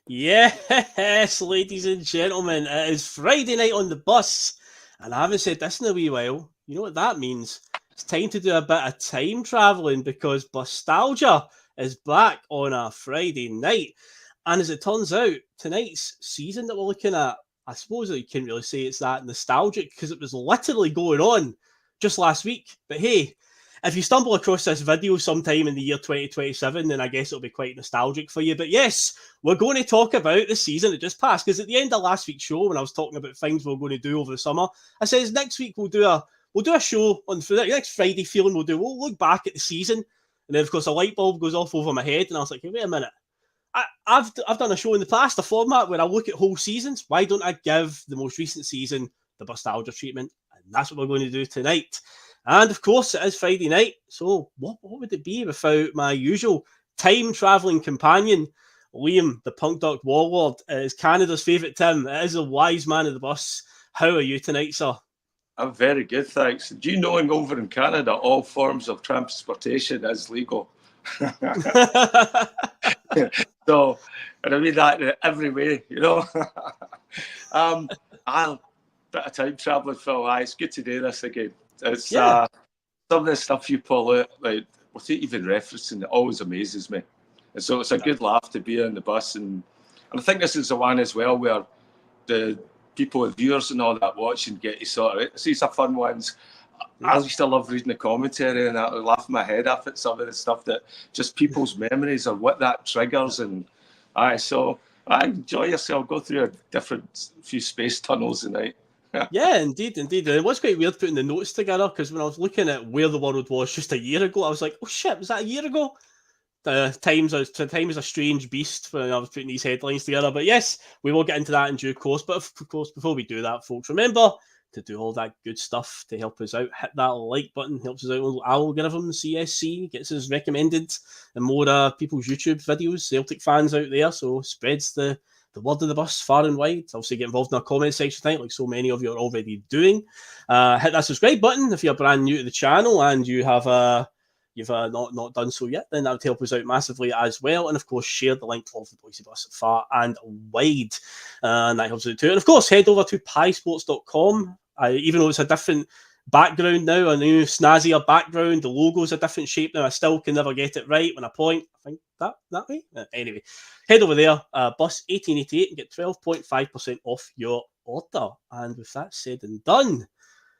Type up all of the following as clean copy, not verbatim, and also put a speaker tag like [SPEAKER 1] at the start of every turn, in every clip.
[SPEAKER 1] Yes, ladies and gentlemen, it is Friday night on the bus, and I haven't said this in a wee while. You know what that means? It's time to do a bit of time travelling because Bustalgia is back on a Friday night. And as it turns out, tonight's season that we're looking at, I suppose you can't really say it's that nostalgic because it was literally going on just last week. But hey, if you stumble across this video sometime in the year 2027, then I guess it'll be quite nostalgic for you. But yes, we're going to talk about the season that just passed because at the end of last week's show, when I was talking about things we're going to do over the summer, I says next week we'll do a show on the next Friday feeling we'll look back at the season, and then of course a light bulb goes off over my head, and I was like, hey, wait a minute. I've done a show in the past, a format where I look at whole seasons. Why don't I give the most recent season the Bustalgia treatment? And that's what we're going to do tonight. And of course, it is Friday night. So what would it be without my usual time-travelling companion, Liam, the punk duck warlord? It is Canada's favourite Tim. It is a wise man of the bus. How are you tonight, sir?
[SPEAKER 2] I'm very good, thanks. Do you know over in Canada, all forms of transportation is legal? So, and I mean that in every way, you know. I'll bit of time traveling, Phil. It's good to do this again. It's some of the stuff you pull out, like without even referencing, it always amazes me. And so it's a good laugh to be on the bus, and I think this is the one as well where the people, the viewers and all that watching get to sort of see some fun ones. I used to love reading the commentary and I would laugh my head off at some of the stuff that just people's memories or what that triggers. And so enjoy yourself, go through a different few space tunnels tonight.
[SPEAKER 1] Yeah, indeed. And it was quite weird putting the notes together because when I was looking at where the world was just a year ago, I was like, oh shit, was that a year ago? Time is a strange beast when I was putting these headlines together. But yes, we will get into that in due course. But of course, before we do that, folks, remember to do all that good stuff to help us out. Hit that like button, helps us out with algorithm, CSC, gets us recommended and more people's YouTube videos, Celtic fans out there. So spreads the word of the bus far and wide. Obviously, get involved in our comment section tonight, like so many of you are already doing. Hit that subscribe button if you're brand new to the channel and you have you've not done so yet, then that would help us out massively as well. And of course, share the link of the Boise Bus far and wide. And that helps us out too. And of course, head over to piesports.com. Even though it's a different background now, a new snazzier background, the logo's a different shape now. I still can never get it right when I point. I think that way. Anyway, head over there, bus 1888, and get 12.5% off your order. And with that said and done,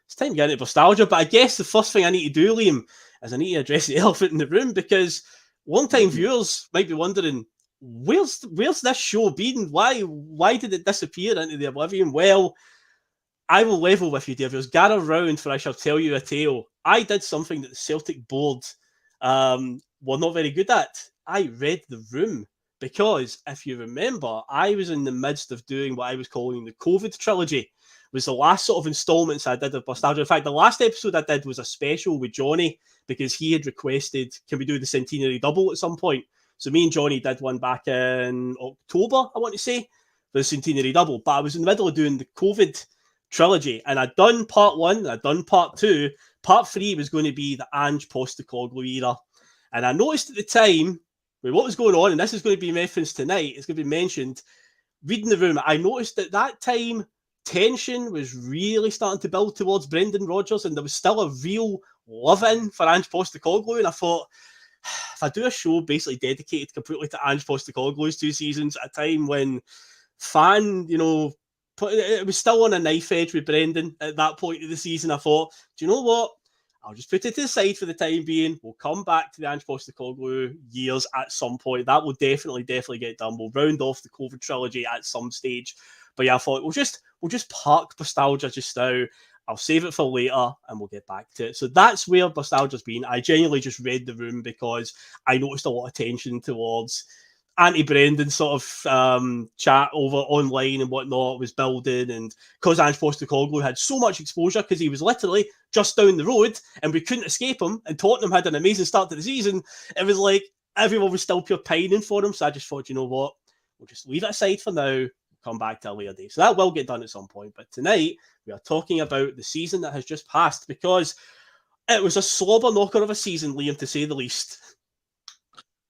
[SPEAKER 1] it's time to get into Bustalgia. But I guess the first thing I need to do, Liam, is I need to address the elephant in the room because long-time viewers might be wondering, where's this show been? Why did it disappear into the oblivion? Well, I will level with you, dear viewers. Gather round, for I shall tell you a tale. I did something that the Celtic board were not very good at. I read the room because, if you remember, I was in the midst of doing what I was calling the COVID trilogy. It was the last sort of installments I did of Bustalgia. In fact, the last episode I did was a special with Johnny because he had requested, can we do the centenary double at some point? So me and Johnny did one back in October, I want to say, for the centenary double. But I was in the middle of doing the COVID trilogy, and I'd done part one, and I'd done part two. Part three was going to be the Ange Postecoglou era. And I noticed at the time, with what was going on, and this is going to be referenced tonight, it's going to be mentioned, reading the room, I noticed at that time, tension was really starting to build towards Brendan Rodgers, and there was still a real love-in for Ange Postecoglou, and I thought, if I do a show basically dedicated completely to Ange Postecoglou's 2 seasons at a time when it was still on a knife edge with Brendan at that point of the season, I thought, do you know what? I'll just put it to the side for the time being. We'll come back to the Ange Postecoglou years at some point. That will definitely get done. We'll round off the COVID trilogy at some stage. But yeah, I thought we'll just park Bustalgia just now. I'll save it for later and we'll get back to it. So that's where Bustalgia's been. I genuinely just read the room because I noticed a lot of tension towards anti-Brendan sort of chat over online and whatnot was building, and because Ange Postecoglou had so much exposure because he was literally just down the road and we couldn't escape him, and Tottenham had an amazing start to the season, it was like everyone was still pure pining for him. So I just thought, you know what, we'll just leave it aside for now, come back to a later day. So that will get done at some point. But tonight we are talking about the season that has just passed because it was a slobber knocker of a season, Liam, to say the least.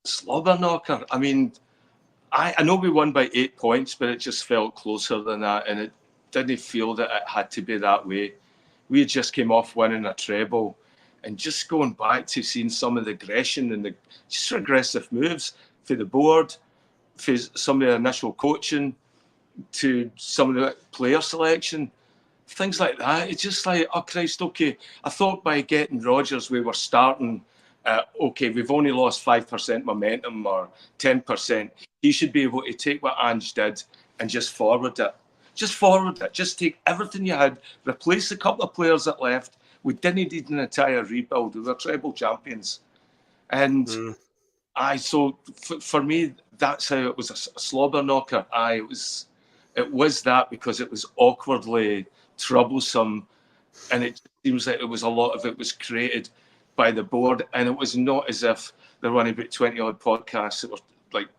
[SPEAKER 2] Slobber knocker. I mean, I know we won by 8 points, but it just felt closer than that, and it didn't feel that it had to be that way. We had just came off winning a treble, and just going back to seeing some of the aggression and the just aggressive moves for the board, for some of the initial coaching, to some of the player selection, things like that. It's just like, oh Christ, okay. I thought by getting Rodgers, we were starting, okay, we've only lost 5% momentum or 10%. He should be able to take what Ange did and just forward it. Just forward it. Just take everything you had, replace a couple of players that left. We didn't need an entire rebuild. We were treble champions. And so for me, that's how it was a slobber knocker. It was that because it was awkwardly troublesome, and it seems like it was a lot of it was created by the board, and it was not as if there were only about 20 odd podcasts that were like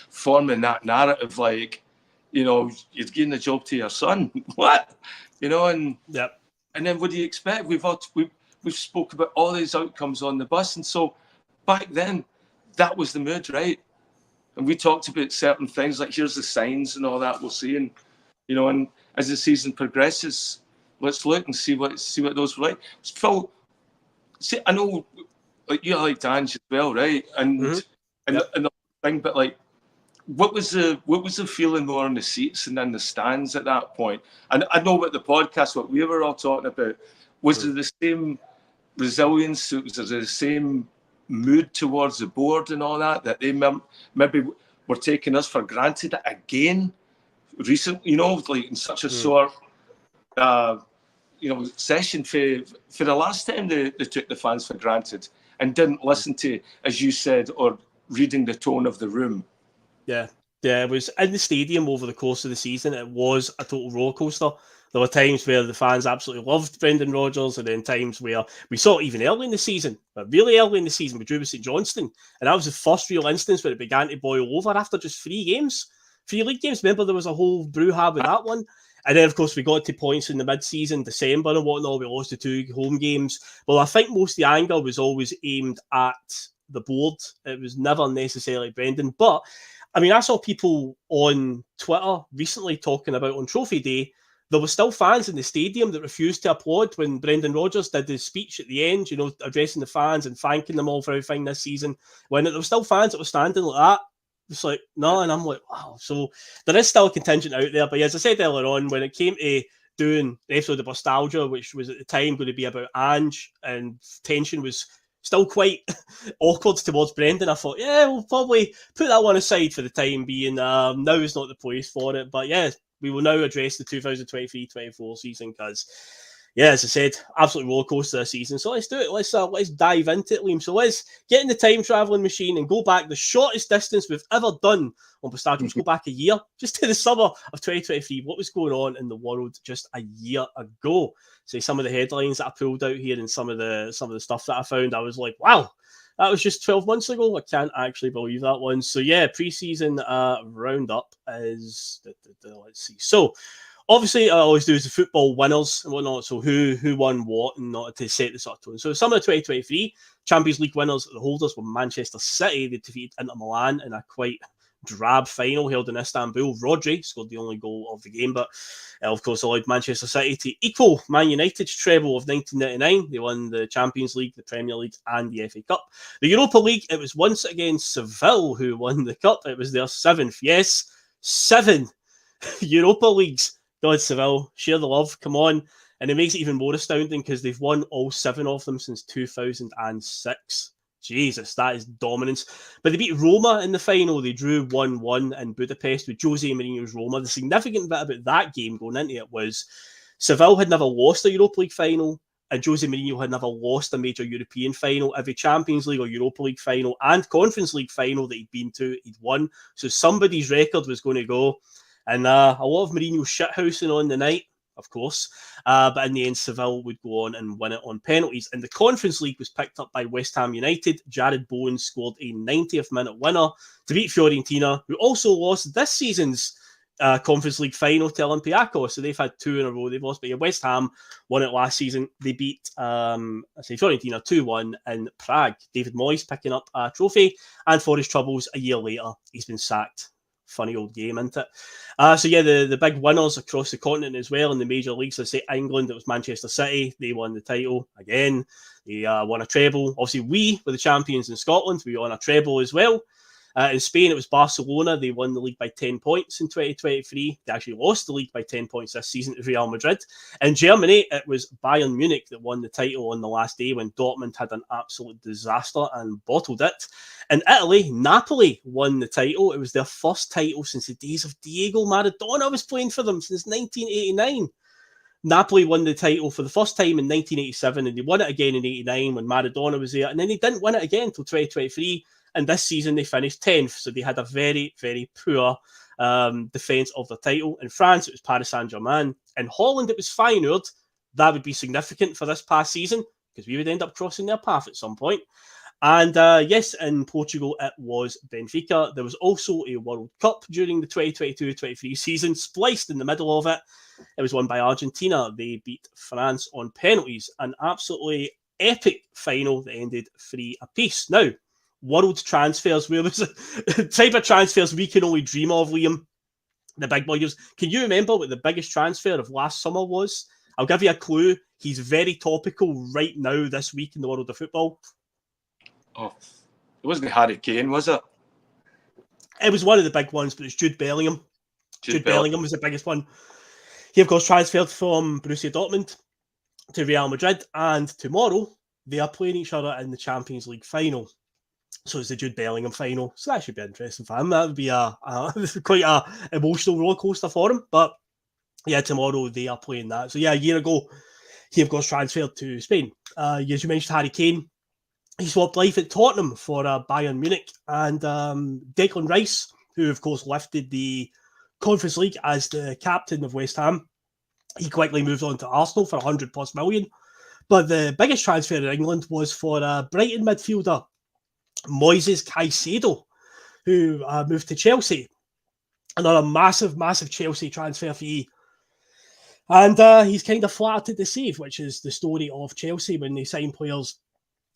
[SPEAKER 2] forming that narrative, like, you know, you're giving the job to your son. What? You know, and then what do you expect? We've spoke about all these outcomes on the bus, and so back then that was the mood, right? And we talked about certain things like here's the signs and all that we'll see, and you know, and as the season progresses, let's look and see what those were like. Phil, see, I know like you liked Ange as well, right? And the thing, but like, what was the feeling more in the seats and in the stands at that point? And I know what the podcast, what we were all talking about, was there the same resilience? Was there the same mood towards the board and all that they maybe were taking us for granted again recently, you know, like in such a short session for the last time they took the fans for granted and didn't listen to, as you said, or reading the tone of the room.
[SPEAKER 1] Yeah, it was in the stadium over the course of the season. It was a total roller coaster. There were times where the fans absolutely loved Brendan Rodgers, and then times where we saw it even early in the season, but really early in the season, we drew with St Johnstone, and that was the first real instance where it began to boil over after just 3 league games. Remember, there was a whole brouhaha with that one. And then, of course, we got to points in the mid-season, December and whatnot. We lost the 2 home games. Well, I think most of the anger was always aimed at the board. It was never necessarily Brendan. But, I mean, I saw people on Twitter recently talking about on Trophy Day, there were still fans in the stadium that refused to applaud when Brendan Rodgers did his speech at the end, you know, addressing the fans and thanking them all for everything this season. When there were still fans that were standing like that, it's like, no, and I'm like, wow. So there is still a contingent out there. But as I said earlier on, when it came to doing the episode of Bustalgia, which was at the time going to be about Ange, and tension was still quite awkward towards Brendan, I thought, yeah, we'll probably put that one aside for the time being. Now is not the place for it. But yeah, we will now address the 2023-24 season because, yeah, as I said, absolute roller coaster this season. So let's do it. Let's dive into it, Liam. So let's get in the time traveling machine and go back the shortest distance we've ever done on Bustalgia. Let's go back a year, just to the summer of 2023. What was going on in the world just a year ago? So some of the headlines that I pulled out here and some of the stuff that I found, I was like, wow, that was just 12 months ago. I can't actually believe that one. So yeah, preseason roundup is let's see. So obviously, I always do is the football winners and whatnot. So who won what and not to set the sort of tone. So some of the 2023 Champions League winners, the holders were Manchester City. They defeated Inter Milan in a quite drab final held in Istanbul. Rodgers scored the only goal of the game, but of course allowed Manchester City to equal Man United's treble of 1999. They won the Champions League, the Premier League, and the FA Cup. The Europa League, it was once again Seville who won the cup. It was their 7th. Yes, 7 Europa Leagues. God, Seville, share the love, come on. And it makes it even more astounding because they've won all 7 of them since 2006. Jesus, that is dominance. But they beat Roma in the final. They drew 1-1 in Budapest with Jose Mourinho's Roma. The significant bit about that game going into it was Seville had never lost a Europa League final, and Jose Mourinho had never lost a major European final. Every Champions League or Europa League final and Conference League final that he'd been to, he'd won. So somebody's record was going to go. And a lot of Mourinho's shithousing on the night, of course. But in the end, Seville would go on and win it on penalties. And the Conference League was picked up by West Ham United. Jared Bowen scored a 90th minute winner to beat Fiorentina, who also lost this season's Conference League final to Olympiacos. So they've had 2 in a row. They've lost, but West Ham won it last season. They beat Fiorentina 2-1 in Prague. David Moyes picking up a trophy, and for his troubles, a year later, he's been sacked. Funny old game, isn't it? The big winners across the continent as well in the major leagues. I say England, it was Manchester City. They won the title again. They won a treble. Obviously, we were the champions in Scotland. We won a treble as well. In Spain, it was Barcelona. They won the league by 10 points in 2023. They actually lost the league by 10 points this season to Real Madrid. In Germany, it was Bayern Munich that won the title on the last day when Dortmund had an absolute disaster and bottled it. In Italy, Napoli won the title. It was their first title since the days of Diego Maradona was playing for them since 1989. Napoli won the title for the first time in 1987, and they won it again in 89 when Maradona was there. And then they didn't win it again until 2023. And this season, they finished 10th. So they had a very, very poor defence of the title. In France, it was Paris Saint-Germain. In Holland, it was Feyenoord. That would be significant for this past season because we would end up crossing their path at some point. And yes, in Portugal, it was Benfica. There was also a World Cup during the 2022-23 season, spliced in the middle of it. It was won by Argentina. They beat France on penalties. An absolutely epic final that ended 3 apiece. Now, world transfers, where there's a type of transfers we can only dream of, Liam. The big boys. Can you remember what the biggest transfer of last summer was? I'll give you a clue. He's very topical right now this week in the world of football. Oh,
[SPEAKER 2] it wasn't Harry Kane, was it?
[SPEAKER 1] It was one of the big ones, but it's Jude Bellingham. Jude Bellingham was the biggest one. He, of course, transferred from Borussia Dortmund to Real Madrid, and tomorrow they are playing each other in the Champions League final. So it's the Jude Bellingham final. So that should be interesting for him. That would be quite a emotional roller coaster for him. But yeah, tomorrow they are playing that. So yeah, a year ago, he of course transferred to Spain. As you mentioned, Harry Kane, he swapped life at Tottenham for Bayern Munich. And Declan Rice, who of course lifted the Conference League as the captain of West Ham, he quickly moved on to Arsenal for 100+ million. But the biggest transfer in England was for Brighton midfielder Moises Caicedo, who moved to Chelsea. Another massive Chelsea transfer fee. And he's kind of flattered to save, which is the story of Chelsea. When they sign players,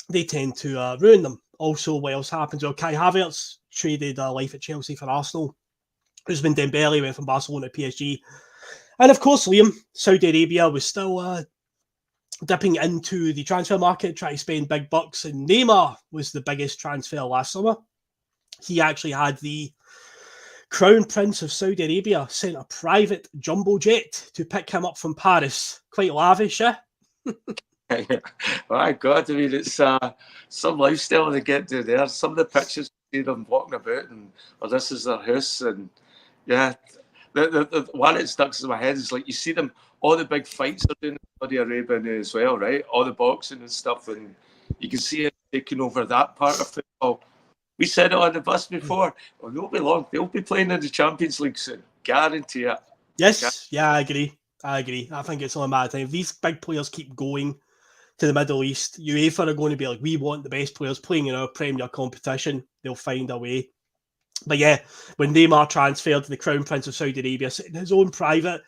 [SPEAKER 1] they tend to ruin them. Also, what else happens? Well, Kai Havertz traded life at Chelsea for Arsenal. Usman Dembele went from Barcelona to PSG. And of course, Liam, Saudi Arabia was still dipping into the transfer market, trying to spend big bucks, and Neymar was the biggest transfer last summer. He actually had the Crown Prince of Saudi Arabia sent a private jumbo jet to pick him up from Paris. Quite lavish, eh?
[SPEAKER 2] My God, I mean, it's some lifestyle they get to there. Some of the pictures you see them walking about, and this is their house, and yeah, the one that stuck in my head is like you see them. All the big fights are doing in Saudi Arabia as well, right? All the boxing and stuff, and you can see it taking over that part of football. We said it on the bus before. Well, it won't be long. They'll be playing in the Champions League soon. Guarantee it.
[SPEAKER 1] Yes, yeah, I agree. I think it's only a matter of time. If these big players keep going to the Middle East, UEFA are going to be like, we want the best players playing in our Premier competition. They'll find a way. But yeah, when Neymar transferred to the Crown Prince of Saudi Arabia, sitting his own private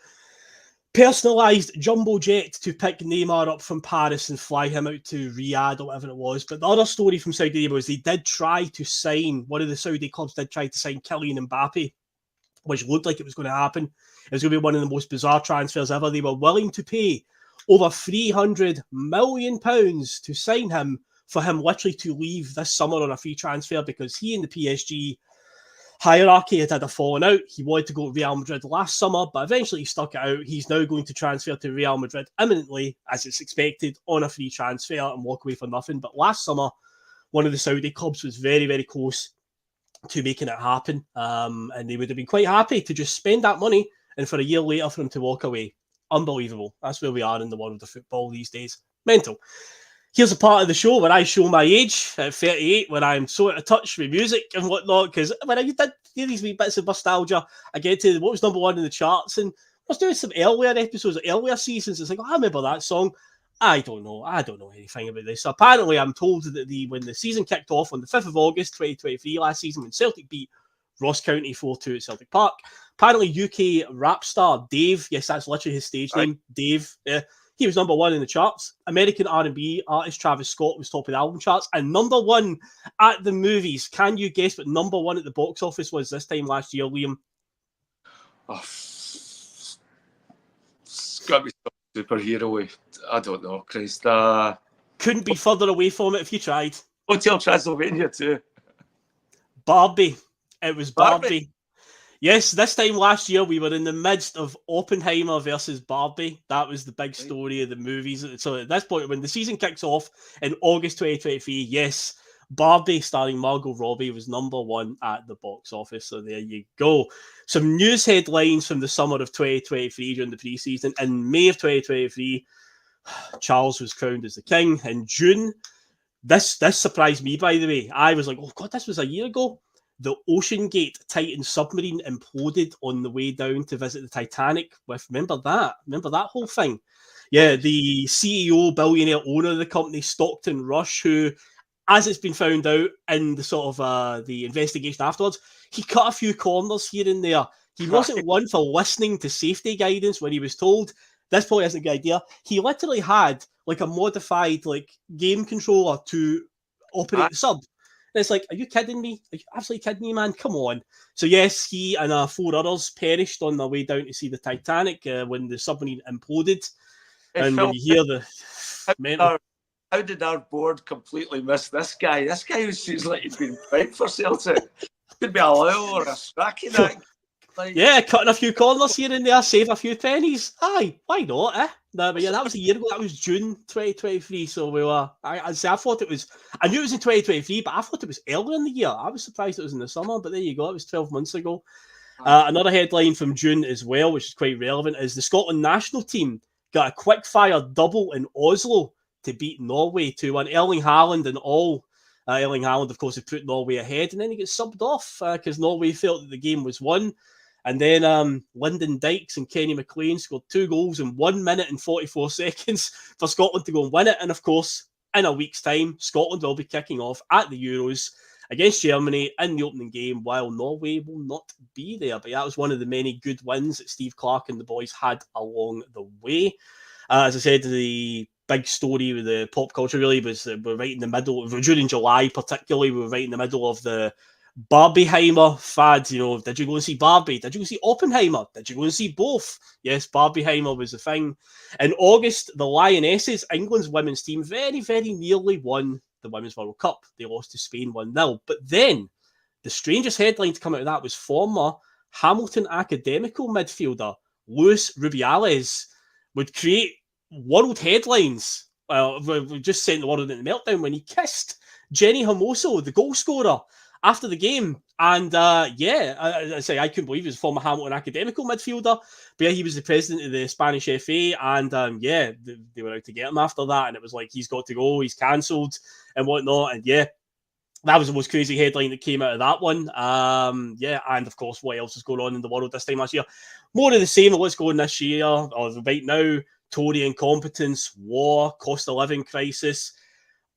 [SPEAKER 1] personalised jumbo jet to pick Neymar up from Paris and fly him out to Riyadh or whatever it was. But the other story from Saudi Arabia was they did try to sign, one of the Saudi clubs did try to sign Kylian Mbappe, which looked like it was going to happen. It was going to be one of the most bizarre transfers ever. They were willing to pay over £300 million to sign him, for him literally to leave this summer on a free transfer, because he and the PSG hierarchy had a falling out. He wanted to go to Real Madrid last summer, but eventually he stuck it out. He's now going to transfer to Real Madrid imminently, as it's expected, on a free transfer and walk away for nothing. But last summer, one of the Saudi clubs was very, very close to making it happen. And they would have been quite happy to just spend that money and for a year later for him to walk away. Unbelievable. That's where we are in the world of football these days. Mental. Here's a part of the show where I show my age at 38, when I'm so out of touch with music and whatnot, because when I did these wee bits of nostalgia, I get to what was number one in the charts, and I was doing some earlier episodes, earlier seasons. It's like, oh, I remember that song. I don't know anything about this. So apparently, I'm told that when the season kicked off on the 5th of August 2023 last season, when Celtic beat Ross County 4-2 at Celtic Park, Apparently, UK rap star Dave, yes, that's literally his stage name, Dave. He was number 1 in the charts. American R&B artist Travis Scott was top of the album charts. And number 1 at the movies. Can you guess what number 1 at the box office was this time last year, Liam?
[SPEAKER 2] Oh, it's got to be some superhero. I don't know, Christ.
[SPEAKER 1] Couldn't be further away from it if you tried.
[SPEAKER 2] Hotel Transylvania too.
[SPEAKER 1] Barbie. It was Barbie. Yes, this time last year, we were in the midst of Oppenheimer versus Barbie. That was the big story of the movies. So at this point, when the season kicks off in August 2023, yes, Barbie starring Margot Robbie was number 1 at the box office. So there you go. Some news headlines from the summer of 2023 during the preseason. In May of 2023, Charles was crowned as the king. In June, this surprised me, by the way. I was like, oh God, this was a year ago. The OceanGate Titan submarine imploded on the way down to visit the Titanic. Remember that whole thing? Yeah, the CEO, billionaire owner of the company, Stockton Rush, who, as it's been found out in the sort of the investigation afterwards, he cut a few corners here and there. He wasn't one for listening to safety guidance when he was told. This probably isn't a good idea. He literally had like a modified like game controller to operate the sub. And it's like, are you kidding me? Are you absolutely kidding me, man? Come on. So yes, he and 4 others perished on their way down to see the Titanic when the submarine imploded. And when you hear the...
[SPEAKER 2] How did our board completely miss this guy? This guy seems like he's been right for Celtic. Could be a Lyle or a Strachan.
[SPEAKER 1] Yeah, cutting a few corners here and there, save a few pennies. Aye, why not, eh? No, but yeah, that was a year ago. That was June 2023. So we were, I thought it was, I knew it was in 2023, but I thought it was earlier in the year. I was surprised it was in the summer, but there you go. It was 12 months ago. Another headline from June as well, which is quite relevant, is the Scotland national team got a quick-fire double in Oslo to beat Norway 2-1. Erling Haaland and all. Erling Haaland, of course, had put Norway ahead, and then he gets subbed off because Norway felt that the game was won. And then Lyndon Dykes and Kenny McLean scored 2 goals in 1 minute and 44 seconds for Scotland to go and win it. And of course, in a week's time, Scotland will be kicking off at the Euros against Germany in the opening game, while Norway will not be there. But that was one of the many good wins that Steve Clarke and the boys had along the way. As I said, the big story with the pop culture really was we're right in the middle, during July particularly, we were right in the middle of the Barbieheimer fad. You know, did you go and see Barbie? Did you go see Oppenheimer? Did you go and see both? Yes, Barbieheimer was the thing. In August, the Lionesses, England's women's team, very, very nearly won the Women's World Cup. They lost to Spain 1-0. But then, the strangest headline to come out of that was former Hamilton Academical midfielder Luis Rubiales would create world headlines. We just sent the world into the meltdown when he kissed Jenny Hermoso, the goal scorer, after the game. And I say I couldn't believe he was a former Hamilton Academical midfielder, but yeah, he was the president of the Spanish FA, and they were out to get him after that, and it was like, he's got to go, he's cancelled and whatnot. And yeah, that was the most crazy headline that came out of that one. And of course, what else is going on in the world this time last year? More of the same of what's going this year, or right now: Tory incompetence, war, cost of living crisis,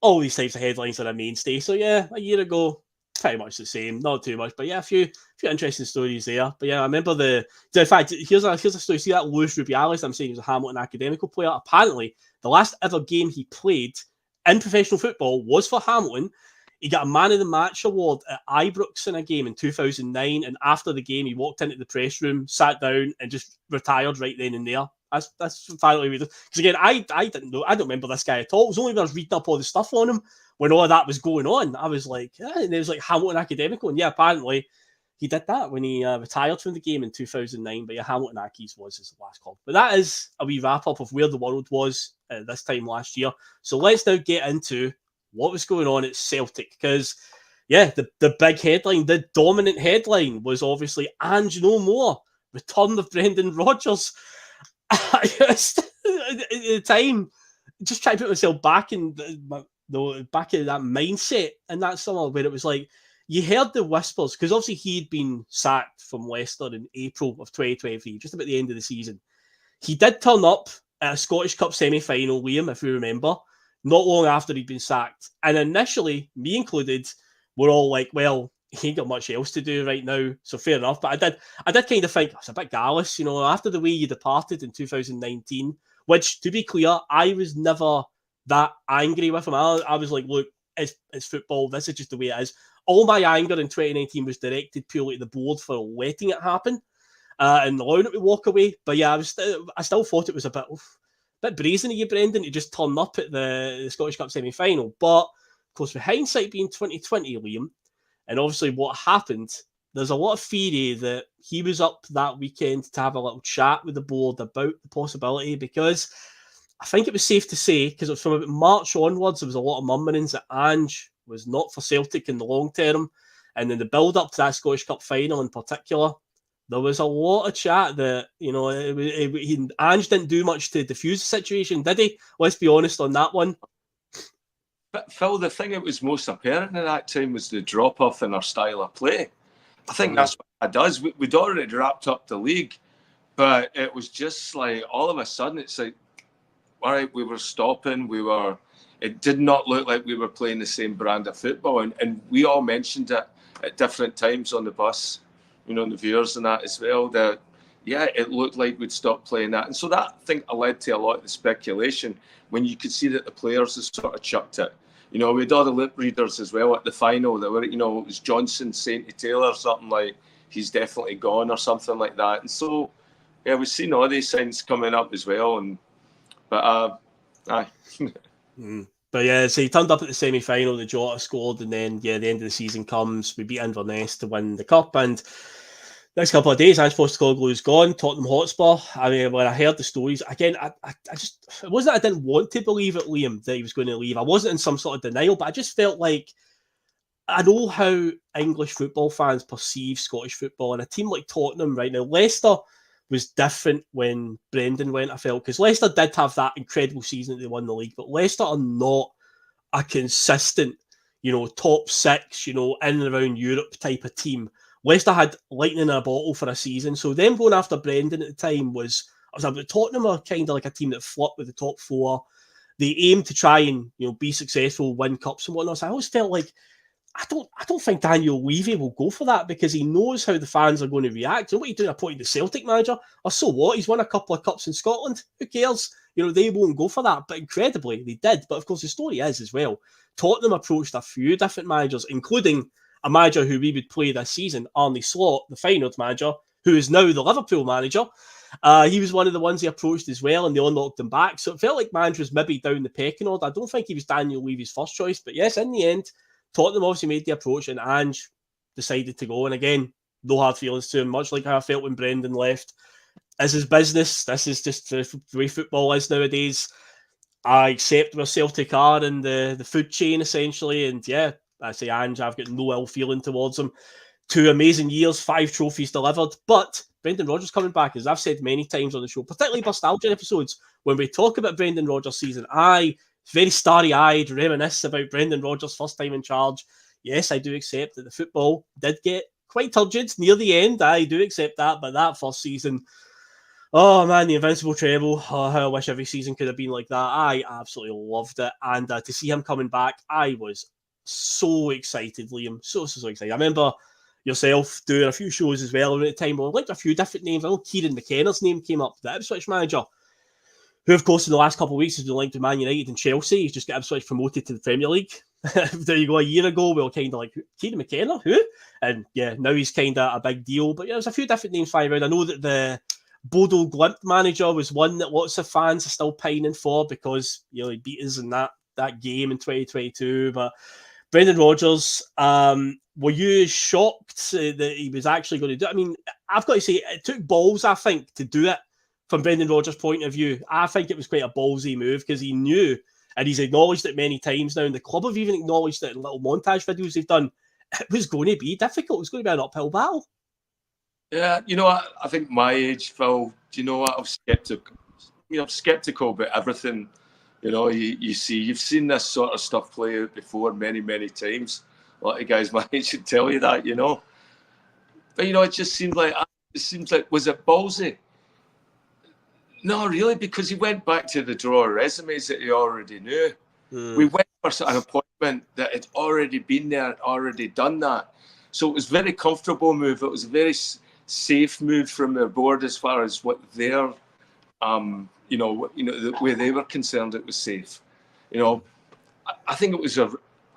[SPEAKER 1] all these types of headlines are a mainstay. So yeah, a year ago, pretty much the same, not too much, but yeah, a few interesting stories there. But yeah, I remember in fact, here's a story. See that Luis Rubiales, I'm saying he was a Hamilton Academical player. Apparently, the last ever game he played in professional football was for Hamilton. He got a Man of the Match award at Ibrox in a game in 2009, and after the game, he walked into the press room, sat down, and just retired right then and there. That's finally because again, I didn't know, I don't remember this guy at all. It was only when I was reading up all the stuff on him when all of that was going on. I was like, and it was like Hamilton Academical, and yeah, apparently he did that when he retired from the game in 2009. But yeah, Hamilton Accies was his last club. But that is a wee wrap up of where the world was this time last year. So let's now get into what was going on at Celtic, because yeah, the big headline, the dominant headline was obviously "And no more" return of Brendan Rodgers. At the time, just trying to put myself back in back in that mindset in that summer where it was like you heard the whispers, because obviously he'd been sacked from Leicester in April of 2023, just about the end of the season. He did turn up at a Scottish Cup semi-final, Liam, if you remember, not long after he'd been sacked. And initially, me included, were all like, well, he ain't got much else to do right now, so fair enough. But I did kind of think it's a bit gallus, after the way you departed in 2019, which, to be clear, I was never that angry with him. I was like, look, it's football. This is just the way it is. All my anger in 2019 was directed purely at the board for letting it happen and allowing it to walk away. But yeah, I still thought it was a bit brazen of you, Brendan, to just turn up at the Scottish Cup semi-final. But, of course, with hindsight being 2020, Liam, and obviously what happened, there's a lot of theory that he was up that weekend to have a little chat with the board about the possibility, because I think it was safe to say, because it was from about March onwards, there was a lot of murmurings that Ange was not for Celtic in the long term. And in the build-up to that Scottish Cup final in particular, there was a lot of chat that, Ange didn't do much to diffuse the situation, did he? Let's be honest on that one.
[SPEAKER 2] But Phil, the thing that was most apparent at that time was the drop-off in our style of play. I think that's what it does. We'd already wrapped up the league, but it was just like all of a sudden it's like, all right, we were stopping. It did not look like we were playing the same brand of football. And we all mentioned it at different times on the bus, on the viewers and that as well, that, yeah, it looked like we'd stopped playing that. And so that, I think, led to a lot of the speculation when you could see that the players had sort of chucked it. We had all the lip readers as well at the final that were, it was Johnson saying to Taylor something like, he's definitely gone or something like that. And so, yeah, we've seen all these signs coming up as well. But
[SPEAKER 1] yeah, so he turned up at the semi-final, the Jota scored, and then, the end of the season comes. We beat Inverness to win the Cup, and next couple of days, Ange Postecoglou's gone, Tottenham Hotspur. I mean, when I heard the stories, again, I just, it wasn't that I didn't want to believe it, Liam, that he was going to leave. I wasn't in some sort of denial, but I just felt like, I know how English football fans perceive Scottish football, and a team like Tottenham right now, Leicester was different when Brendan went, I felt, because Leicester did have that incredible season that they won the league, but Leicester are not a consistent, top six, in and around Europe type of team. Leicester had lightning in a bottle for a season, so them going after Brendan at the time was about Tottenham are kind of like a team that flirt with the top four. They aim to try and be successful, win cups and whatnot. So I always felt like I don't think Daniel Levy will go for that, because he knows how the fans are going to react. What are you doing, appointing the Celtic manager? Or so what? He's won a couple of cups in Scotland. Who cares? They won't go for that. But incredibly, they did. But of course, the story is as well, Tottenham approached a few different managers, including a manager who we would play this season, Arne Slot, the Feyenoord manager, who is now the Liverpool manager. He was one of the ones he approached as well, and they all knocked him back. So it felt like manager was maybe down the pecking order. I don't think he was Daniel Levy's first choice. But yes, in the end, Tottenham obviously made the approach, and Ange decided to go. And again, no hard feelings to him, much like how I felt when Brendan left. This is business. This is just the way football is nowadays. I accept where Celtic are in the food chain, essentially. And yeah, I say Ange, I've got no ill feeling towards him. 2 amazing years, 5 trophies delivered. But Brendan Rodgers coming back, as I've said many times on the show, particularly Bustalgia episodes, when we talk about Brendan Rodgers' season, I very starry-eyed reminisce about Brendan Rodgers' first time in charge. Yes, I do accept that the football did get quite turgid near the end. I do accept that, but that first season, oh man, the invincible treble. Oh, how I wish every season could have been like that. I absolutely loved it. And to see him coming back, I was so excited, Liam. So excited. I remember yourself doing a few shows as well at the time. We linked a few different names. I know Kieran McKenna's name came up, the Ipswich manager, who, of course, in the last couple of weeks has been linked to Man United and Chelsea. He's just got Ipswich promoted to the Premier League. There you go. A year ago, we were kind of like, Kieran McKenna? Who? And yeah, now he's kind of a big deal. But yeah, there's a few different names flying around. I know that the Bodo Glimt manager was one that lots of fans are still pining for, because he beat us in that game in 2022. But Brendan Rodgers, were you shocked that he was actually going to do it? I mean, I've got to say, it took balls, I think, to do it. From Brendan Rodgers' point of view, I think it was quite a ballsy move, because he knew, and he's acknowledged it many times now, and the club have even acknowledged it in little montage videos they've done, it was going to be difficult. It was going to be an uphill battle.
[SPEAKER 2] Yeah, I think my age, Phil, do you know what? I'm skeptical. I'm skeptical about everything. You see, you've seen this sort of stuff play out before many, many times. A lot of guys my age should tell you that, But, it just seemed like, was it ballsy? No, really, because he went back to the drawer of resumes that he already knew. We went for an appointment that had already been there, already done that. So it was a very comfortable move. It was a very safe move from their board as far as what their, the way they were concerned. It was safe. I think it was a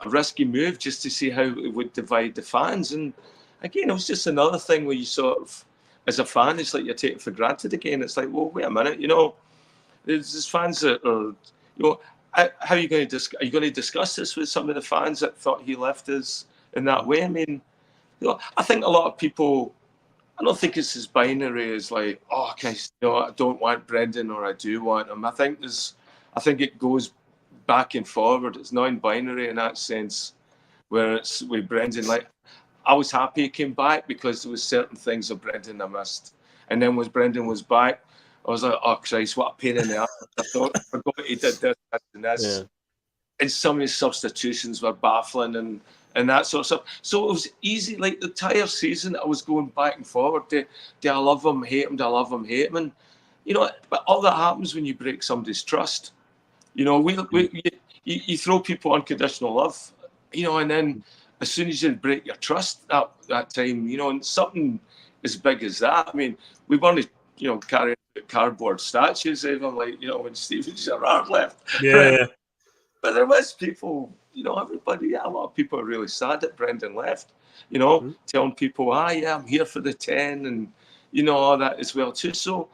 [SPEAKER 2] risky move just to see how it would divide the fans. And again, it was just another thing where you sort of, as a fan, it's like you're taking for granted again. It's like, well, wait a minute, there's fans that are, how are you going to discuss this with some of the fans that thought he left us in that way? I mean, I think a lot of people, I don't think it's as binary as like, oh, okay, I don't want Brendan or I do want him. I think it goes back and forward. It's non-binary in that sense, where it's with Brendan. Like, I was happy he came back because there was certain things of Brendan I missed, and then when Brendan was back, I was like, oh Christ, what a pain in the ass! I forgot he did this and this, yeah. And some of his substitutions were baffling and that sort of stuff. So it was easy. Like the entire season, I was going back and forward. Do I love him, hate him? Do I love him, hate him? And but all that happens when you break somebody's trust. You throw people unconditional love, and then as soon as you break your trust that time, and something as big as that. I mean, we weren't, carrying cardboard statues of him, like, when Steven Gerrard left.
[SPEAKER 1] Yeah.
[SPEAKER 2] But there was people, everybody, a lot of people are really sad that Brendan left, telling people, I'm here for the 10 and, all that as well too. So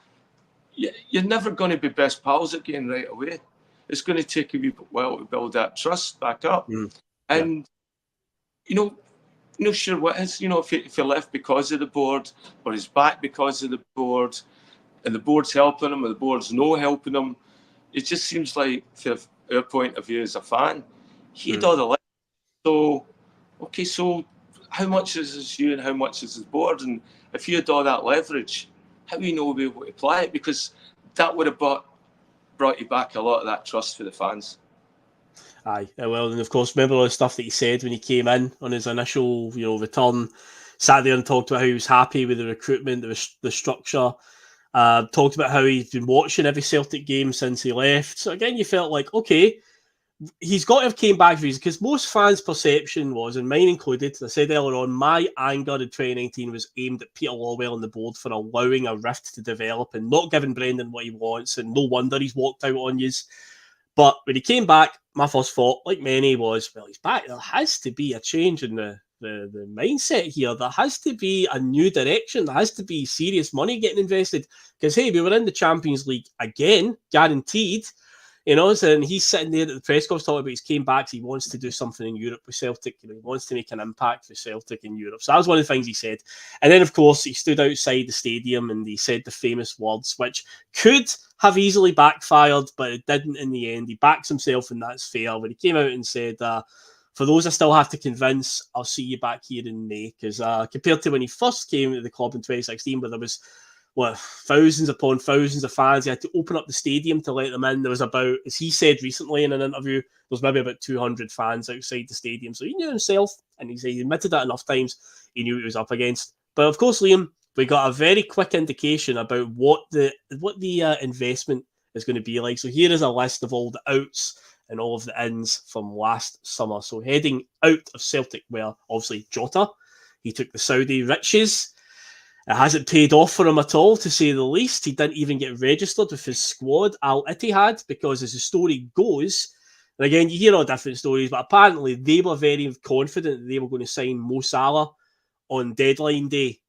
[SPEAKER 2] you're never going to be best pals again right away. It's going to take a wee while to build that trust back up. And, sure what is, if he left because of the board or he's back because of the board and the board's helping him or the board's no helping him, it just seems like, from our point of view as a fan, he had all the leverage. So, okay, so how much is this you and how much is his board? And if you had all that leverage, how do you know we'll be able to apply it? Because that would have brought you back a lot of that trust for the fans.
[SPEAKER 1] Aye, well, and of course, remember all the stuff that he said when he came in on his initial, return. Sat there and talked about how he was happy with the recruitment, the structure. Talked about how he's been watching every Celtic game since he left. So again, you felt like, okay, he's got to have came back for reason, because most fans' perception was, and mine included, I said earlier on, my anger in 2019 was aimed at Peter Lawwell and the board for allowing a rift to develop and not giving Brendan what he wants, and no wonder he's walked out on yous. But when he came back, my first thought, like many, was, well, he's back. There has to be a change in the mindset here. There has to be a new direction. There has to be serious money getting invested. Because, hey, we were in the Champions League again, guaranteed. And he's sitting there at the press conference talking about he's came back, so he wants to do something in Europe with Celtic. He wants to make an impact for Celtic in Europe. So that was one of the things he said. And then, of course, he stood outside the stadium and he said the famous words, which could have easily backfired, but it didn't in the end. He backs himself, and that's fair. When he came out and said, for those I still have to convince, I'll see you back here in May. Because compared to when he first came to the club in 2016, where there was thousands upon thousands of fans, he had to open up the stadium to let them in. There was about, as he said recently in an interview, there was maybe about 200 fans outside the stadium. So he knew himself, and he admitted that enough times. He knew what he was up against. But of course, Liam, we got a very quick indication about what the investment is going to be like. So here is a list of all the outs and all of the ins from last summer. So heading out of Celtic were obviously Jota. He took the Saudi riches. It hasn't paid off for him at all, to say the least. He didn't even get registered with his squad, Al Ittihad, because as the story goes, and again, you hear all different stories, but apparently they were very confident that they were going to sign Mo Salah on deadline day.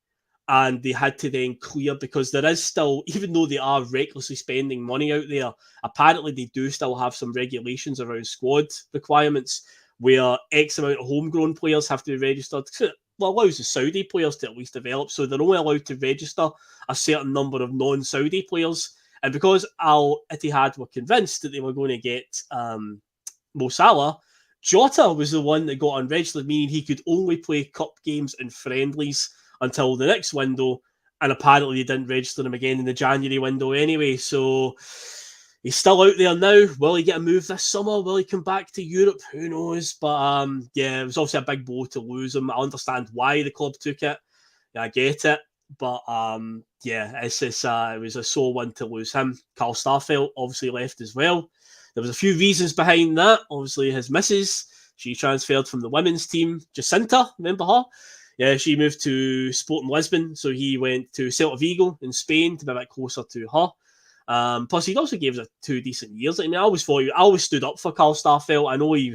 [SPEAKER 1] And they had to then clear, because there is still, even though they are recklessly spending money out there, apparently they do still have some regulations around squad requirements where X amount of homegrown players have to be registered. Well, allows the Saudi players to at least develop, so they're only allowed to register a certain number of non-Saudi players. And because Al Ittihad were convinced that they were going to get Mo Salah, Jota was the one that got unregistered, meaning he could only play cup games and friendlies until the next window, and apparently they didn't register him again in the January window anyway. So he's still out there now. Will he get a move this summer? Will he come back to Europe? Who knows? But it was obviously a big blow to lose him. I understand why the club took it. Yeah, I get it. But it's just, it was a sore one to lose him. Carl Starfelt obviously left as well. There was a few reasons behind that. Obviously his missus, she transferred from the women's team. Jacinta, remember her? Yeah, she moved to Sporting Lisbon, so he went to Celta Vigo in Spain to be a bit closer to her. Plus, he also gave us 2 decent years. I mean, I always stood up for Carl Starfelt. I know he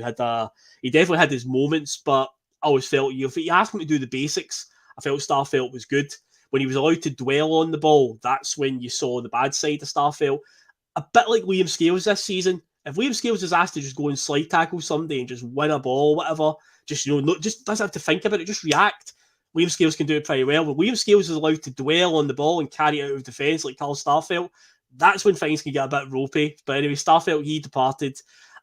[SPEAKER 1] definitely had his moments, but I always felt if you asked him to do the basics, I felt Starfelt was good. When he was allowed to dwell on the ball, that's when you saw the bad side of Starfelt. A bit like Liam Scales this season. If Liam Scales is asked to just go and slide tackle somebody and just win a ball, whatever, just just doesn't have to think about it, just react. Liam Scales can do it pretty well. When Liam Scales is allowed to dwell on the ball and carry it out of defence like Carl Starfelt, that's when things can get a bit ropey. But anyway, Starfelt, he departed.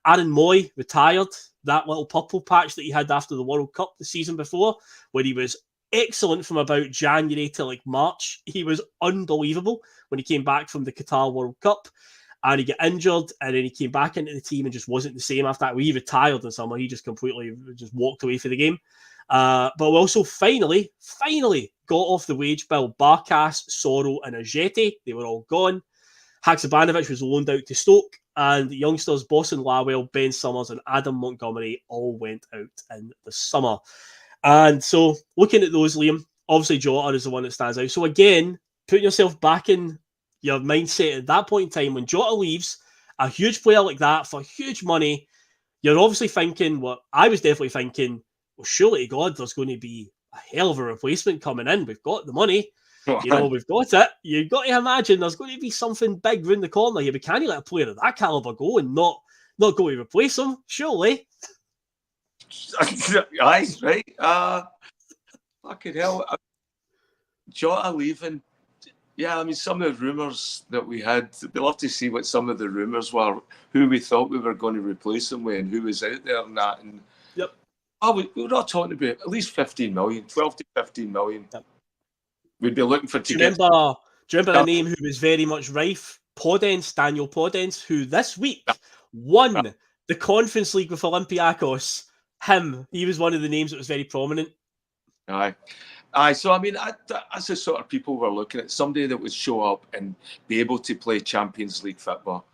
[SPEAKER 1] Aaron Moy retired. That little purple patch that he had after the World Cup the season before, where he was excellent from about January to like March. He was unbelievable when he came back from the Qatar World Cup. And he got injured, and then he came back into the team and just wasn't the same after that. He retired in summer. He just completely just walked away for the game. But we also finally got off the wage bill. Barkas, Sorrow, and Ajeti. They were all gone. Haksabanovic was loaned out to Stoke, and the youngsters Boston Lawwell, Ben Summers, and Adam Montgomery all went out in the summer. And so, looking at those, Liam, obviously Jota is the one that stands out. So again, putting yourself back in your mindset at that point in time, when Jota leaves, a huge player like that for huge money, you're obviously thinking, what I was definitely thinking, well, surely to God, there's going to be a hell of a replacement coming in. We've got the money. We've got it. You've got to imagine there's going to be something big round the corner here. We can't let a player of that caliber go and not go to replace him, surely.
[SPEAKER 2] Aye, right. Fucking hell. Jota leaving. Yeah, I mean, some of the rumours that we had, we'd love to see what some of the rumours were, who we thought we were going to replace him with and who was out there and that. And
[SPEAKER 1] yep.
[SPEAKER 2] We were all talking about at least 15 million, 12 to 15 million.
[SPEAKER 1] Yep.
[SPEAKER 2] We'd be looking for
[SPEAKER 1] Do you remember the name who was very much rife? Daniel Podence, who this week won the Conference League with Olympiacos. He was one of the names that was very prominent.
[SPEAKER 2] Aye, so I mean, that's the sort of people we're looking at. Somebody that would show up and be able to play Champions League football.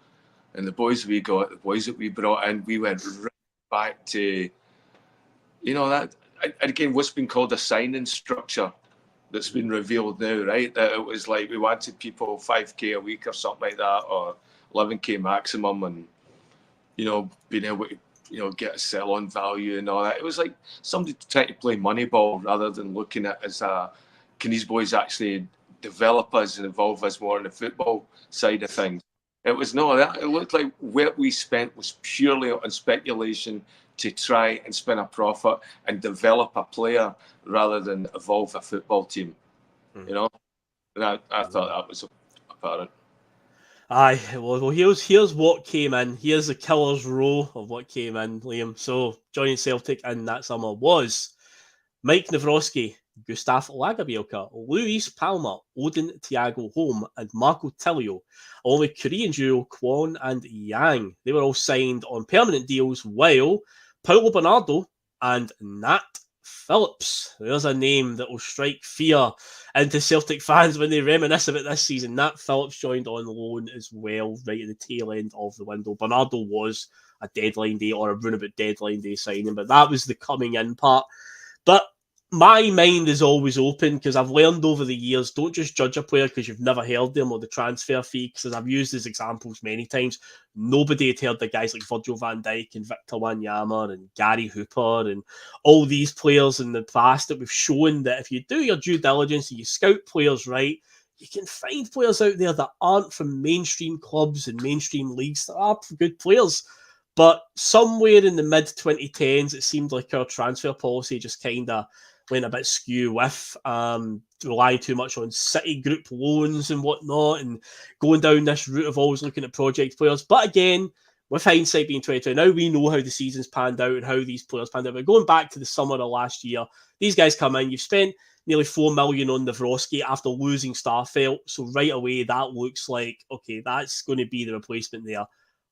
[SPEAKER 2] And the boys we got, the boys that we brought in, we went right back to, that, again, what's been called a signing structure that's been revealed now, right? That it was like we wanted people 5k a week or something like that, or 11k maximum, and, being able to, get a sell-on value and all that. It was like somebody trying to play Moneyball rather than looking at it as can these boys actually develop us and involve us more in the football side of things. It was that. It looked like what we spent was purely on speculation to try and spin a profit and develop a player rather than evolve a football team. And I thought that was apparent.
[SPEAKER 1] Aye, well, here's what came in. Here's the killer's row of what came in, Liam. So, joining Celtic in that summer was Mike Nawrocki, Gustav Lagerbielke, Luis Palma, Odin Thiago Holm, and Marco Tilio, along with Korean duo Kwon and Yang. They were all signed on permanent deals, while Paulo Bernardo and Nat Phillips. There's a name that will strike fear into Celtic fans when they reminisce about this season. Nat Phillips joined on loan as well, right at the tail end of the window. Bernardo was a deadline day or a runabout deadline day signing, but that was the coming in part. But my mind is always open because I've learned over the years, don't just judge a player because you've never heard them or the transfer fee, because as I've used as examples many times, nobody had heard the guys like Virgil van Dijk and Victor Wanyama and Gary Hooper and all these players in the past that we've shown that if you do your due diligence and you scout players right, you can find players out there that aren't from mainstream clubs and mainstream leagues that are good players. But somewhere in the mid-2010s, it seemed like our transfer policy just kind of went a bit skew with relying too much on City group loans and whatnot, and going down this route of always looking at project players. But again, with hindsight being 2020, now we know how the season's panned out and how these players panned out. But going back to the summer of last year, these guys come in, you've spent nearly $4 million on Nawrocki after losing Starfelt. So right away, that looks like, okay, that's going to be the replacement there.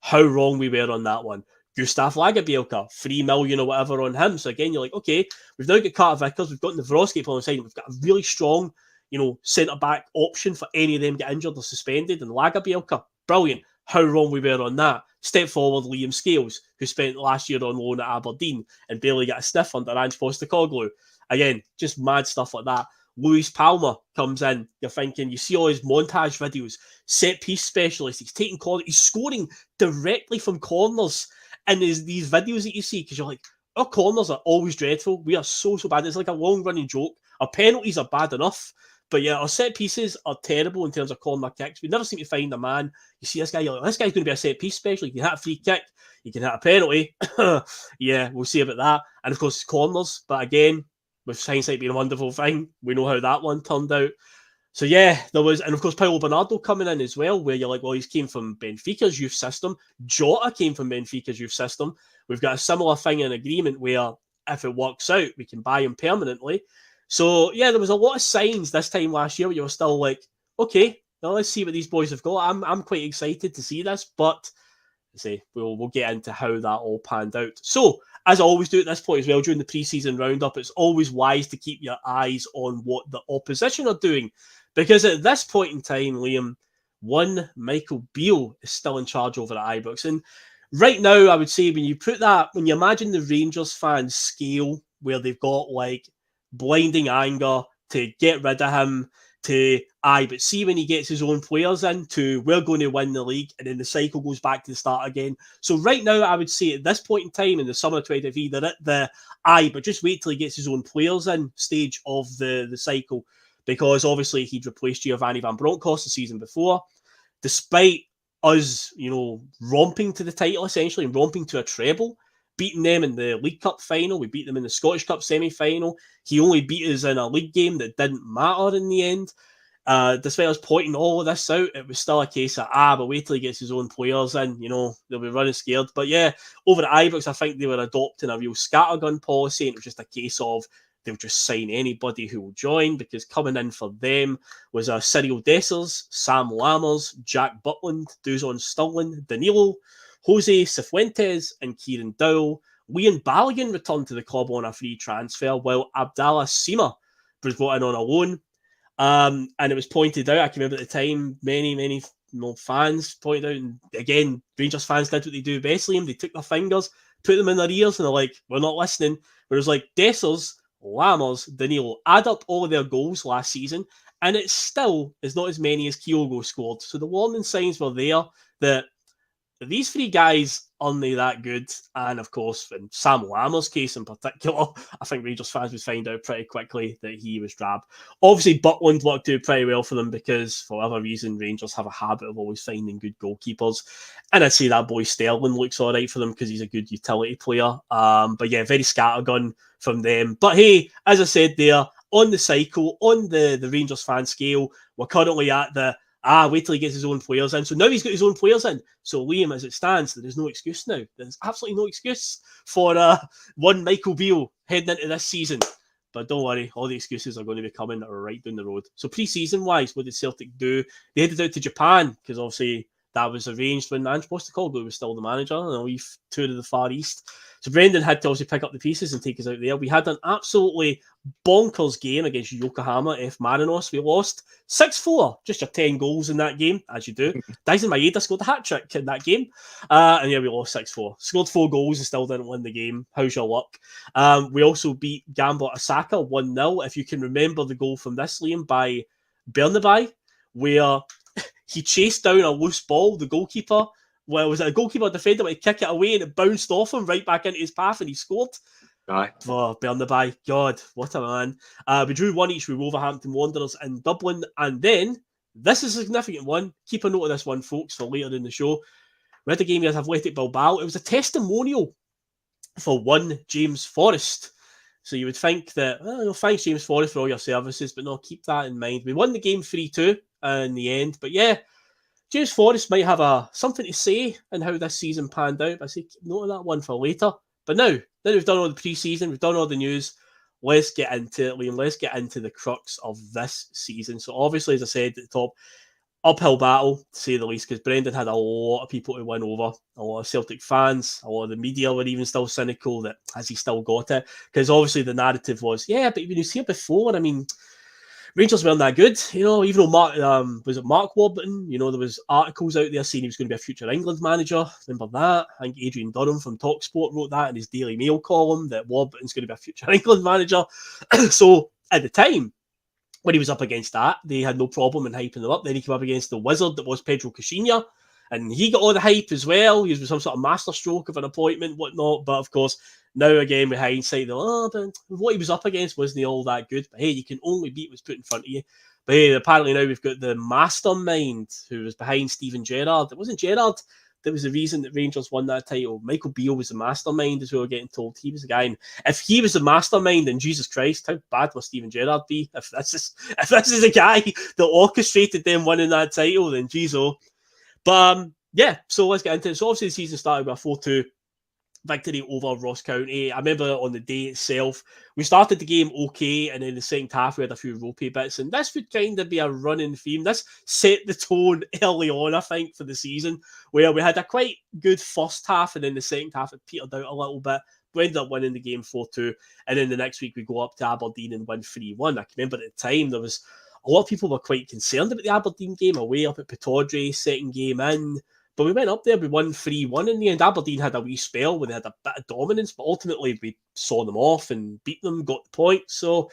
[SPEAKER 1] How wrong we were on that one. Gustav Lagerbielke, $3 million or whatever on him. So again, you're like, okay, we've now got Carter Vickers, we've got Nawrocki on the side, we've got a really strong, centre-back option for any of them get injured or suspended, and Lagerbielke, brilliant. How wrong we were on that. Step forward, Liam Scales, who spent last year on loan at Aberdeen and barely got a sniff under Ange Postecoglou. Again, just mad stuff like that. Luis Palma comes in. You're thinking, you see all his montage videos, set piece specialist. He's taking corners. He's scoring directly from corners. And there's these videos that you see because you're like, our corners are always dreadful. We are so bad. It's like a long running joke. Our penalties are bad enough. But yeah, our set pieces are terrible in terms of corner kicks. We never seem to find a man. You see this guy, you're like, this guy's going to be a set piece specialist. You can hit a free kick. You can hit a penalty. Yeah, we'll see about that. And of course, corners. But again, with hindsight being a wonderful thing, we know how that one turned out. So yeah, there was, and of course, Paulo Bernardo coming in as well, where you're like, well, he's came from Benfica's youth system. Jota came from Benfica's youth system. We've got a similar thing in agreement where if it works out, we can buy him permanently. So yeah, there was a lot of signs this time last year where you were still like, okay, now let's see what these boys have got. I'm quite excited to see this, but say we'll get into how that all panned out. So as I always do at this point as well, during the pre-season roundup, it's always wise to keep your eyes on what the opposition are doing. Because at this point in time, Liam, one Michael Beale is still in charge over at Ibrox. And right now, I would say when you imagine the Rangers fans scale where they've got like blinding anger to get rid of him, to but see when he gets his own players in, to we're going to win the league, and then the cycle goes back to the start again. So right now, I would say at this point in time in the summer of 2023, they're at the but just wait till he gets his own players in stage of the cycle, because obviously he'd replaced Giovanni Van Bronckhorst the season before, despite us, romping to the title essentially and romping to a treble. Beating them in the League Cup final. We beat them in the Scottish Cup semi-final. He only beat us in a league game that didn't matter in the end. Despite us pointing all of this out, it was still a case of, but wait till he gets his own players in, they'll be running scared. But yeah, over at Ibrox, I think they were adopting a real scattergun policy, and it was just a case of they'll just sign anybody who will join, because coming in for them was Cyril Dessers, Sam Lammers, Jack Butland, Dusan Stirling, Danilo, Jose Cifuentes and Kieran Dowell. Liam Balogun returned to the club on a free transfer, while Abdallah Sima was brought in on a loan. And it was pointed out, I can remember at the time, many fans pointed out, and again, Rangers fans did what they do best, Liam. They took their fingers, put them in their ears, and they're like, we're not listening. Whereas like Dessers, Lammers, Danilo, add up all of their goals last season, and it still is not as many as Kyogo scored. So the warning signs were there that these three guys aren't that good. And of course, in Sam Lammers' case in particular, I think Rangers fans would find out pretty quickly that he was drab. Obviously, Butland worked out pretty well for them because, for whatever reason, Rangers have a habit of always finding good goalkeepers. And I'd say that boy Sterling looks all right for them because he's a good utility player. But yeah, very scattergun from them. But hey, as I said there, on the cycle, on the Rangers fan scale, we're currently at the wait till he gets his own players in. So now he's got his own players in. So Liam, as it stands, there is no excuse now. There's absolutely no excuse for one Michael Beale heading into this season. But don't worry, all the excuses are going to be coming right down the road. So pre-season wise, what did Celtic do? They headed out to Japan because obviously that was arranged when Ange Postecoglou was still the manager, and a wee tour to the Far East. So Brendan had to obviously pick up the pieces and take us out there. We had an absolutely bonkers game against Yokohama F. Marinos. We lost 6-4, just your 10 goals in that game, as you do. Dyson Maeda scored a hat-trick in that game. And yeah, we lost 6-4. Scored 4 goals and still didn't win the game. How's your luck? We also beat Gamba Osaka 1-0. If you can remember the goal from this, Liam, by Bernabai, where he chased down a loose ball, the goalkeeper. Well, was it a goalkeeper or defender went to kick it away and it bounced off him right back into his path and he scored?
[SPEAKER 2] Aye.
[SPEAKER 1] Oh, Bernabai. God, what a man. We drew 1-1 with Wolverhampton Wanderers in Dublin. And then, this is a significant one. Keep a note of this one, folks, for later in the show. We had a game against Athletic Bilbao. It was a testimonial for one James Forrest. So you would think that, thanks James Forrest for all your services, but no, keep that in mind. We won the game 3-2 in the end. But yeah, James Forrest might have something to say in how this season panned out. I say keep note of that one for later. But now we've done all the pre-season, we've done all the news. Let's get into it, Liam. Let's get into the crux of this season. So obviously, as I said at the top, uphill battle, to say the least, because Brendan had a lot of people to win over, a lot of Celtic fans, a lot of the media were even still cynical that has he still got it? Because obviously the narrative was, yeah, but he was here before. I mean, Rangers weren't that good, you know. Even though Mark Warburton, you know, there was articles out there saying he was going to be a future England manager. Remember that? I think Adrian Durham from TalkSport wrote that in his Daily Mail column, that Warburton's going to be a future England manager. So at the time, when he was up against that, they had no problem in hyping him up. Then he came up against the wizard that was Pedro Caixinha, and he got all the hype as well. He was some sort of masterstroke of an appointment, whatnot. But of course, now again with hindsight, but what he was up against wasn't all that good. But hey, you can only beat what's put in front of you. But hey, apparently now we've got the mastermind who was behind Steven Gerrard. It wasn't Gerrard that was the reason that Rangers won that title. Michael Beale was the mastermind, as we were getting told. He was the guy. And if he was the mastermind, then Jesus Christ, how bad must Steven Gerrard be? If this is a guy that orchestrated them winning that title, then geez, oh. But yeah, so let's get into it. So obviously the season started with a 4-2 victory over Ross County. I remember on the day itself, we started the game okay, and in the second half we had a few ropey bits, and this would kind of be a running theme. This set the tone early on, I think, for the season, where we had a quite good first half, and then the second half it petered out a little bit. We ended up winning the game 4-2, and then the next week we go up to Aberdeen and win 3-1. I can remember at the time there was a lot of people were quite concerned about the Aberdeen game away up at Pittodrie, second game in. But we went up there, we won 3-1 in the end. Aberdeen had a wee spell where they had a bit of dominance, but ultimately we saw them off and beat them, got the point. So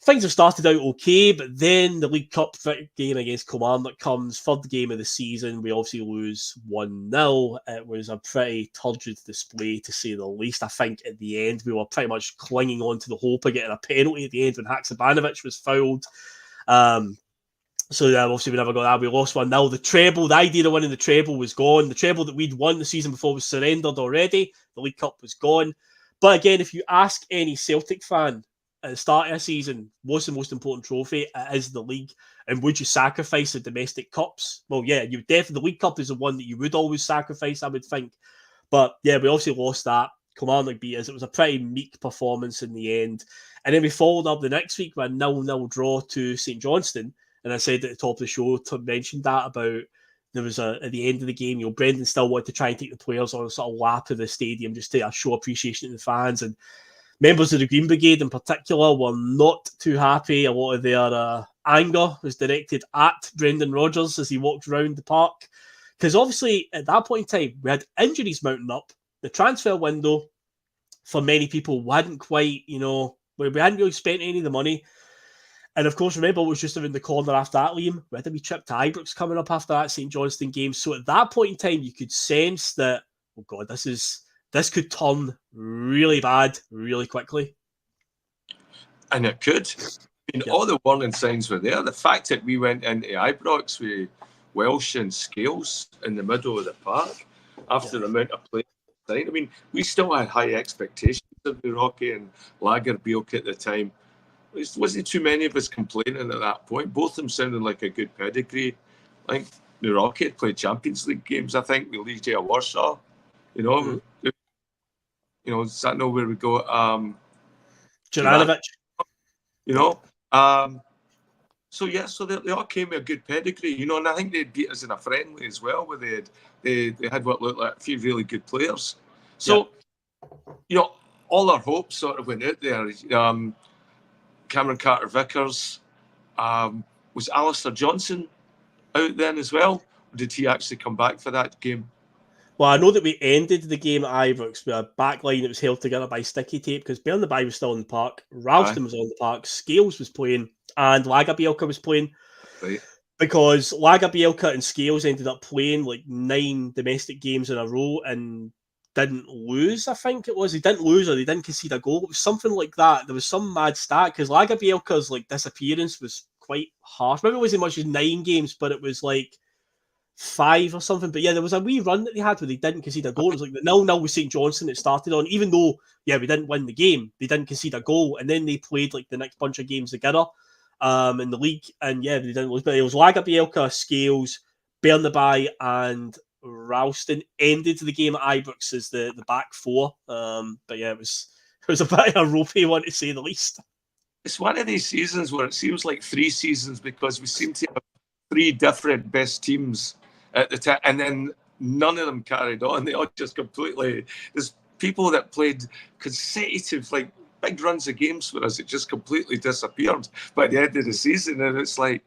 [SPEAKER 1] things have started out okay, but then the League Cup game against Kilmarnock comes, third game of the season. We obviously lose 1-0. It was a pretty turgid display, to say the least. I think at the end we were pretty much clinging on to the hope of getting a penalty at the end when Haksabanovic was fouled. So obviously we never got that. We lost 1-0. The treble, the idea of winning the treble was gone. The treble that we'd won the season before was surrendered already. The League Cup was gone. But again, if you ask any Celtic fan at the start of a season, what's the most important trophy? It is the league. And would you sacrifice the domestic cups? Well, yeah, you definitely. The League Cup is the one that you would always sacrifice, I would think. But yeah, we obviously lost that. Kilmarnock beat us. It was a pretty meek performance in the end. And then we followed up the next week with a 0-0 draw to St Johnstone. And I said at the top of the show, mentioned that about there was at the end of the game, you know, Brendan still wanted to try and take the players on a sort of lap of the stadium just to show appreciation to the fans. And members of the Green Brigade in particular were not too happy. A lot of their anger was directed at Brendan Rodgers as he walked around the park. Because obviously at that point in time, we had injuries mounting up. The transfer window, for many people, hadn't quite, you know, we hadn't really spent any of the money. And of course, remember, it was just around the corner after that, Liam. We had a wee trip to Ibrox coming up after that St Johnstone game. So at that point in time, you could sense that, oh God, this could turn really bad really quickly.
[SPEAKER 2] And it could. I mean, all the warning signs were there. The fact that we went into Ibrox with Welsh and Scales in the middle of the park after the amount of play. I mean, we still had high expectations of Rocky and Lagerbielke at the time. There wasn't too many of us complaining at that point. Both of them sounded like a good pedigree. I think Rocky had played Champions League games, I think, with Legia Warsaw. You know, you know, does that know where we go?
[SPEAKER 1] Juranovic.
[SPEAKER 2] You know, so they all came with a good pedigree, you know, and I think they beat us in a friendly as well, where they had what looked like a few really good players. So, you know, all our hopes sort of went out there. Cameron Carter-Vickers, was Alistair Johnson out then as well? Or did he actually come back for that game?
[SPEAKER 1] Well, I know that we ended the game at Ibrox with a backline that was held together by sticky tape because Bernabei was still in the park, Ralston was on the park, Scales was playing, and Lagerbielke was playing.
[SPEAKER 2] Right.
[SPEAKER 1] Because Lagerbielke and Scales ended up playing like 9 domestic games in a row and didn't lose, I think it was. They didn't lose or they didn't concede a goal. It was something like that. There was some mad stat because Lagerbielke's like disappearance was quite harsh. Maybe it wasn't much as 9 games, but it was like 5 or something. But yeah, there was a wee run that they had where they didn't concede a goal. It was like the 0-0 with St Johnstone it started on, even though, yeah, we didn't win the game. They didn't concede a goal. And then they played like the next bunch of games together in the league. And yeah, they didn't lose. But it was Lagerbielke, Scales, Bernabei, and Ralston ended the game at Ibrox as the back 4. But yeah, it was a bit of a ropey one, to say the least.
[SPEAKER 2] It's one of these seasons where it seems like 3 seasons because we seem to have 3 different best teams at the time, and then none of them carried on. They all just completely. There's people that played consecutive, like big runs of games for us. It just completely disappeared by the end of the season. And it's like,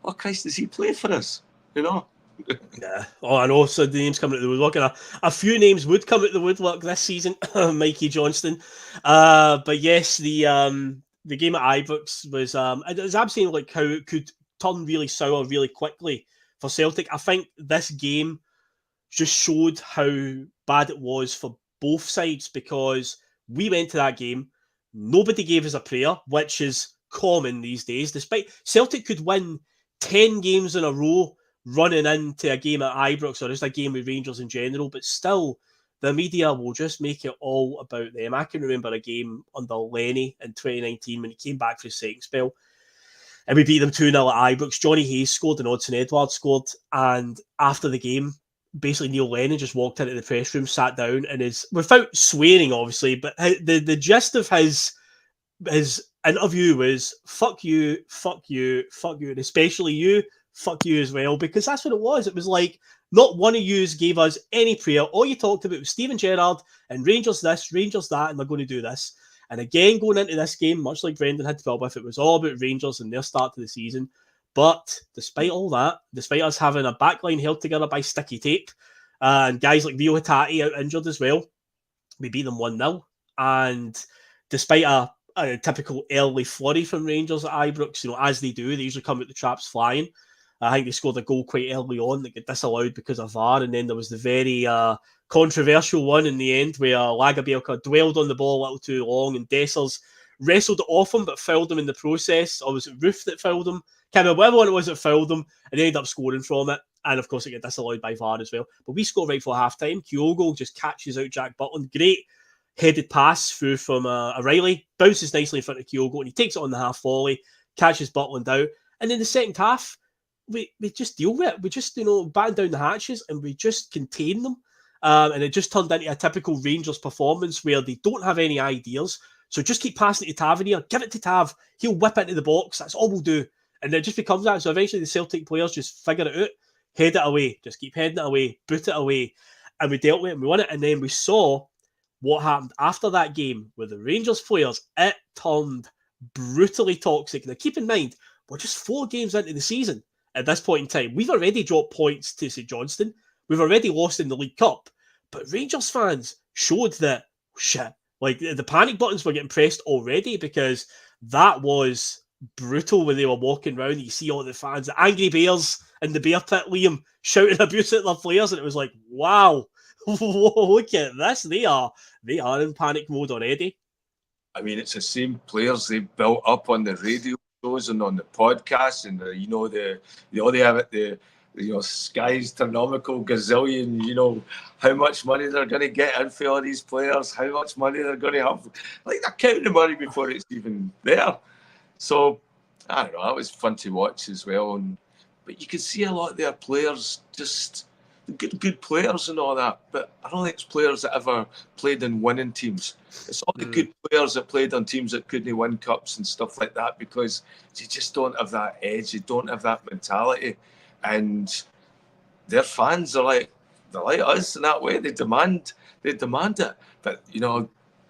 [SPEAKER 2] oh, Christ, does he play for us? You know?
[SPEAKER 1] Yeah. Oh, I know. So the names coming out the woodwork, and a few names would come out the woodwork this season. Mikey Johnston. But yes, the game at Ibrox was it was absolutely like how it could turn really sour really quickly for Celtic. I think this game just showed how bad it was for both sides, because we went to that game, nobody gave us a prayer, which is common these days. Despite Celtic could win 10 games in a row running into a game at Ibrox or just a game with Rangers in general, but still the media will just make it all about them. I can remember a game under Lenny in 2019 when he came back for his second spell, and we beat them 2-0 at Ibrox. Johnny Hayes scored and Odsonne Edouard scored, and after the game, basically Neil Lennon just walked into the press room, sat down, and without swearing obviously, but the gist of his interview was fuck you, fuck you, fuck you, and especially you, fuck you as well, because that's what it was. It was like, not one of yous gave us any prayer. All you talked about was Steven Gerrard and Rangers this, Rangers that, and they're going to do this. And again, going into this game, much like Brendan had to deal with, it was all about Rangers and their start to the season. But despite all that, despite us having a backline held together by sticky tape, and guys like Rio Hattati out injured as well, we beat them 1-0. And despite a typical early flurry from Rangers at Ibrox, as they do, they usually come out the traps flying. I think they scored a goal quite early on that got disallowed because of VAR, and then there was the very controversial one in the end where Lagerbielke dwelled on the ball a little too long, and Dessers wrestled it off him but fouled him in the process. Or was it Roof that fouled him? Can't remember whatever one it was that fouled him, and they ended up scoring from it. And of course, it got disallowed by VAR as well. But we score right for half time. Kyogo just catches out Jack Butland. Great headed pass through from O'Reilly, bounces nicely in front of Kyogo, and he takes it on the half volley, catches Butland out. And in the second half, we just deal with it. We just, batten down the hatches and we just contain them. And it just turned into a typical Rangers performance where they don't have any ideas. So just keep passing it to Tavernier, give it to Tav, he'll whip into the box, that's all we'll do. And it just becomes that. So eventually the Celtic players just figure it out, head it away, just keep heading it away, boot it away. And we dealt with it and we won it. And then we saw what happened after that game with the Rangers players. It turned brutally toxic. Now keep in mind, we're just 4 games into the season. At this point in time, we've already dropped points to St Johnstone. We've already lost in the League Cup. But Rangers fans showed that, shit, like the panic buttons were getting pressed already, because that was brutal when they were walking around. You see all the fans, the angry bears in the bear pit, Liam, shouting abuse at their players. And it was like, wow, look at this. They are in panic mode already.
[SPEAKER 2] I mean, it's the same players they built up on the radio shows and on the podcast, and they have it, the Sky Astronomical gazillion, how much money they're going to get in for all these players, how much money they're going to have. Like, they're counting the money before it's even there. So, I don't know, that was fun to watch as well. But you can see a lot of their players, just good players and all that. But I don't think it's players that ever played in winning teams. It's all the good players that played on teams that couldn't win cups and stuff like that, because you just don't have that edge. You don't have that mentality. And their fans are like, they're like us in that way. They demand it. But,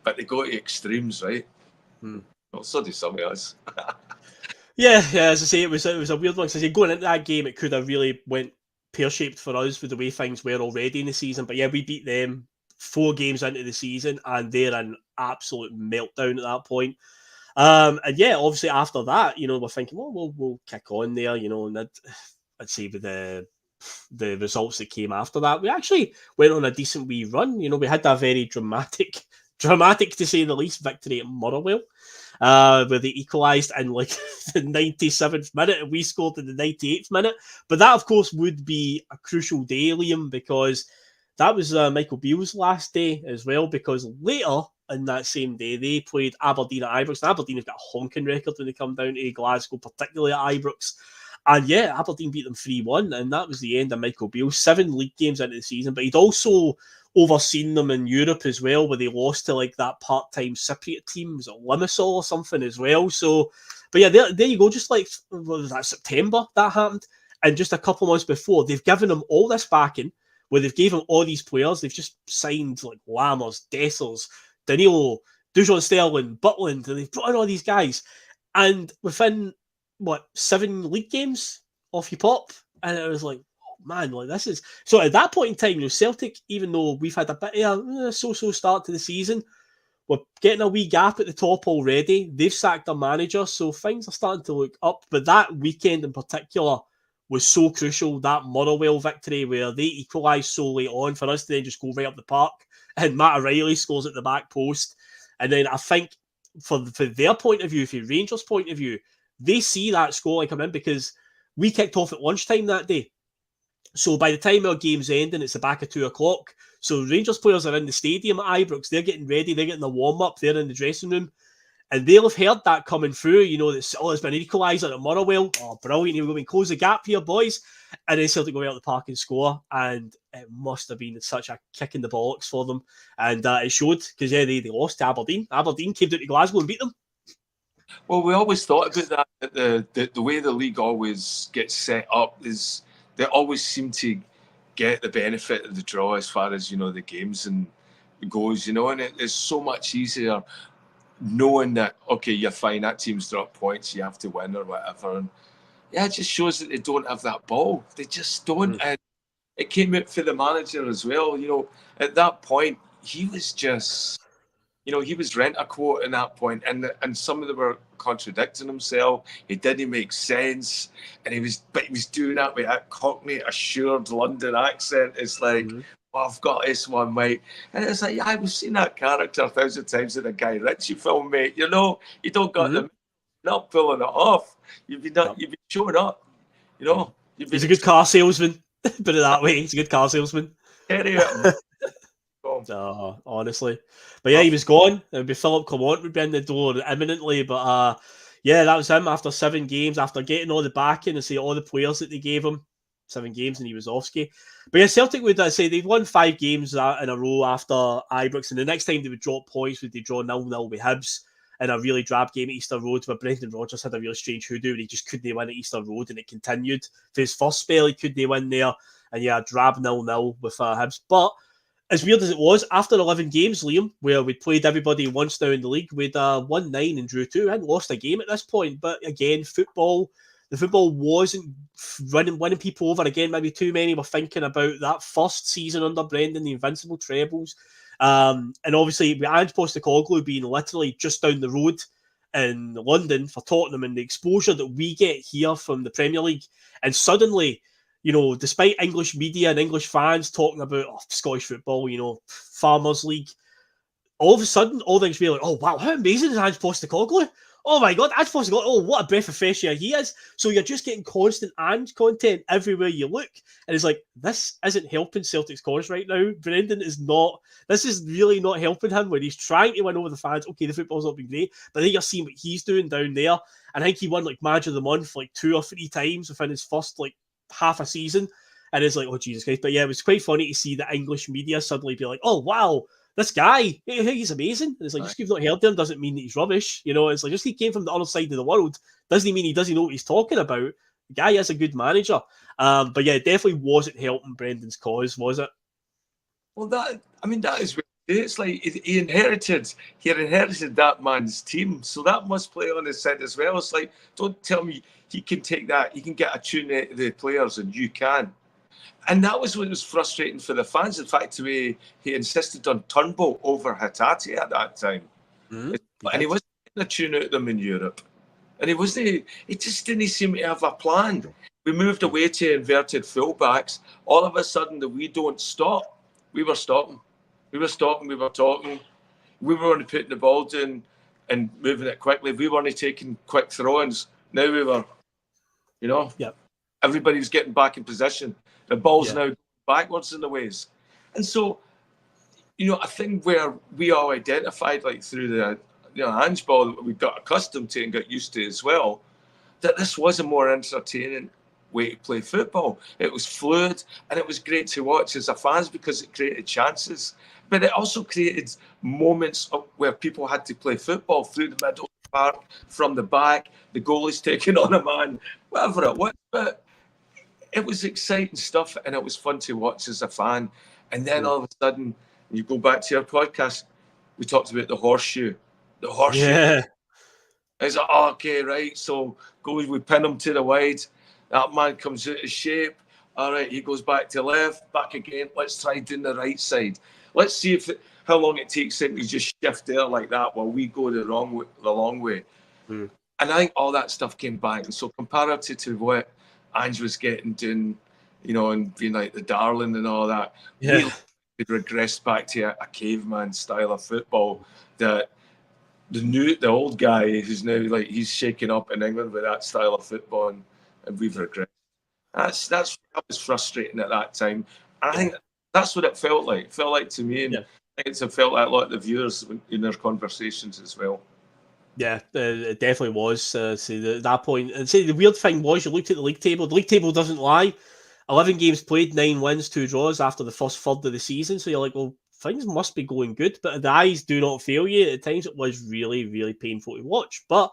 [SPEAKER 2] but they go to extremes, right? Well, so do some of us.
[SPEAKER 1] Yeah, as I say, it was a weird one. So going into that game, it could have really went pear-shaped for us with the way things were already in the season. But yeah, we beat them 4 games into the season, and they're an absolute meltdown at that point. And yeah, obviously after that, we're thinking, well, we'll kick on there, and I'd say with the results that came after that, we actually went on a decent wee run. We had that very dramatic to say the least, victory at Motherwell, where they equalised in like the 97th minute and we scored in the 98th minute. But that, of course, would be a crucial day, Liam, because that was Michael Beale's last day as well, because later in that same day, they played Aberdeen at Ibrox. And Aberdeen have got a honking record when they come down to Glasgow, particularly at Ibrox. And yeah, Aberdeen beat them 3-1, and that was the end of Michael Beale. 7 league games into the season, but he'd also overseen them in Europe as well, where they lost to like that part-time Cypriot team, was it Limassol or something as well. So, but yeah, there you go. Just like, what was that, September that happened, and just a couple months before, they've given him all this backing, where they've gave him all these players. They've just signed like Lammers, Dessers, Danilo, Dujon Sterling, Butland, and they've brought in all these guys. And within, 7 league games, off you pop. And it was like, oh man, like this is... So at that point in time, Celtic, even though we've had a bit of a so-so start to the season, we're getting a wee gap at the top already. They've sacked their manager, so things are starting to look up. But that weekend in particular was so crucial, that Motherwell victory where they equalised so late on for us to then just go right up the park. And Matt O'Reilly scores at the back post. And then I think for their point of view, for Rangers' point of view, they see that scoreline come in because we kicked off at lunchtime that day. So by the time our game's ending, it's the back of 2 o'clock. So Rangers players are in the stadium at Ibrox. They're getting ready. They're getting the warm-up. They're in the dressing room. And they'll have heard that coming through, that, there's been an equaliser at Motherwell. Oh, brilliant. We're going to close the gap here, boys. And then Celtic go out the park and score. And it must have been such a kick in the bollocks for them. And it showed because, they lost to Aberdeen. Aberdeen came down to Glasgow and beat them.
[SPEAKER 2] Well, we always thought about that the way the league always gets set up is they always seem to get the benefit of the draw as far as, the games and goes, and it's so much easier knowing that, okay, you're fine, that team's dropped points, you have to win or whatever. And it just shows that they don't have that ball. They just don't. And it came out for the manager as well. At that point, he was just... he was rent-a-quote in that point, and some of them were contradicting himself. He didn't make sense, and he was doing that with that Cockney assured London accent. It's like, I've got this one, mate. And it's like, yeah, we've seen that character 1,000 times in a Guy Ritchie film, mate. You don't got them not pulling it off. You've been showing up.
[SPEAKER 1] He's a good car salesman. Put it that way. He's a good car salesman. Honestly. But yeah, he was gone. It would be Philip Clement would be in the door imminently. But that was him after 7 games, after getting all the backing and say all the players that they gave him. 7 games and he was off ski. But yeah, Celtic would say they'd won 5 games in a row after Ibrox, and the next time they would drop points would they draw 0-0 with Hibs in a really drab game at Easter Road where Brendan Rodgers had a really strange hoodoo and he just couldn't win at Easter Road, and it continued. For his first spell, he couldn't win there, and a drab 0-0 with Hibs. But as weird as it was, after 11 games, Liam, where we'd played everybody once now in the league, we'd won 9 and drew 2. I hadn't lost a game at this point, but again, the football wasn't winning people over. Again, maybe too many were thinking about that first season under Brendan, the invincible trebles. And obviously, with Ange Postecoglou being literally just down the road in London for Tottenham, and the exposure that we get here from the Premier League, and suddenly, despite English media and English fans talking about Scottish football, Farmers League, all of a sudden, all things be like, oh wow, how amazing is Ange Postecoglou? Oh my God, Ange Postecoglou, oh, what a breath of fresh air he is. So you're just getting constant Ange content everywhere you look. And it's like, this isn't helping Celtic's cause right now. Brendan is not, this is really not helping him when he's trying to win over the fans. Okay, the football's not been great, but then you're seeing what he's doing down there. And I think he won Manager of the Month 2 or 3 times within his first half a season. And it's like, oh Jesus Christ. But yeah, it was quite funny to see the English media suddenly be like, oh wow, this guy, he's amazing. And it's like, just because you've not heard him doesn't mean that he's rubbish. It's like, just he came from the other side of the world doesn't mean he doesn't know what he's talking about. The guy is a good manager. But yeah, it definitely wasn't helping Brendan's cause, was it?
[SPEAKER 2] Well, that is it's like he inherited that man's team. So that must play on his side as well. It's like, don't tell me he can take that, he can get a tune out of the players and you can. And that was what was frustrating for the fans. In fact, the way he insisted on Turnbull over Hatate at that time. And he wasn't getting a tune out of them in Europe. And he just didn't seem to have a plan. We moved away to inverted fullbacks. All of a sudden, we don't stop. We were stopping. We were talking. We weren't putting the ball down and moving it quickly. We weren't taking quick throw-ins. Now we were, everybody's getting back in position. The ball's now backwards in the ways. And so, I think where we all identified, through the Ange ball that we got accustomed to and got used to as well, that this was a more entertaining way to play football. It was fluid and it was great to watch as a fans because it created chances. But it also created moments where people had to play football through the middle of the park, from the back, the goalie's taking on a man, whatever it was. But it was exciting stuff and it was fun to watch as a fan. And then all of a sudden, you go back to your podcast, we talked about the horseshoe. the horseshoe.
[SPEAKER 1] Yeah.
[SPEAKER 2] It's like, oh, okay, right. So we pin him to the wide. That man comes out of shape. All right, he goes back to left, back again. Let's try doing the right side. Let's see how long it takes him to just shift there like that while we go the long way.
[SPEAKER 1] Mm.
[SPEAKER 2] And I think all that stuff came back. And so comparative to what Ange was getting done, and being like the darling and all that,
[SPEAKER 1] Yeah.
[SPEAKER 2] we regressed back to a caveman style of football that the old guy who's now like he's shaking up in England with that style of football, and we've regressed. That was frustrating at that time. And I think that's what it felt like. It felt like to me, and I think it felt like a lot of the viewers in their conversations as well.
[SPEAKER 1] Yeah, it definitely was. See, at that point, and see, the weird thing was, you looked at the league table. The league table doesn't lie. 11 games played, 9 wins, 2 draws after the first third of the season. So you're like, well, things must be going good. But the eyes do not fail you. At times, it was really, really painful to watch. But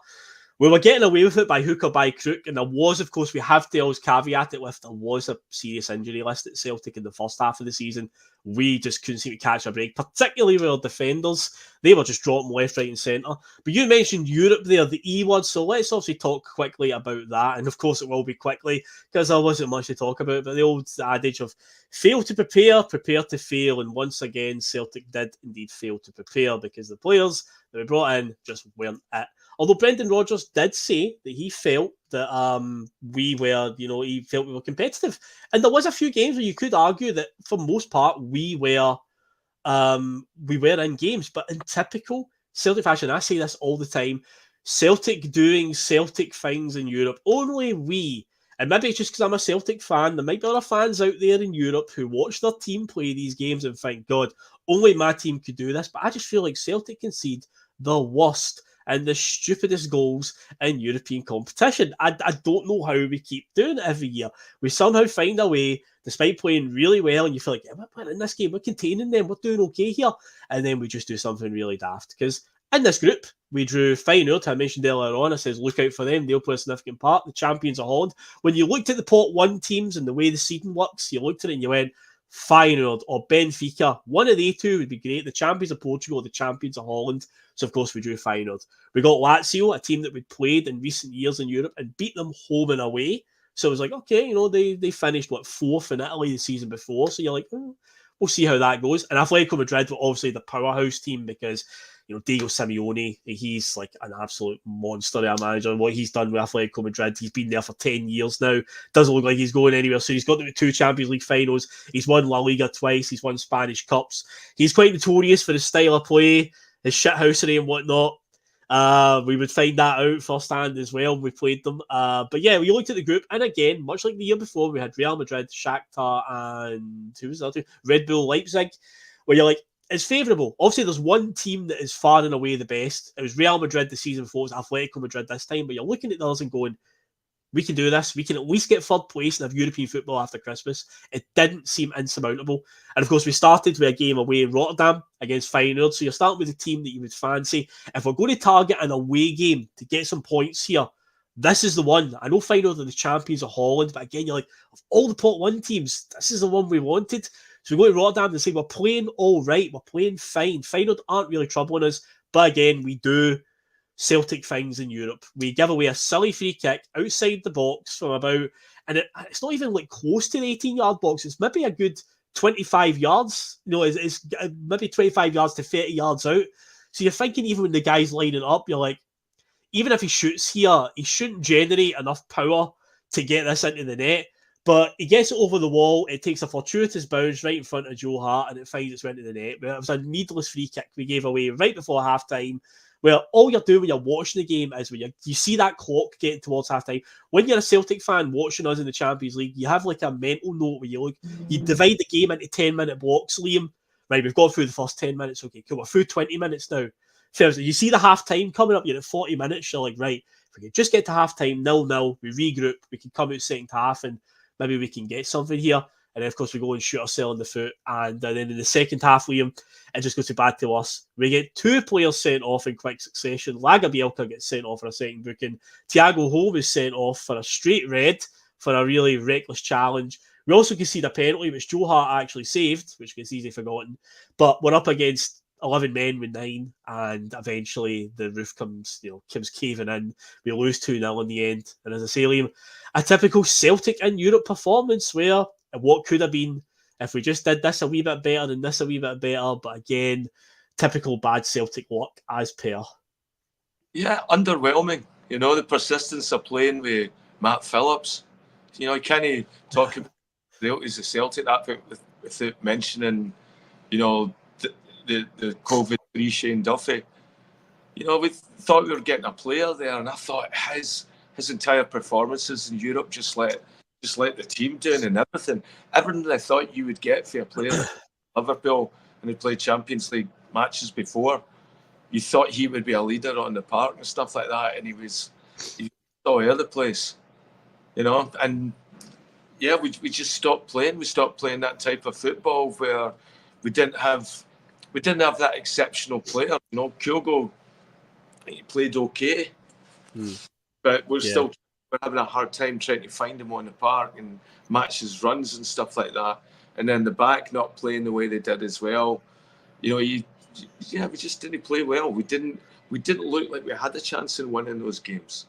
[SPEAKER 1] we were getting away with it by hook or by crook. And there was, of course, we have to always caveat it with, there was a serious injury list at Celtic in the first half of the season. We just couldn't seem to catch a break, particularly with our defenders. They were just dropping left, right, and centre. But you mentioned Europe there, the E word. So let's obviously talk quickly about that. And of course, it will be quickly because there wasn't much to talk about. But the old adage of fail to prepare, prepare to fail. And once again, Celtic did indeed fail to prepare because the players that we brought in just weren't it. Although Brendan Rodgers did say that he felt that we were, he felt we were competitive. And there was a few games where you could argue that for most part we were in games. But in typical Celtic fashion, I say this all the time, Celtic doing Celtic things in Europe, only we, and maybe it's just because I'm a Celtic fan, there might be other fans out there in Europe who watch their team play these games and think, God, only my team could do this. But I just feel like Celtic concede the worst and the stupidest goals in European competition. I don't know how we keep doing it every year. We somehow find a way, despite playing really well, and you feel like, yeah, we're winning this game, we're containing them, we're doing okay here, and then we just do something really daft. Because in this group, we drew Feyenoord, I mentioned earlier on, I says, look out for them, they'll play a significant part, the champions of Holland. When you looked at the pot 1 teams and the way the seeding works, you looked at it and you went, Feyenoord or Benfica, one of the two would be great. The champions of Portugal or the champions of Holland. So, of course, we drew Feyenoord. We got Lazio, a team that we'd played in recent years in Europe and beat them home and away. So it was like, okay, they finished, 4th in Italy the season before. So you're like, we'll see how that goes. And Atletico Madrid were obviously the powerhouse team because, Diego Simeone, he's like an absolute monster, our manager. What he's done with Atletico Madrid, he's been there for 10 years now. Doesn't look like he's going anywhere. So he's got to 2 Champions League finals. He's won La Liga twice. He's won Spanish Cups. He's quite notorious for his style of play, his shithousery and whatnot. We would find that out firsthand as well. We played them. But yeah, we looked at the group, and again, much like the year before, we had Real Madrid, Shakhtar, and who was the other two? Red Bull Leipzig, where you're like, it's favourable. Obviously, there's one team that is far and away the best. It was Real Madrid the season before. It was Atletico Madrid this time. But you're looking at the others and going, we can do this. We can at least get 3rd place and have European football after Christmas. It didn't seem insurmountable. And of course, we started with a game away in Rotterdam against Feyenoord. So you're starting with a team that you would fancy. If we're going to target an away game to get some points here, this is the one. I know Feyenoord are the champions of Holland, but again, you're like, of all the pot 1 teams, this is the one we wanted. So we go to Rotterdam and say, we're playing all right, we're playing fine. Feyenoord aren't really troubling us, but again, we do Celtic things in Europe. We give away a silly free kick outside the box from about, and it's not even like close to the 18-yard box, it's maybe a good 25 yards. It's maybe 25 yards to 30 yards out. So you're thinking even when the guy's lining up, you're like, even if he shoots here, he shouldn't generate enough power to get this into the net. But he gets it over the wall. It takes a fortuitous bounce right in front of Joe Hart, and it finds its way into the net. But it was a needless free kick we gave away right before halftime, where all you're doing when you're watching the game is when you see that clock getting towards halftime. When you're a Celtic fan watching us in the Champions League, you have like a mental note where you divide the game into 10-minute blocks, Liam. Right, we've gone through the first 10 minutes. Okay, cool. We're through 20 minutes now. You see the half-time coming up, you're at 40 minutes, you're like, right, if we can just get to half-time, 0-0, we regroup, we can come out second half, and maybe we can get something here. And then, of course, we go and shoot ourselves in the foot. And then in the second half, Liam, it just goes to bad to us. We get 2 players sent off in quick succession. Lagerbielke gets sent off for a second booking. Thiago Holm is sent off for a straight red for a really reckless challenge. We also concede a penalty, which Joe Hart actually saved, which gets easily forgotten. But we're up against 11 men with 9, and eventually the roof comes caving in. We lose 2-0 in the end. And as I say, Liam, a typical Celtic in Europe performance where what could have been if we just did this a wee bit better and this a wee bit better. But again, typical bad Celtic luck as per.
[SPEAKER 2] Yeah, underwhelming. The persistence of playing with Matt Phillips. You can't talk about the realities of Celtic that without mentioning, the COVID-free Shane Duffy. We thought we were getting a player there, and I thought his entire performances in Europe just let the team down and everything. Everything I thought you would get for a player like Liverpool, and he played Champions League matches before. You thought he would be a leader on the park and stuff like that, and he was all over the place, And yeah, we just stopped playing. We stopped playing that type of football where we didn't have that exceptional player. Kyogo, he played okay, but we're having a hard time trying to find him on the park and match his runs and stuff like that. And then the back not playing the way they did as well. We just didn't play well. We didn't look like we had a chance in winning those games.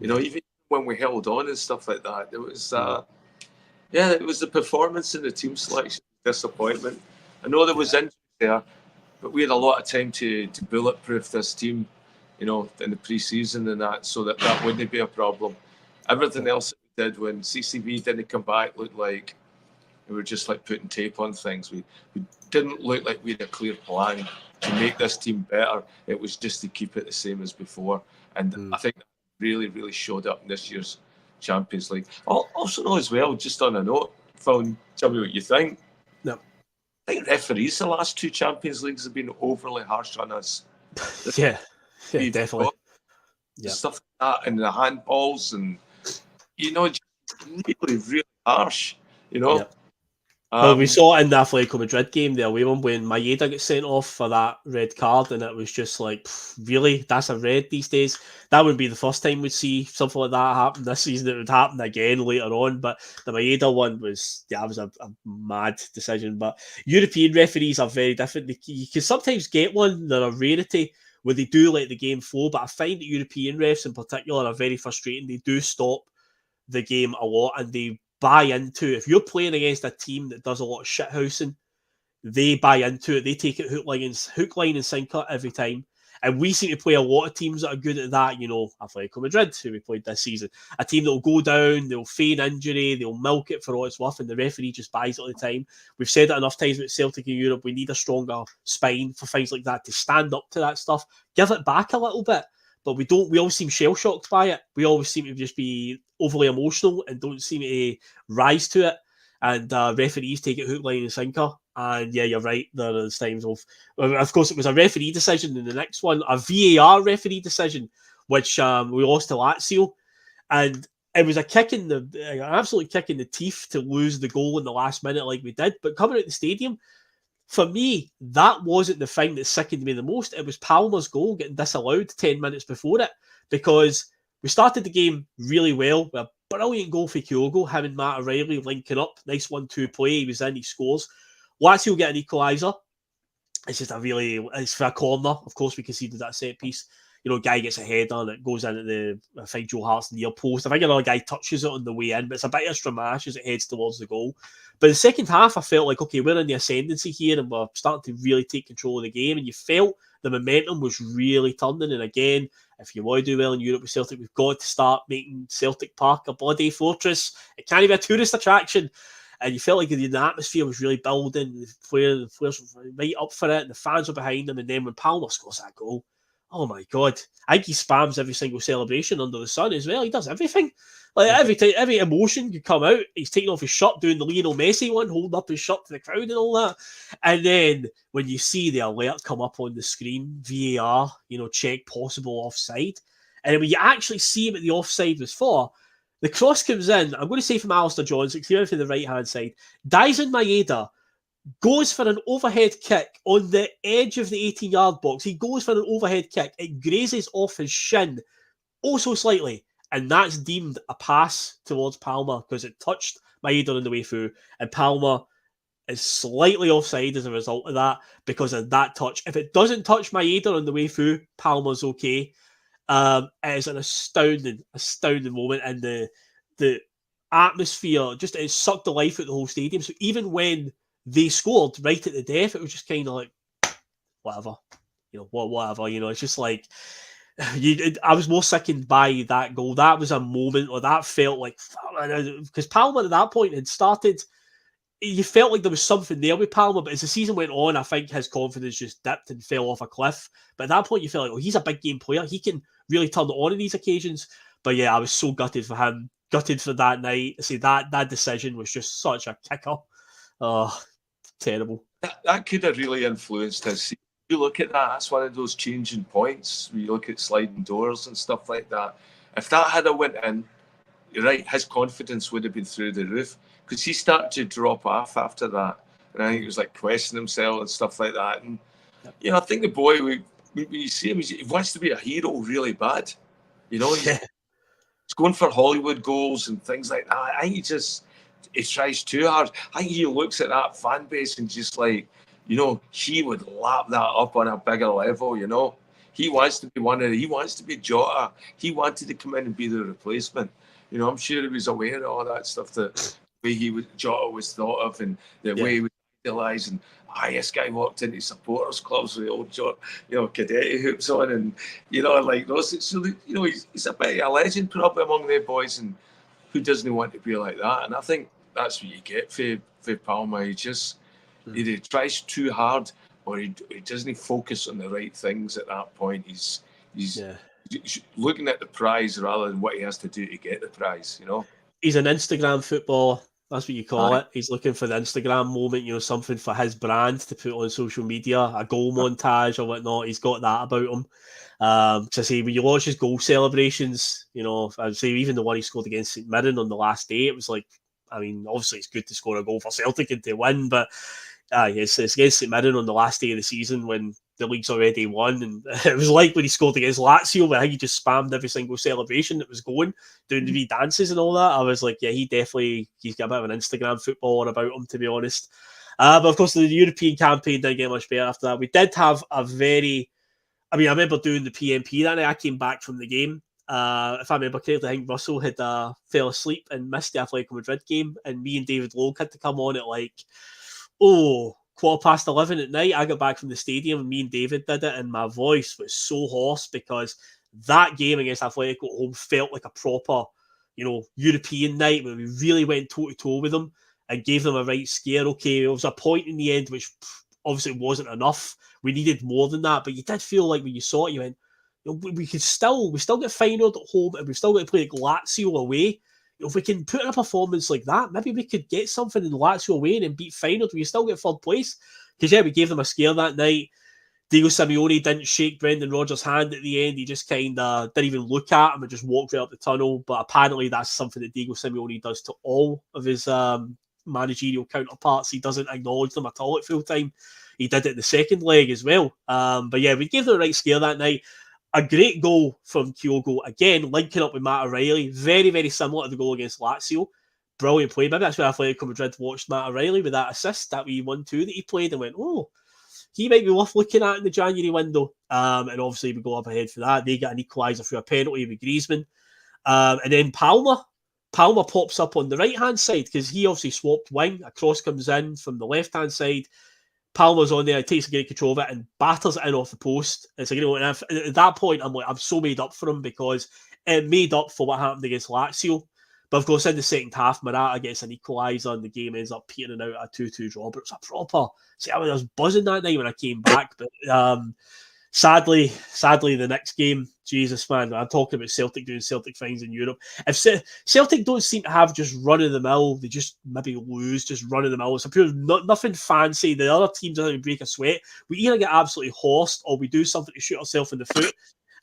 [SPEAKER 2] Even when we held on and stuff like that, it was it was the performance and the team selection disappointment. I know there was injury there, but we had a lot of time to bulletproof this team, in the pre-season and that, so that wouldn't be a problem. Everything else that we did when CCB didn't come back looked like we were just like putting tape on things. We didn't look like we had a clear plan to make this team better. It was just to keep it the same as before. And I think that really, really showed up in this year's Champions League. Also know as well, just on a note, Phil, tell me what you think.
[SPEAKER 1] No.
[SPEAKER 2] I think referees the last 2 Champions Leagues have been overly harsh on us.
[SPEAKER 1] Yeah, definitely.
[SPEAKER 2] Stuff like that and the handballs and, just really, really harsh,
[SPEAKER 1] Yep. Well, we saw it in the Atletico Madrid game, the away one, when Maeda got sent off for that red card, and it was just like, really? That's a red these days? That would be the first time we'd see something like that happen this season. It would happen again later on, but the Maeda one was a mad decision. But European referees are very different. You can sometimes get one, they're a rarity, where they do let the game flow, but I find that European refs in particular are very frustrating. They do stop the game a lot, and they buy into, if you're playing against a team that does a lot of shithousing, they buy into it. They take it hook, line, and sinker every time. And we seem to play a lot of teams that are good at that. Atletico Madrid, who we played this season, a team that will go down, they'll feign injury, they'll milk it for all it's worth, and the referee just buys it all the time. We've said it enough times about Celtic in Europe. We need a stronger spine for things like that to stand up to that stuff. Give it back a little bit. But we don't. We always seem shell-shocked by it. We always seem to just be overly emotional and don't seem to rise to it. And referees take it hook, line, and sinker. And yeah, you're right. There's times of course, it was a referee decision in the next one, a VAR referee decision, which we lost to Lazio, and it was an absolute kick in the teeth to lose the goal in the last minute like we did. But coming out the stadium, for me, that wasn't the thing that sickened me the most. It was Palmer's goal getting disallowed 10 minutes before it, because we started the game really well with a brilliant goal for Kyogo, him and Matt O'Reilly linking up. Nice 1-2 play. He was in, he scores. Lazio get an equaliser. It's for a corner. Of course, we conceded that set piece. Guy gets a header and it goes into the Joe Hart's near post. I think another guy touches it on the way in, but it's a bit extra mash as it heads towards the goal. But the second half, I felt like, okay, we're in the ascendancy here and we're starting to really take control of the game. And you felt the momentum was really turning. And again, if you want to do well in Europe with Celtic, we've got to start making Celtic Park a bloody fortress. It can't be a tourist attraction. And you felt like the atmosphere was really building. The players were right up for it, and the fans were behind them. And then when Palmer scores that goal, oh my God, I think he spams every single celebration under the sun as well. He does everything. Like every emotion could come out. He's taking off his shirt, doing the Lionel Messi one, holding up his shirt to the crowd and all that. And then when you see the alert come up on the screen, VAR, check possible offside. And then when you actually see what the offside was for, the cross comes in. I'm going to say from Alistair Johnson, clear from the right-hand side. Daisen Maeda goes for an overhead kick on the edge of the 18-yard box. He goes for an overhead kick. It grazes off his shin, oh so slightly. And that's deemed a pass towards Palmer because it touched Maeda on the way through. And Palmer is slightly offside as a result of that because of that touch. If it doesn't touch Maeda on the way through, Palmer's okay. It is an astounding moment, and the atmosphere just it sucked the life out of the whole stadium. So even when they scored right at the death, it was just kind of like whatever, whatever. It's just like I was more sickened by that goal. That was a moment, or that felt like because Palmer at that point had started. You felt like there was something there with Palmer, but as the season went on, I think his confidence just dipped and fell off a cliff. But at that point, you felt like, oh, he's a big game player. He can really turn it on in these occasions. But yeah, I was so gutted for him, gutted for that night. See, that decision was just such a kicker. Oh, terrible.
[SPEAKER 2] That could have really influenced us. You look at that, that's one of those changing points. We look at sliding doors and stuff like that. If that had went in, you're right, his confidence would have been through the roof, because he started to drop off after that. And I think he was like questioning himself and stuff like that. And, I think the boy, when you see him, he wants to be a hero really bad. He's going for Hollywood goals and things like that. I think he tries too hard. I think he looks at that fan base and just like, he would lap that up on a bigger level, He wants to be he wants to be Jota. He wanted to come in and be the replacement. I'm sure he was aware of all that stuff, that the way Jota was thought of, and the way he was utilised. And this guy walked into supporters clubs with the old Jota, cadet hoops on, and like those. So he's a bit of a legend probably among their boys, and who doesn't want to be like that? And I think that's what you get for Palmer. He just either tries too hard, or he doesn't focus on the right things at that point. He's looking at the prize rather than what he has to do to get the prize,
[SPEAKER 1] He's an Instagram footballer. That's what you call it. He's looking for the Instagram moment, something for his brand to put on social media, a goal montage or whatnot. He's got that about him. To say, when you watch his goal celebrations, I'd say even the one he scored against St Mirren on the last day, it was like, I mean, obviously it's good to score a goal for Celtic and to win, but it's against St Mirren on the last day of the season when the league's already won, and it was like when he scored against Lazio, where I think he just spammed every single celebration that was going, doing the wee dances and all that. I was like, yeah, he's got a bit of an Instagram footballer about him, to be honest. But of course, the European campaign didn't get much better after that. We did have I remember doing the PMP that night. I came back from the game. If I remember correctly, I think Russell had fell asleep and missed the Atletico Madrid game, and me and David Logue had to come on at like, 11:15 at night. I got back from the stadium and me and David did it, and my voice was so hoarse because that game against Atletico at home felt like a proper, European night where we really went toe-to-toe with them and gave them a right scare. Okay, there was a point in the end which obviously wasn't enough. We needed more than that, but you did feel like when you saw it, you went, we still get finaled at home, and we've still got to play like Lazio away. If we can put in a performance like that, maybe we could get something in Lazio away and beat Feyenoord. We still get third place. Because, we gave them a scare that night. Diego Simeone didn't shake Brendan Rodgers' hand at the end. He just kind of didn't even look at him and just walked right up the tunnel. But apparently that's something that Diego Simeone does to all of his managerial counterparts. He doesn't acknowledge them at all at full time. He did it in the second leg as well. But yeah, we gave them a right scare that night. A great goal from Kyogo, again, linking up with Matt O'Reilly. Very, very similar to the goal against Lazio. Brilliant play. Maybe that's where Atletico Madrid watched Matt O'Reilly with that assist, that wee 1-2 that he played, and went, he might be worth looking at in the January window. And obviously we go up ahead for that. They get an equaliser through a penalty with Griezmann. And then Palmer pops up on the right-hand side because he obviously swapped wing. A cross comes in from the left-hand side. Palmer's on there, takes a great control of it and batters it in off the post. It's like, and at that point, I'm so made up for him because it made up for what happened against Lazio. But of course, in the second half, Morata gets an equaliser and the game ends up petering out a 2-2 draw. But it's a proper. See, I was buzzing that night when I came back, but sadly, the next game, Jesus, man, I'm talking about Celtic doing Celtic things in Europe. If Celtic don't seem to have just run-of-the-mill, they just maybe lose, just run-of-the-mill. It's pure nothing fancy. The other teams don't break a sweat. We either get absolutely horsed or we do something to shoot ourselves in the foot.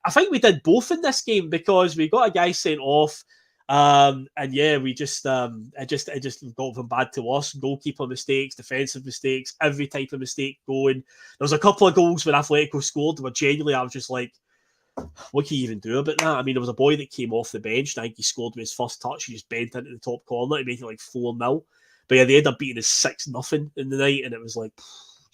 [SPEAKER 1] I think we did both in this game because we got a guy sent off. And yeah, we just it just got from bad to worse. Goalkeeper mistakes, defensive mistakes, every type of mistake going. There was a couple of goals when Atletico scored where genuinely I was just like, what can you even do about that? I mean, there was a boy that came off the bench. I think he scored with his first touch. He just bent into the top corner to make it like 4-0. But yeah, they ended up beating us 6-0 in the night, and it was like,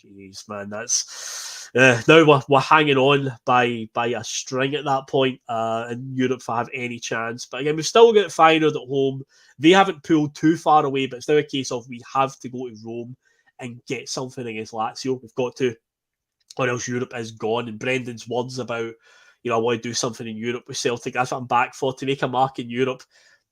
[SPEAKER 1] jeez, man, that's now we're hanging on by a string at that point in Europe to have any chance. But again, we've still got Feyenoord at home. They haven't pulled too far away, but it's now a case of we have to go to Rome and get something against Lazio. We've got to, or else Europe is gone. And Brendan's words about, I want to do something in Europe with Celtic, that's what I'm back for, to make a mark in Europe.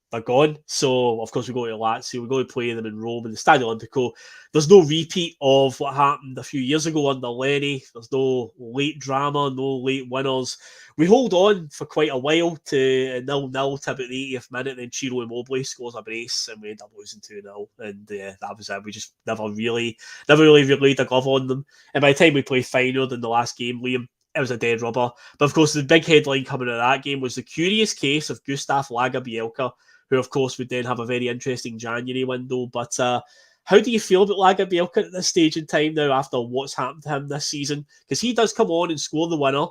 [SPEAKER 1] They're gone. So, of course, we go to Lazio. We go to play them in Rome in the Stadio Olimpico. There's no repeat of what happened a few years ago under Lenny. There's no late drama, no late winners. We hold on for quite a while to 0-0 to about the 80th minute. Then Ciro Immobile scores a brace and we end up losing 2-0. And that was it. We just never really laid a glove on them. And by the time we played Feyenoord in the last game, Liam, it was a dead rubber. But of course, the big headline coming out of that game was the curious case of Gustav Lagerbielke, who, of course, would then have a very interesting January window. But how do you feel about Lagerbielke at this stage in time now after what's happened to him this season? Because he does come on and score the winner,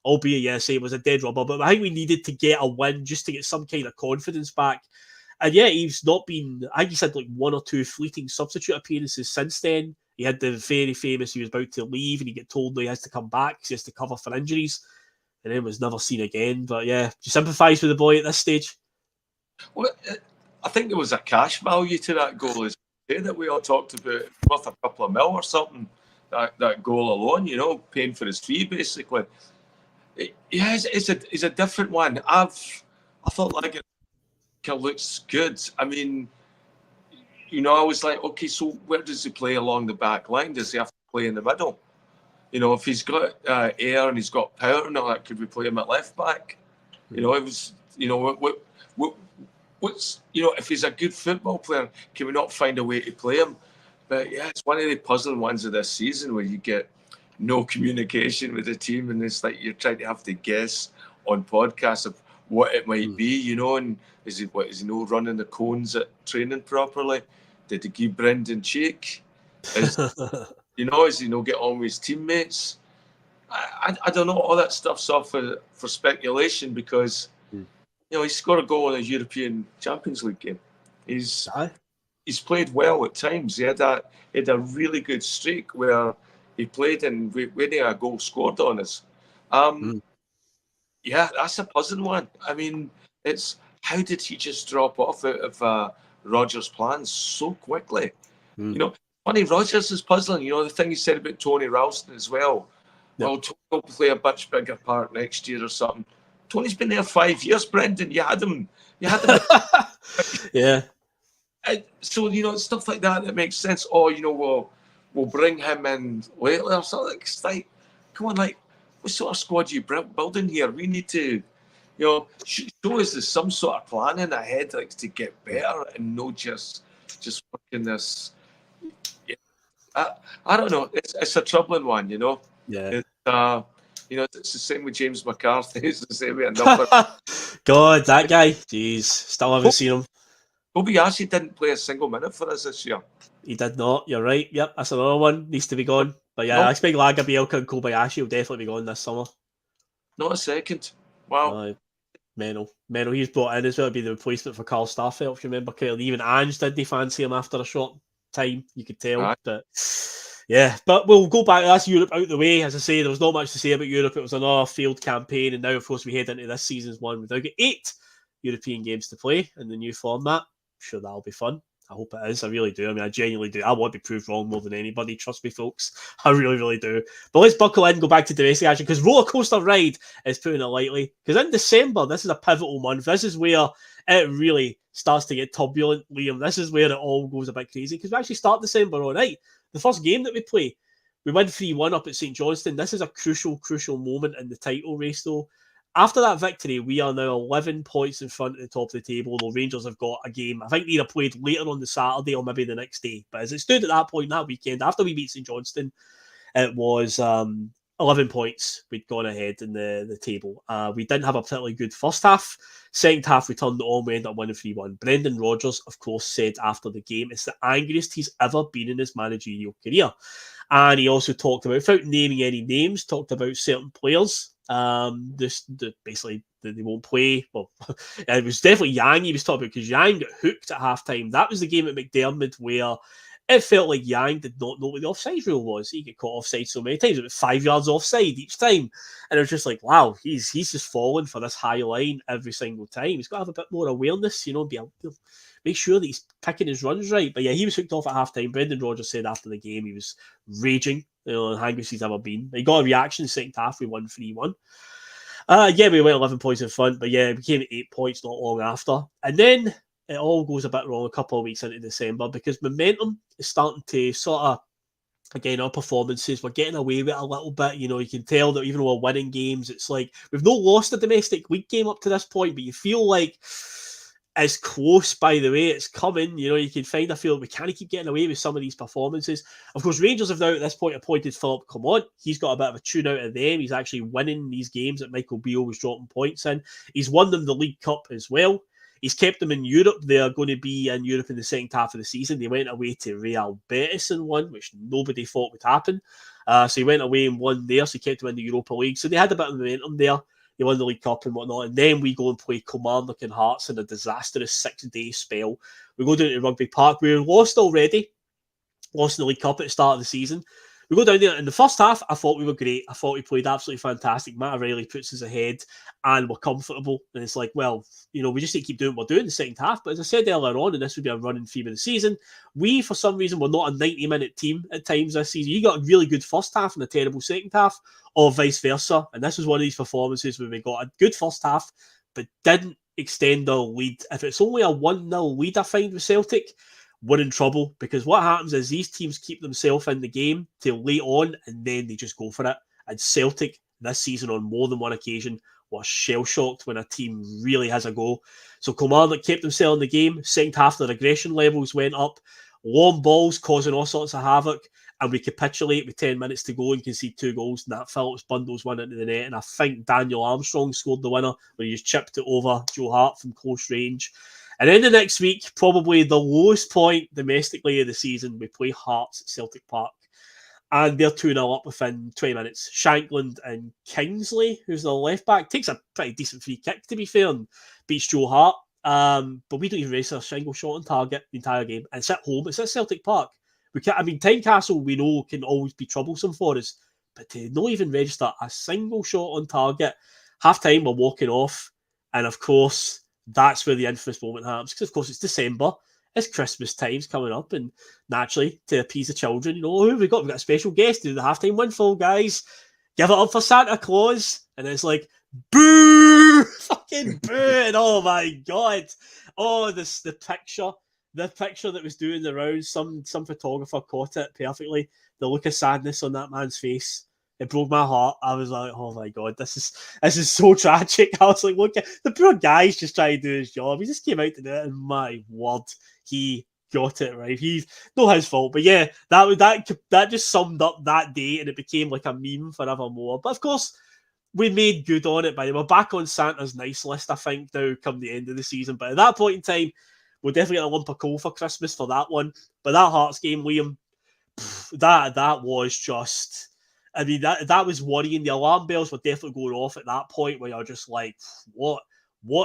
[SPEAKER 1] albeit, yes, it was a dead rubber. But I think we needed to get a win just to get some kind of confidence back. And yeah, he's not been, I think he's had like one or two fleeting substitute appearances since then. He had the very famous, he was about to leave and he get told that he has to come back because he has to cover for injuries. And then was never seen again. But yeah, do you sympathise with the boy at this stage?
[SPEAKER 2] Well, I think there was a cash value to that goal as well, that we all talked about, worth a couple of mil or something, that goal alone, paying for his fee, basically. It's a different one. I thought like it looks good. I mean, I was like, okay, so where does he play along the back line? Does he have to play in the middle? If he's got air and he's got power and all that, could we play him at left back? It was, what's if he's a good football player, can we not find a way to play him? But yeah, it's one of the puzzling ones of this season where you get no communication with the team, and it's like you're trying to have to guess on podcasts of what it might be, and is he running the cones at training properly? Did he give Brendan cheek? Is he not get on with his teammates? I don't know. All that stuff's off for speculation because he scored a goal in a European Champions League game. He's played well at times. He had a really good streak where he played and we had a goal scored on us. Yeah, that's a puzzling one. I mean, it's how did he just drop off out of Rodgers' plans so quickly? Funny, Rodgers is puzzling. The thing he said about Tony Ralston as well. Yep. Well, Tony will play a much bigger part next year or something. Tony's been there 5 years, Brendan. You had him.
[SPEAKER 1] Yeah.
[SPEAKER 2] So, stuff like that makes sense. Or, we'll bring him in later or something. It's like, come on, like, what sort of squad are you building here? We need to, show us there's some sort of planning ahead, like, to get better and not just working this. Yeah. I don't know. It's a troubling one,
[SPEAKER 1] Yeah.
[SPEAKER 2] It's the same with James McCarthy. It's the same with a number.
[SPEAKER 1] God, that guy. Jeez, still haven't seen him.
[SPEAKER 2] Kobayashi didn't play a single minute for us this year.
[SPEAKER 1] He did not. You're right. Yep, that's another one. Needs to be gone. But yeah, I expect Lagerbielke and Kobayashi will definitely be gone this summer.
[SPEAKER 2] Not a second. Wow.
[SPEAKER 1] Menno. He's brought in as well to be the replacement for Carl Starfelt. If you remember, even Ange didn't fancy him after a short time. You could tell. Right. But yeah, but we'll go back. That's Europe out the way. As I say, there was not much to say about Europe. It was another failed campaign, and now, of course, we head into this season's one. We've now got 8 European games to play in the new format. I'm sure that'll be fun. I hope it is. I really do. I mean, I genuinely do. I want to be proved wrong more than anybody. Trust me, folks. I really, really do. But let's buckle in, go back to domestic action, because roller coaster ride is putting it lightly. Because in December, this is a pivotal month. This is where it really starts to get turbulent, Liam. This is where it all goes a bit crazy. Because we actually start December all right. The first game that we play, we win 3-1 up at St Johnstone. This is a crucial moment in the title race, though. After that victory, we are now 11 points in front at the top of the table, although Rangers have got a game. I think they either played later on the Saturday or maybe the next day. But as it stood at that point, that weekend, after we beat St Johnstone, it was 11 points. We'd gone ahead in the table. We didn't have a particularly good first half. Second half, we turned it on. We ended up winning 3-1. Brendan Rodgers, of course, said after the game, it's the angriest he's ever been in his managerial career. And he also talked about, without naming any names, talked about certain players Basically they won't play. Well, it was definitely Yang he was talking about, because Yang got hooked at halftime. That was the game at McDermott where it felt like Yang did not know what the offside rule was. He got caught offside so many times, it was 5 yards offside each time. And it was just like, wow, he's just falling for this high line every single time. He's got to have a bit more awareness, make sure that he's picking his runs right. But yeah, he was hooked off at halftime. Brendan Rodgers said after the game he was raging, the angriest he's ever been. He got a reaction in the second half. We won 3-1. We went 11 points in front, but yeah, it became 8 points not long after. And then it all goes a bit wrong a couple of weeks into December, because momentum is starting to sort of, again, our performances, we're getting away with it a little bit. You can tell that even though we're winning games, it's like we've not lost a domestic league game up to this point, but you feel like it's close by the way it's coming. You can find, I feel we can't keep getting away with some of these performances. Of course, Rangers have now at this point appointed Philip Clement. He's got a bit of a tune out of them. He's actually winning these games that Michael Beale was dropping points in. He's won them the League Cup as well. He's kept them in Europe. They're going to be in Europe in the second half of the season. They went away to Real Betis and won, which nobody thought would happen. So he went away and won there, so he kept them in the Europa League. So they had a bit of momentum there. They won the League Cup and whatnot. And then we go and play Kilmarnock and Hearts in a disastrous 6-day spell. We go down to Rugby Park. We were lost already. Lost in the League Cup at the start of the season. We go down there. In the first half, I thought we were great. I thought we played absolutely fantastic. Matt O'Reilly puts us ahead and we're comfortable. And it's like, well, we just need to keep doing what we're doing in the second half. But as I said earlier on, and this would be a running theme of the season, we, for some reason, were not a 90-minute team at times this season. You got a really good first half and a terrible second half, or vice versa. And this was one of these performances where we got a good first half, but didn't extend our lead. If it's only a 1-0 lead, I find, with Celtic, we're in trouble, because what happens is these teams keep themselves in the game till late on and then they just go for it. And Celtic this season on more than one occasion were shell-shocked when a team really has a go. So Kilmarnock kept themselves in the game. Second half, their aggression levels went up. Long balls causing all sorts of havoc, and we capitulate with 10 minutes to go and concede 2 goals. Nat Phillips bundles one into the net, and I think Daniel Armstrong scored the winner when he just chipped it over Joe Hart from close range. And then the next week, probably the lowest point domestically of the season, we play Hearts at Celtic Park. And they're 2-0 up within 20 minutes. Shankland and Kingsley, who's the left back, takes a pretty decent free kick, to be fair, and beats Joe Hart. But we don't even race a single shot on target the entire game. And it's at home. It's at Celtic Park. Tynecastle, we know, can always be troublesome for us. But to not even register a single shot on target, half-time, we're walking off. And, of course, that's where the infamous moment happens. Because, of course, it's December. It's Christmas time's coming up. And naturally, to appease the children, who have we got? We've got a special guest to do the half-time windfall, guys. Give it up for Santa Claus. And it's like, boo! Fucking boo! And oh, my God. Oh, the picture. The picture that was doing the rounds, some photographer caught it perfectly. The look of sadness on that man's face. It broke my heart. I was like, oh my God, this is so tragic. I was like, look, the poor guy's just trying to do his job. He just came out to do it, and my word, he got it right. He's not his fault. But yeah, that just summed up that day, and it became like a meme forevermore. But of course, we made good on it by the way. We're back on Santa's nice list, I think, now come the end of the season. But at that point in time, we'll definitely get a lump of coal for Christmas for that one. But that Hearts game, Liam, that was just... I mean, that was worrying. The alarm bells were definitely going off at that point where you're just like, what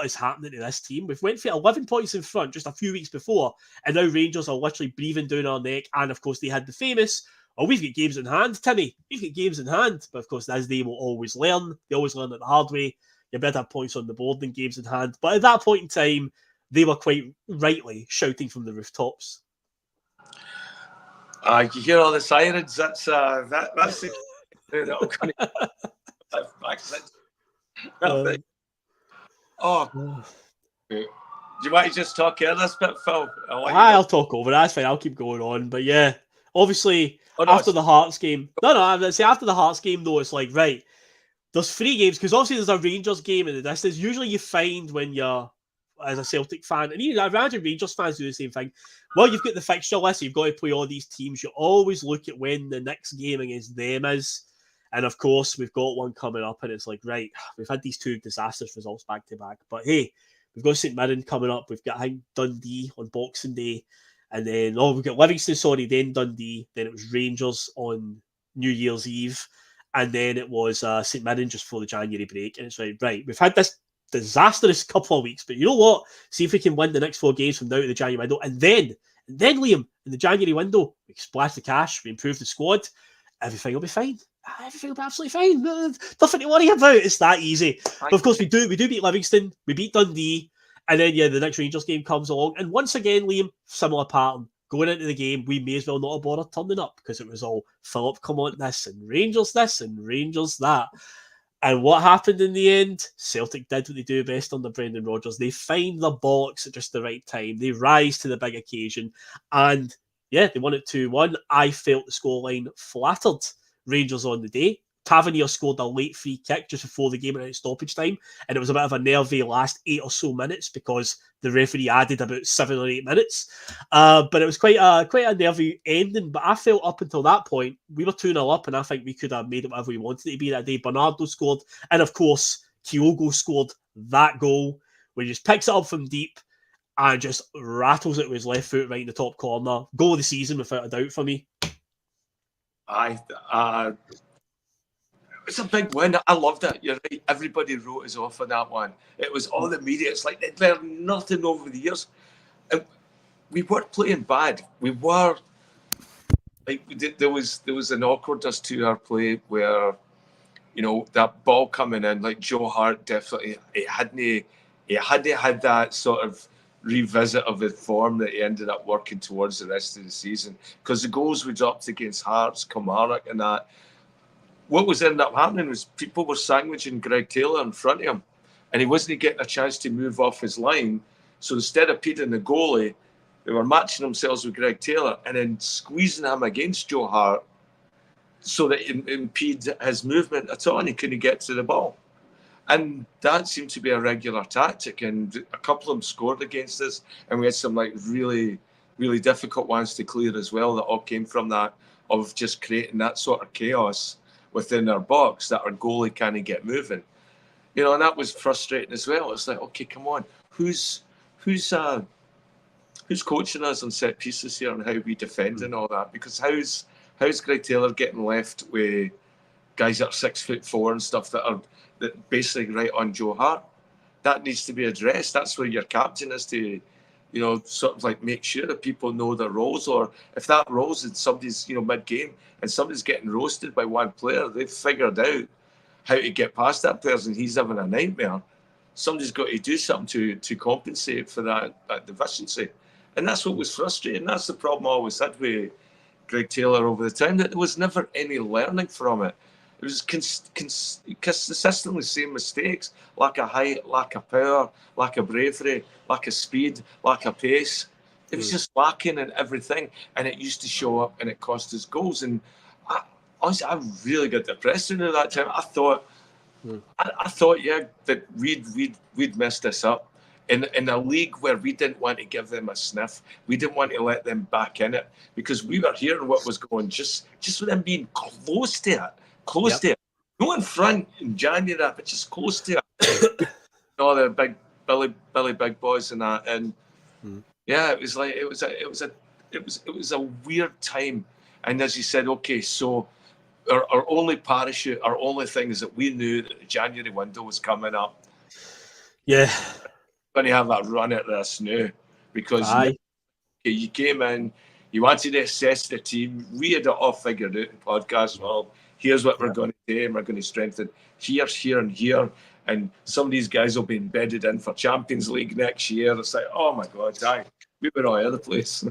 [SPEAKER 1] is happening to this team? We've went for 11 points in front just a few weeks before, and now Rangers are literally breathing down our neck. And, of course, they had the famous, we've got games in hand, Timmy. We've got games in hand. But, of course, as they will always learn, they always learn it the hard way. You better have points on the board than games in hand. But at that point in time, they were quite rightly shouting from the rooftops.
[SPEAKER 2] You hear all the sirens. That's the... Do you want to just talk over this bit, Phil?
[SPEAKER 1] I'll talk over it. That's fine. I'll keep going on. But yeah, obviously, after the Hearts game... No, I'm going to say after the Hearts game, though, it's like, right, there's 3 games, because obviously there's a Rangers game in the distance. Usually you find when you're, as a Celtic fan, and even I imagine Rangers fans do the same thing. Well, you've got the fixture list, you've got to play all these teams. You always look at when the next game against them is. And of course, we've got one coming up, and it's like, right, we've had these 2 disastrous results back to back. But hey, we've got St Mirren coming up. We've got Dundee on Boxing Day. And then, we've got Livingston, then Dundee. Then it was Rangers on New Year's Eve. and then it was St Mirren just before the January break, and it's like, right, we've had this disastrous couple of weeks, but you know what? See if we can win the next 4 games from now to the January window, and then Liam, in the January window, we splash the cash, we improve the squad, everything will be fine. Everything will be absolutely fine. Nothing to worry about. It's that easy. But of course, we do beat Livingston, we beat Dundee, and then the next Rangers game comes along, and once again, Liam, similar pattern. Going into the game, we may as well not have bothered turning up because it was all Philip, come on this, and Rangers this, and Rangers that. And what happened in the end? Celtic did what they do best under Brendan Rodgers. They find the bollocks at just the right time. They rise to the big occasion. And yeah, they won it 2-1. I felt the scoreline flattered Rangers on the day. Tavernier scored a late free kick just before the game at stoppage time, and it was a bit of a nervy last 8 or so minutes because the referee added about 7 or 8 minutes. But it was quite a nervy ending. But I felt up until that point, we were 2-0 up, and I think we could have made it whatever we wanted it to be that day. Bernardo scored, and of course, Kyogo scored that goal where he just picks it up from deep and just rattles it with his left foot right in the top corner. Goal of the season, without a doubt, for me.
[SPEAKER 2] It's a big win. I loved it. You're right. Everybody wrote us off on that one. It was all the media. It's like they'd learned nothing over the years. And we weren't playing bad. We were like there was an awkwardness to our play where, you know, that ball coming in, like Joe Hart definitely he hadn't had that sort of revisit of his form that he ended up working towards the rest of the season. Because the goals we dropped against Hearts, Kilmarnock and that, what was ended up happening was people were sandwiching Greg Taylor in front of him, and he wasn't getting a chance to move off his line. So instead of peeling the goalie, they were matching themselves with Greg Taylor and then squeezing him against Joe Hart so that it impeded his movement at all, and he couldn't get to the ball. And that seemed to be a regular tactic, and a couple of them scored against us, and we had some like really, really difficult ones to clear as well that all came from that, of just creating that sort of chaos within our box that our goalie can't get moving, you know, and that was frustrating as well. It's like, okay, come on, who's coaching us on set pieces here and how we defend and all that? Because how's Greg Taylor getting left with guys that are 6'4" and stuff that basically right on Joe Hart? That needs to be addressed. That's where your captain is to, you know, sort of like make sure that people know their roles, or if that roles and somebody's, you know, mid-game and somebody's getting roasted by one player, they've figured out how to get past that player and he's having a nightmare. Somebody's got to do something to compensate for that deficiency. And that's what was frustrating. That's the problem I always had with Greg Taylor over the time, that there was never any learning from it. It was consistently the same mistakes, lack of height, lack of power, lack of bravery, lack of speed, lack of pace. It was just lacking in everything, and it used to show up, and it cost us goals. And honestly, I really got depressed at that time. I thought, yeah, that we'd messed this up. In a league where we didn't want to give them a sniff, we didn't want to let them back in it, because we were hearing what was going, just with them being close to it, not in front in January, but just close to it. All the big Billy big boys and that, and yeah, it was like it was a weird time. And as you said, okay, so our only parachute, our only thing is that we knew that the January window was coming up.
[SPEAKER 1] Yeah.
[SPEAKER 2] Going to have a run at this now, because you came in, you wanted to assess the team. We had it all figured out in podcast. Well, here's what we're going to do, and we're going to strengthen here, and here. And some of these guys will be embedded in for Champions League next year. It's like, oh my God, we were all over the place.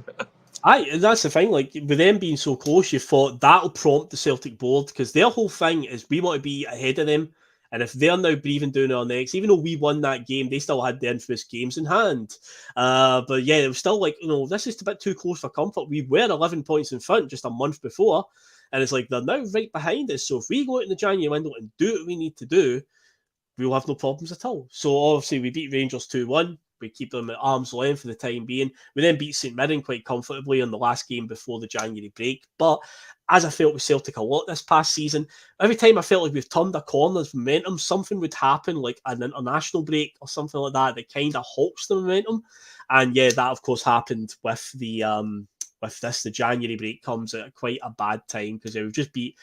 [SPEAKER 1] That's the thing. Like, with them being so close, you thought that'll prompt the Celtic board, because their whole thing is we want to be ahead of them. And if they're now breathing down our necks, even though we won that game, they still had the infamous games in hand. But yeah, it was still like, you know, this is a bit too close for comfort. We were 11 points in front just a month before. And it's like, they're now right behind us. So if we go out in the January window and do what we need to do, we'll have no problems at all. So obviously we beat Rangers 2-1. We keep them at arm's length for the time being. We then beat St Mirren quite comfortably in the last game before the January break. But as I felt with Celtic a lot this past season, every time I felt like we've turned a corner of momentum, something would happen, like an international break or something like that kind of halts the momentum. And yeah, that of course happened with the January break comes at quite a bad time, because we've just beat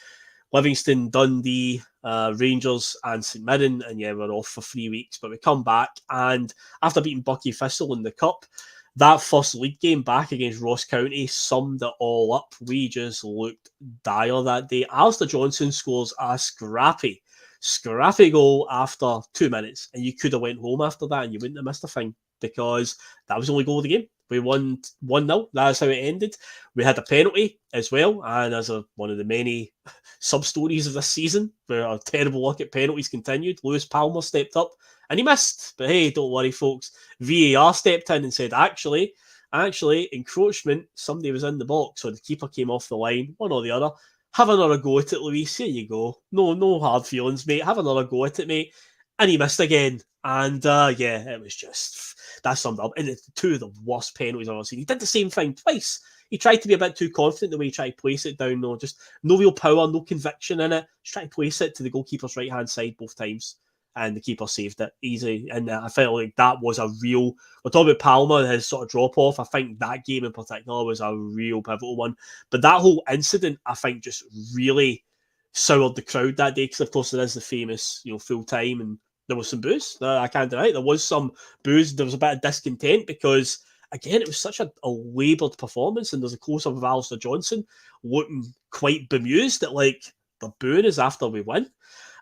[SPEAKER 1] Livingston, Dundee, Rangers and St Mirren, and yeah, we're off for 3 weeks, but we come back, and after beating Buckie Thistle in the Cup, that first league game back against Ross County summed it all up. We just looked dire that day. Alistair Johnson scores a scrappy goal after 2 minutes, and you could have went home after that and you wouldn't have missed a thing, because that was the only goal of the game. We won 1-0. That's how it ended. We had a penalty as well, and as one of the many sub-stories of this season, where our terrible luck at penalties continued, Lewis Palmer stepped up and he missed. But hey, don't worry, folks. VAR stepped in and said, actually, encroachment, somebody was in the box, so the keeper came off the line, one or the other. Have another go at it, Luis. Here you go. No hard feelings, mate. Have another go at it, mate. And he missed again. And yeah, it was just, that summed up. And it's two of the worst penalties I've ever seen. He did the same thing twice. He tried to be a bit too confident the way he tried to place it down. No, just no real power, no conviction in it. Just try to place it to the goalkeeper's right-hand side both times. And the keeper saved it easy. And I felt like that was a real, we're talking about Palmer, his sort of drop-off. I think that game in particular was a real pivotal one. But that whole incident, I think, just really soured the crowd that day, because of course there is the famous, full time, and there was some boos. I can't deny it. There was some boos. There was a bit of discontent because, again, it was such a laboured performance, and there's a close-up of Alistair Johnson looking quite bemused that, like, the booing is after we win.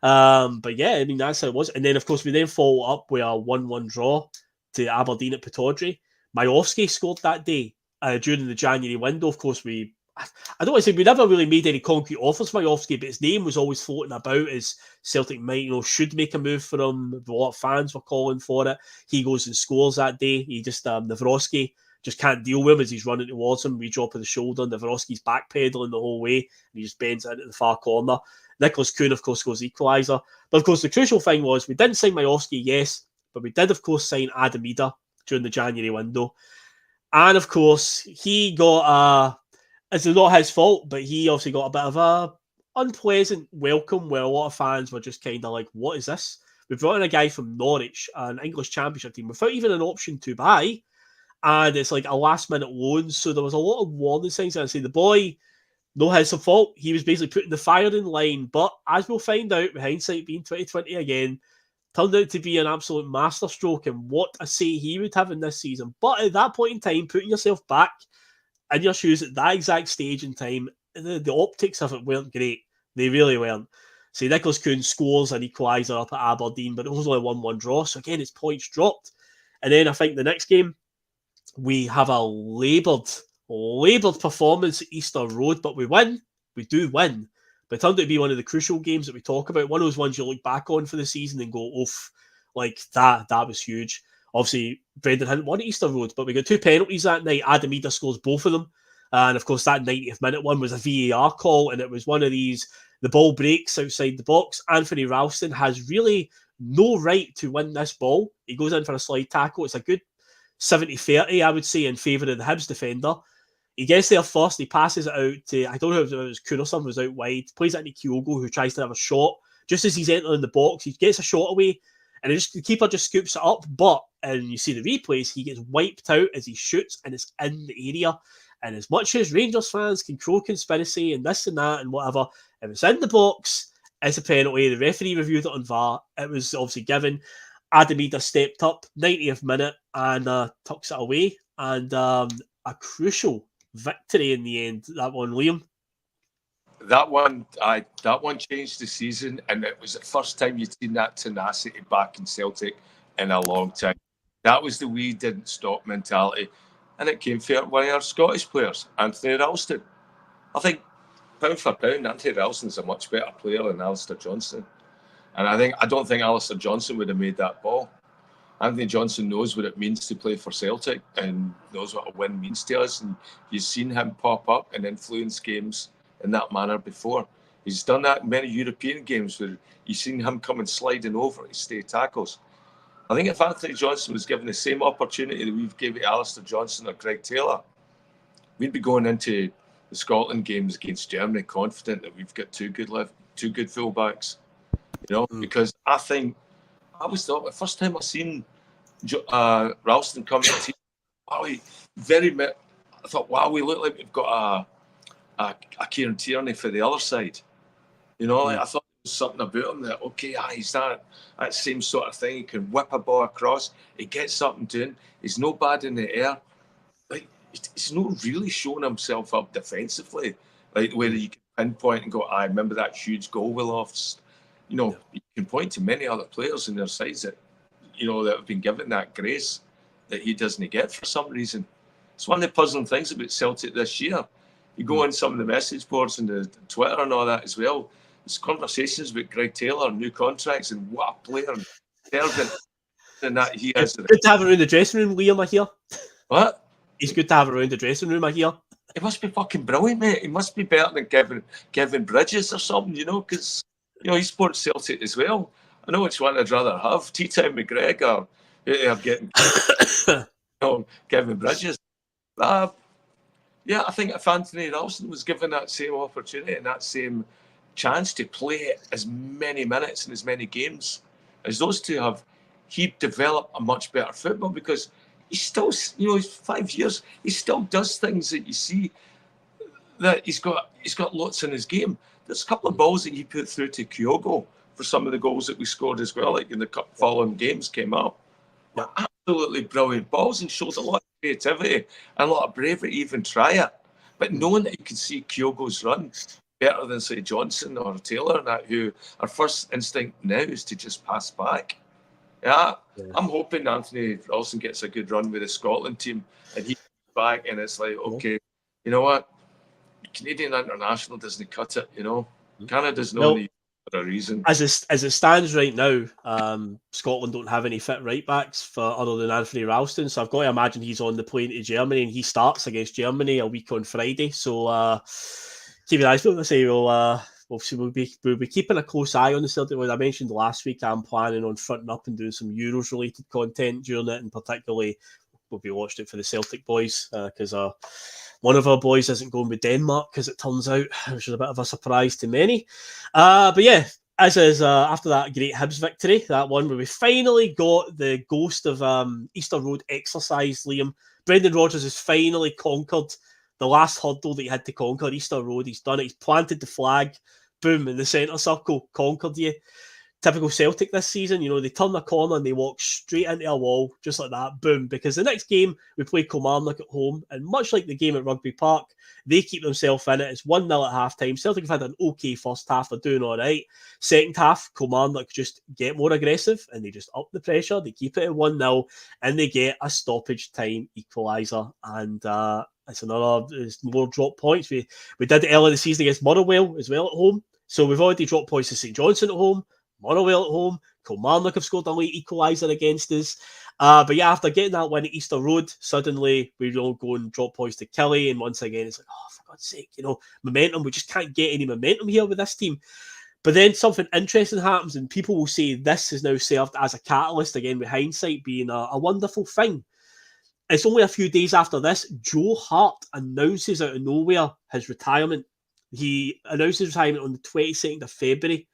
[SPEAKER 1] But yeah, I mean, that's how it was. And then, of course, we then follow up with a 1-1 draw to Aberdeen at Pittodrie. Majowski scored that day during the January window. Of course, I don't want to say we never really made any concrete offers for Majowski, but his name was always floating about as Celtic might, should make a move for him. A lot of fans were calling for it. He goes and scores that day. He just, Nawrocki just can't deal with him as he's running towards him. We drop of the shoulder. Nawrocki's backpedaling the whole way, and he just bends it into the far corner. Nicholas Kuhn, of course, scores the equaliser. But, of course, the crucial thing was we didn't sign Majowski, yes, but we did, of course, sign Adam Ida during the January window. And, of course, he got it's not his fault, but he obviously got a bit of a unpleasant welcome where a lot of fans were just kind of like, what is this? We brought in a guy from Norwich, an English Championship team, without even an option to buy. And it's like a last-minute loan. So there was a lot of warning signs. And I say the boy, no his fault. He was basically putting the fire in line. But as we'll find out, with hindsight being 2020 again, turned out to be an absolute masterstroke. And what a say he would have in this season. But at that point in time, putting yourself back in your shoes at that exact stage in time, the optics of it weren't great. They really weren't. See, Nicholas Kuhn scores an equaliser up at Aberdeen, but it was only a 1-1 draw. So again, his points dropped. And then I think the next game, we have a laboured performance at Easter Road, but we win. We do win. But it turned out to be one of the crucial games that we talk about. One of those ones you look back on for the season and go, oof, like that was huge. Obviously, Brendan hadn't won at Easter Road, but we got 2 penalties that night. Adam Ida scores both of them. And, of course, that 90th minute one was a VAR call, and it was one of these, the ball breaks outside the box. Anthony Ralston has really no right to win this ball. He goes in for a slide tackle. It's a good 70-30, I would say, in favour of the Hibs defender. He gets there first. He passes it out to, I don't know if it was Kuhn or someone was out wide. Plays it into Kyogo, who tries to have a shot. Just as he's entering the box, he gets a shot away, and the keeper just scoops it up. But, and you see the replays, he gets wiped out as he shoots, and it's in the area. And as much as Rangers fans can crow conspiracy and this and that and whatever, if it's in the box, it's a penalty. The referee reviewed it on VAR. It was obviously given. Adam Ida stepped up, 90th minute, and tucks it away. And a crucial victory in the end, that one, Liam.
[SPEAKER 2] That one changed the season, and it was the first time you'd seen that tenacity back in Celtic in a long time. That was the we didn't stop mentality, and it came from one of our Scottish players, Anthony Ralston. I think, pound for pound, Anthony Ralston's a much better player than Alistair Johnson. And I don't think Alistair Johnson would have made that ball. Anthony Johnson knows what it means to play for Celtic and knows what a win means to us. And you've seen him pop up and influence games in that manner before. He's done that in many European games where you've seen him coming sliding over to stay tackles. I think if Anthony Johnson was given the same opportunity that we've given to Alistair Johnson or Greg Taylor, we'd be going into the Scotland games against Germany confident that we've got two good fullbacks. Because I think I was the first time I seen Ralston come to the team. I thought, wow, we look like we've got a Kieran Tierney for the other side. You know, like I thought there was something about him that, okay, he's that same sort of thing. He can whip a ball across. He gets something doing. He's no bad in the air. Like, he's not really showing himself up defensively, like where you can pinpoint and go, I remember that huge goal we lost. You know, you can point to many other players in their sides that, you know, that have been given that grace that he doesn't get for some reason. It's one of the puzzling things about Celtic this year. You go on some of the message boards and the Twitter and all that as well. There's conversations about Greg Taylor, new contracts, and what a player and that he is.
[SPEAKER 1] Good to have it around the dressing room, Liam, I hear.
[SPEAKER 2] What?
[SPEAKER 1] He's good to have it around the dressing room, I hear.
[SPEAKER 2] He must be fucking brilliant, mate. He must be better than Kevin Bridges or something, you know, because, you know, he sports Celtic as well. I know which one I'd rather have, T-Time McGregor, or getting Kevin Bridges. Yeah, I think if Anthony Ralston was given that same opportunity and that same chance to play as many minutes and as many games as those two have, he'd develop a much better football because he's still, you know, he's 5 years, he still does things that you see that he's got lots in his game. There's a couple of balls that he put through to Kyogo for some of the goals that we scored as well, like in the following games came up. But absolutely brilliant balls and showed a lot of creativity and a lot of bravery to even try it. But knowing that you can see Kyogo's run better than, say, Johnson or Taylor and that, who our first instinct now is to just pass back. Yeah. I'm hoping Anthony Ralston gets a good run with the Scotland team and he's back and it's like, okay, you know what? Canadian international doesn't cut it, you know. Canada's not for a reason.
[SPEAKER 1] As it stands right now, Scotland don't have any fit right backs for other than Anthony Ralston, so I've got to imagine he's on the plane to Germany and he starts against Germany a week on Friday. So keep an eye on it. We'll be keeping a close eye on the Celtic. As I mentioned last week, I'm planning on fronting up and doing some Euros related content during it, and particularly we'll be watching it for the Celtic boys because one of our boys isn't going with Denmark, as it turns out, which is a bit of a surprise to many. But yeah, as is after that great Hibs victory, that one where we finally got the ghost of Easter Road exercise, Liam. Brendan Rodgers has finally conquered the last hurdle that he had to conquer, Easter Road. He's done it. He's planted the flag. Boom, in the centre circle, conquered you. Typical Celtic this season, you know, they turn the corner and they walk straight into a wall, just like that, boom. Because the next game, we play Kilmarnock at home, and much like the game at Rugby Park, they keep themselves in it. It's 1-0 at half-time. Celtic have had an okay first half, they're doing all right. Second half, Kilmarnock just get more aggressive, and they just up the pressure, they keep it at 1-0, and they get a stoppage time equaliser, and it's more drop points. We did it earlier this season against Motherwell as well at home, so we've already dropped points to St Johnstone at home, Motherwell at home, Kilmarnock have scored a late equaliser against us. But yeah, after getting that win at Easter Road, suddenly we don't go and drop points to Kelly, and once again it's like, oh, for God's sake, you know, momentum, we just can't get any momentum here with this team. But then something interesting happens, and people will say this has now served as a catalyst, again with hindsight being a wonderful thing. It's only a few days after this, Joe Hart announces out of nowhere his retirement. He announced his retirement on the 22nd of February.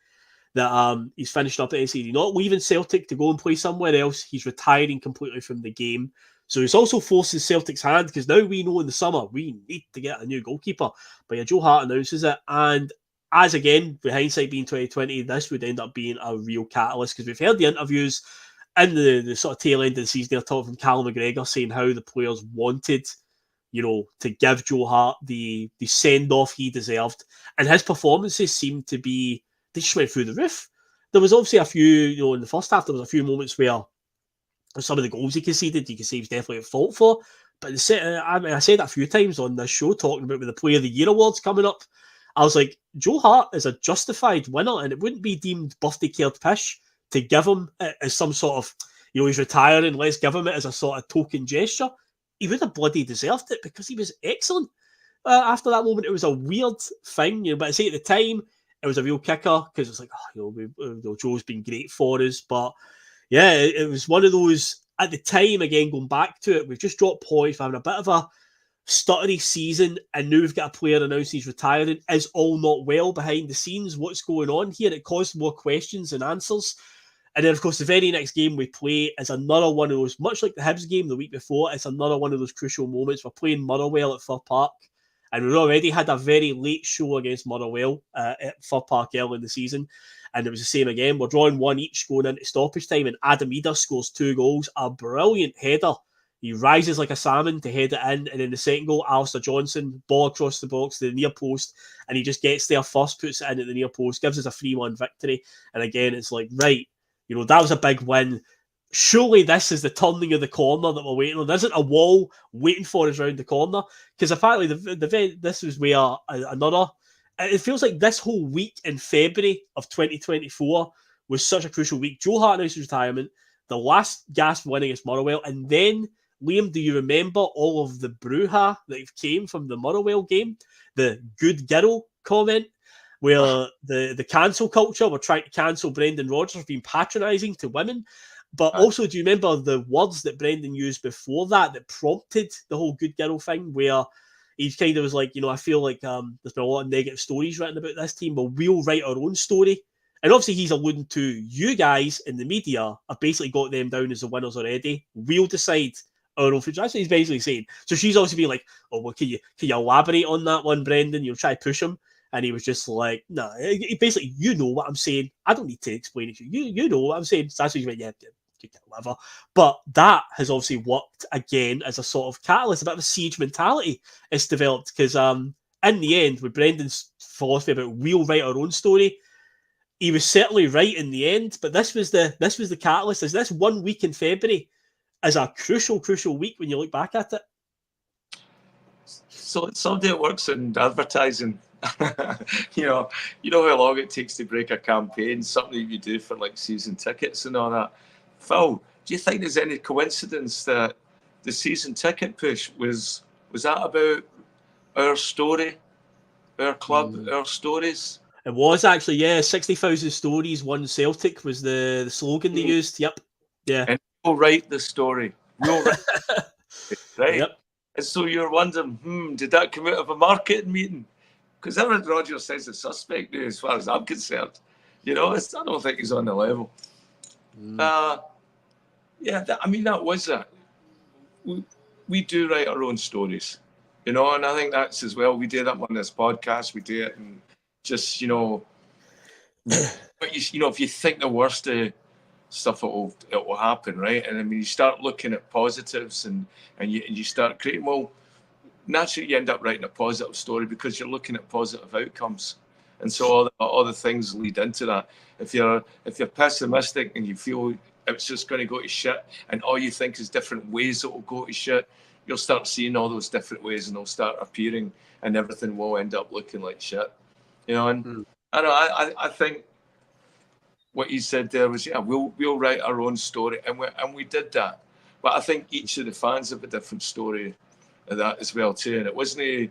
[SPEAKER 1] That he's finishing up at NCD. He's not leaving Celtic to go and play somewhere else. He's retiring completely from the game. So he's also forcing Celtic's hand, because now we know in the summer we need to get a new goalkeeper. But yeah, Joe Hart announces it. And as again, with hindsight being 2020, this would end up being a real catalyst, because we've heard the interviews in the sort of tail end of the season, they're talking from Callum McGregor saying how the players wanted, you know, to give Joe Hart the send-off he deserved. And his performances seemed to be, they just went through the roof. There was obviously a few, you know, in the first half, there was a few moments where some of the goals he conceded, you can say he was definitely at fault for. But I said that a few times on this show, talking about with the Player of the Year awards coming up. I was like, Joe Hart is a justified winner, and it wouldn't be deemed birthday cared pish to give him as some sort of, you know, he's retiring, let's give him it as a sort of token gesture. He would have bloody deserved it, because he was excellent. After that moment, it was a weird thing, you know, but I say at the time, it was a real kicker, because it's like, oh, you know, Joe's been great for us. But yeah, it was one of those, at the time, again, going back to it, we've just dropped points for having a bit of a stuttery season, and now we've got a player announcing he's retiring. Is all not well behind the scenes? What's going on here? It caused more questions than answers. And then, of course, the very next game we play is another one of those, much like the Hibs game the week before, it's another one of those crucial moments. We're playing Motherwell at Fir Park. And we already had a very late show against Motherwell at Fir Park early in the season. And it was the same again. We're drawing 1 each going into stoppage time, and Adam Eder scores 2 goals. A brilliant header. He rises like a salmon to head it in, and then the second goal, Alistair Johnson, ball across the box to the near post, and he just gets there first, puts it in at the near post, gives us a 3-1 victory. And again, it's like, right, that was a big win. Surely this is the turning of the corner that we're waiting on. There isn't a wall waiting for us round the corner, because apparently this was where another. It feels like this whole week in February of 2024 was such a crucial week. Joe Hartnell's retirement, the last gasp win against Motherwell, and then, Liam, do you remember all of the brouhaha that came from the Motherwell game? The good girl comment, where the cancel culture were trying to cancel Brendan Rodgers being patronising to women. But also, do you remember the words that Brendan used before that prompted the whole good girl thing, where he kind of was like, I feel like there's been a lot of negative stories written about this team, but we'll write our own story. And obviously he's alluding to you guys in the media have basically got them down as the winners already. We'll decide our own future. That's what he's basically saying. So she's obviously being like, oh, well, can you elaborate on that one, Brendan? You'll try to push him. And he was just like, no, basically, you know what I'm saying. I don't need to explain it to you. You know what I'm saying. So that's what he's like, yeah, whatever. But that has obviously worked again as a sort of catalyst, a bit of a siege mentality is developed, because in the end, with Brendan's philosophy about we'll write our own story, he was certainly right in the end. But this was the catalyst. Is this 1 week in February is a crucial week when you look back at it?
[SPEAKER 2] So somebody that works in advertising, you know how long it takes to break a campaign, something that you do for like season tickets and all that. Phil, do you think there's any coincidence that the season ticket push was that about our story, our club, our stories?
[SPEAKER 1] It was actually, yeah. 60,000 stories, one Celtic was the slogan they used. Yep. Yeah.
[SPEAKER 2] And we'll write the story. We'll write it, right?
[SPEAKER 1] Yep.
[SPEAKER 2] And so you're wondering, did that come out of a marketing meeting? Because Aaron Rodgers says the suspect now, as far as I'm concerned. I don't think he's on the level. That was it. We do write our own stories, and I think that's as well. We do that on this podcast. We do it, and just but if you think the worst of stuff, it will happen, right? And I mean, you start looking at positives, and you start creating. Well, naturally, you end up writing a positive story because you're looking at positive outcomes, and so all the things lead into that. If you're pessimistic and you feel it's just going to go to shit, and all you think is different ways it will go to shit, you'll start seeing all those different ways, and they'll start appearing, and everything will end up looking like shit. And I think what you said there was, we'll write our own story, and we did that. But I think each of the fans have a different story of that as well too. And it wasn't,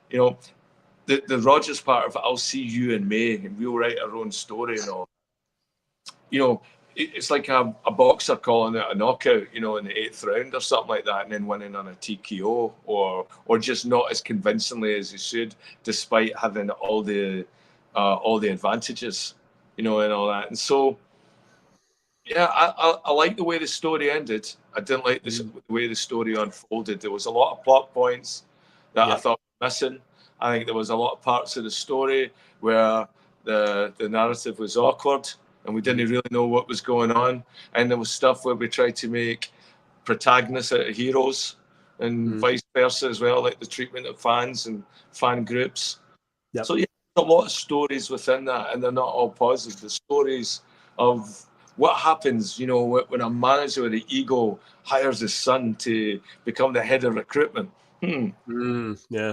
[SPEAKER 2] the Rodgers part of it, I'll see you in May, and we'll write our own story and all. It's like a boxer calling it a knockout, in the 8th round or something like that, and then winning on a TKO, or just not as convincingly as he should, despite having all the advantages, and all that. And so, I like the way the story ended. I didn't like the way the story unfolded. There was a lot of plot points that I thought were missing. I think there was a lot of parts of the story where the narrative was awkward, and we didn't really know what was going on. And there was stuff where we tried to make protagonists out of heroes, and vice versa as well, like the treatment of fans and fan groups. Yep. So there's a lot of stories within that, and they're not all positive. The stories of what happens, when a manager with an ego hires his son to become the head of recruitment.
[SPEAKER 1] Yeah.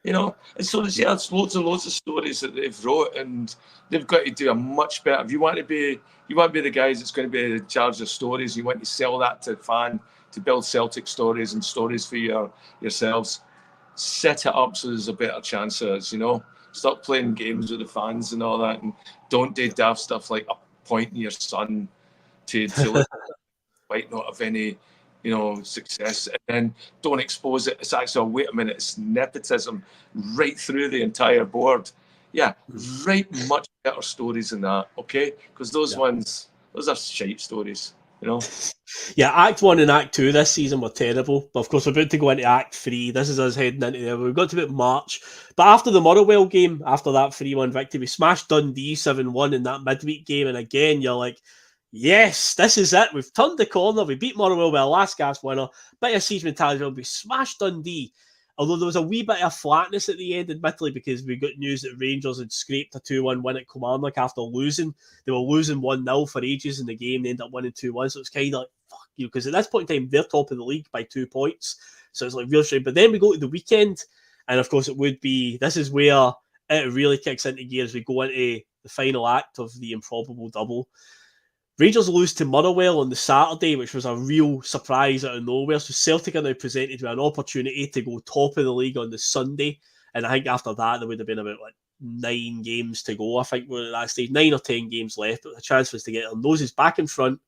[SPEAKER 2] And so there's loads and loads of stories that they've wrote, and they've got to do a much better. If you want to be the guys that's going to be in charge of stories, you want to sell that to fan, to build Celtic stories and stories for yourselves. Set it up so there's a better chance of us, Stop playing games with the fans and all that, and don't do daft stuff like appointing your son to look might not have any success, and then don't expose it. It's actually, wait a minute, it's nepotism right through the entire board. Write much better stories than that, okay? Because those are shite stories. you know.
[SPEAKER 1] Yeah, Act 1 and Act 2 this season were terrible. But of course, we're about to go into Act 3. This is us heading into there. We've got to about March. But after the Motherwell game, after that 3-1 victory, we smashed Dundee 7-1 in that midweek game. And again, you're like, yes, this is it. We've turned the corner. We beat Motherwell with a last gasp winner. Bit of siege mentality. We smashed Dundee. Although there was a wee bit of flatness at the end, admittedly, because we got news that Rangers had scraped a 2-1 win at Kilmarnock after losing. They were losing 1-0 for ages in the game. They ended up winning 2-1. So it's kind of like, fuck you, because at this point in time, they're top of the league by 2 points. So it's like real strange. But then we go to the weekend, and of course it would be, this is where it really kicks into gear as we go into the final act of the Improbable double. Rangers lose to Motherwell on the Saturday, which was a real surprise out of nowhere. So Celtic are now presented with an opportunity to go top of the league on the Sunday. And I think after that, there would have been about 9 games to go. I think we're at that stage, 9 or 10 games left. But the chance for us to get our noses back in front.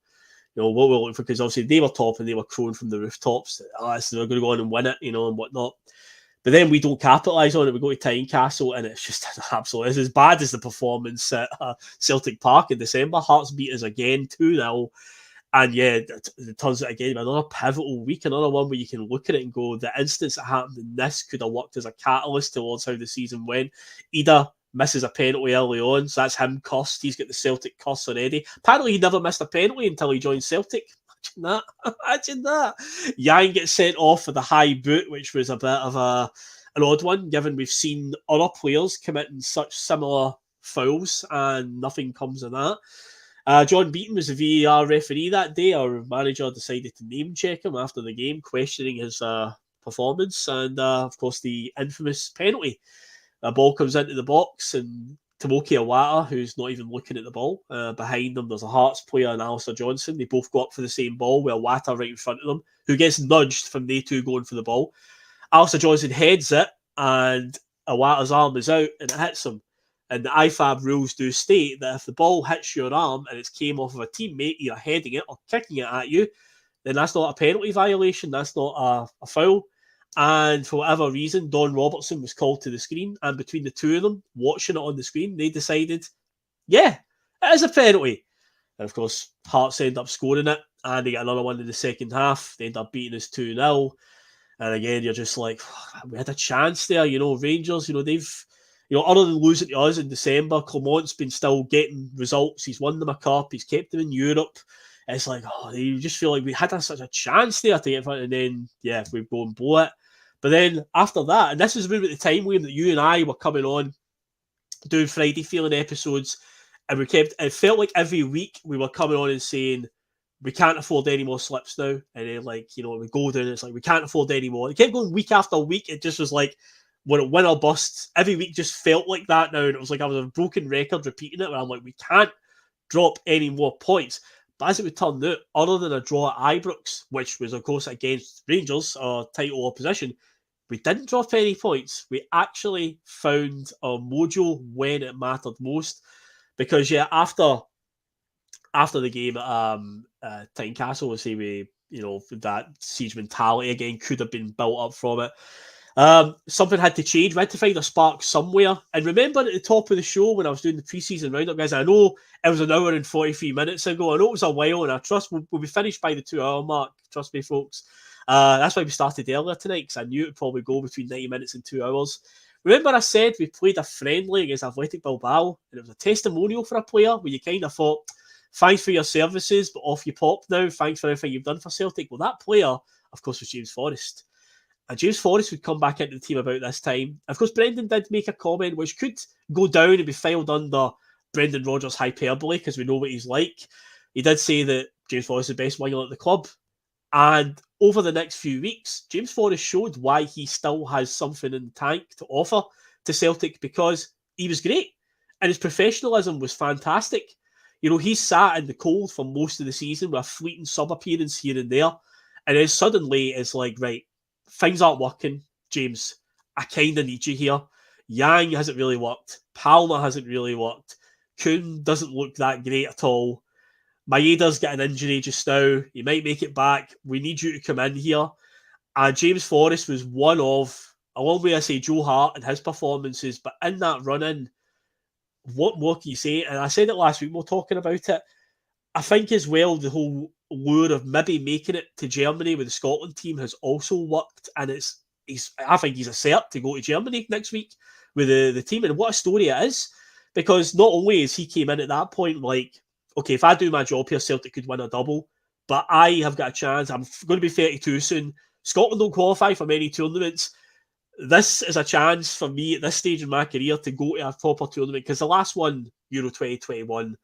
[SPEAKER 1] What we're looking for, because obviously they were top and they were crowing from the rooftops. So they're going to go on and win it, and whatnot. But then we don't capitalise on it. We go to Tynecastle, and it's just absolutely, it's as bad as the performance at Celtic Park in December. Hearts beat us again 2-0. And yeah, it turns out again another pivotal week, another one where you can look at it and go, the instance that happened in this could have worked as a catalyst towards how the season went. Ida misses a penalty early on, so that's him cussed. He's got the Celtic cuss already. Apparently he never missed a penalty until he joined Celtic. Imagine that. Yang gets sent off for the high boot, which was a bit of an odd one, given we've seen other players committing such similar fouls and nothing comes of that. John Beaton was the VAR referee that day. Our manager decided to name check him after the game, questioning his performance, and of course the infamous penalty. A ball comes into the box, and Tomoki Iwata, who's not even looking at the ball. Behind them, there's a Hearts player and Alistair Johnson. They both go up for the same ball, with Iwata right in front of them, who gets nudged from they two going for the ball. Alistair Johnson heads it, and Iwata's arm is out, and it hits him. And the IFAB rules do state that if the ball hits your arm and it's came off of a teammate, either heading it or kicking it at you, then that's not a penalty violation. That's not a foul. And for whatever reason, Don Robertson was called to the screen. And between the two of them, watching it on the screen, they decided, yeah, it is a penalty. And of course, Hearts end up scoring it. And they get another one in the second half. They end up beating us 2-0. And again, you're just like, we had a chance there. Rangers, they've, other than losing to us in December, Clement's been still getting results. He's won them a cup. He's kept them in Europe. It's like, you just feel like we had such a chance there to get front, and then, yeah, we go and blow it. But then after that, and this was about the time, William, that you and I were coming on doing Friday Feeling episodes, and it felt like every week we were coming on and saying, we can't afford any more slips now. And then, we go down, it's like, we can't afford any more. It kept going week after week. It just was like, win or bust. Every week just felt like that now. And it was like I was a broken record repeating it, where I'm like, we can't drop any more points. But as it would turn out, other than a draw at Ibrox, which was, of course, against Rangers, our title opposition, we didn't drop any points. We actually found our mojo when it mattered most. Because, yeah, after the game at Tynecastle, we'll say that siege mentality again could have been built up from it. Something had to change. We had to find a spark somewhere. And remember at the top of the show when I was doing the pre-season roundup, guys, I know it was an hour and 43 minutes ago. I know it was a while, and I trust we'll be finished by the 2-hour mark. Trust me, folks. That's why we started earlier tonight, because I knew it would probably go between 90 minutes and 2 hours. Remember I said we played a friendly against Athletic Bilbao, and it was a testimonial for a player where you kind of thought, thanks for your services, but off you pop now. Thanks for everything you've done for Celtic. Well, that player, of course, was James Forrest. And James Forrest would come back into the team about this time. Of course, Brendan did make a comment which could go down and be filed under Brendan Rodgers' hyperbole, because we know what he's like. He did say that James Forrest is the best winger at the club. And over the next few weeks, James Forrest showed why he still has something in the tank to offer to Celtic, because he was great. And his professionalism was fantastic. He sat in the cold for most of the season with a fleeting sub-appearance here and there. And then suddenly it's like, right, things aren't working, James. I kind of need you here. Yang hasn't really worked. Palmer hasn't really worked. Kuhn doesn't look that great at all. Maeda's got an injury just now. He might make it back. We need you to come in here. And James Forrest was one of, along with, I say, Joe Hart and his performances, but in that run-in, what more can you say? And I said it last week, we were talking about it. I think as well, the whole lure of maybe making it to Germany with the Scotland team has also worked, and I think he's a cert to go to Germany next week with the team, and what a story it is, because not only is he came in at that point like, okay, if I do my job here, Celtic could win a double, but I have got a chance. I'm going to be 32 soon. Scotland don't qualify for many tournaments. This is a chance for me at this stage in my career to go to a proper tournament, because the last one, Euro 2021,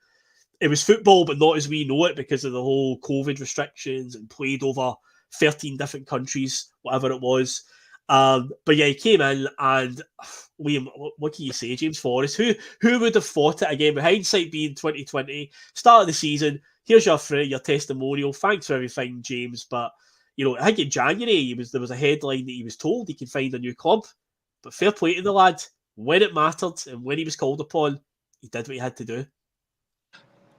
[SPEAKER 1] it was football, but not as we know it because of the whole COVID restrictions and played over 13 different countries, whatever it was. But yeah, he came in, and Liam, what can you say? James Forrest, who would have thought it again? With hindsight being 2020, start of the season, here's your testimonial. Thanks for everything, James. But I think in January there was a headline that he was told he could find a new club. But fair play to the lad. When it mattered and when he was called upon, he did what he had to do.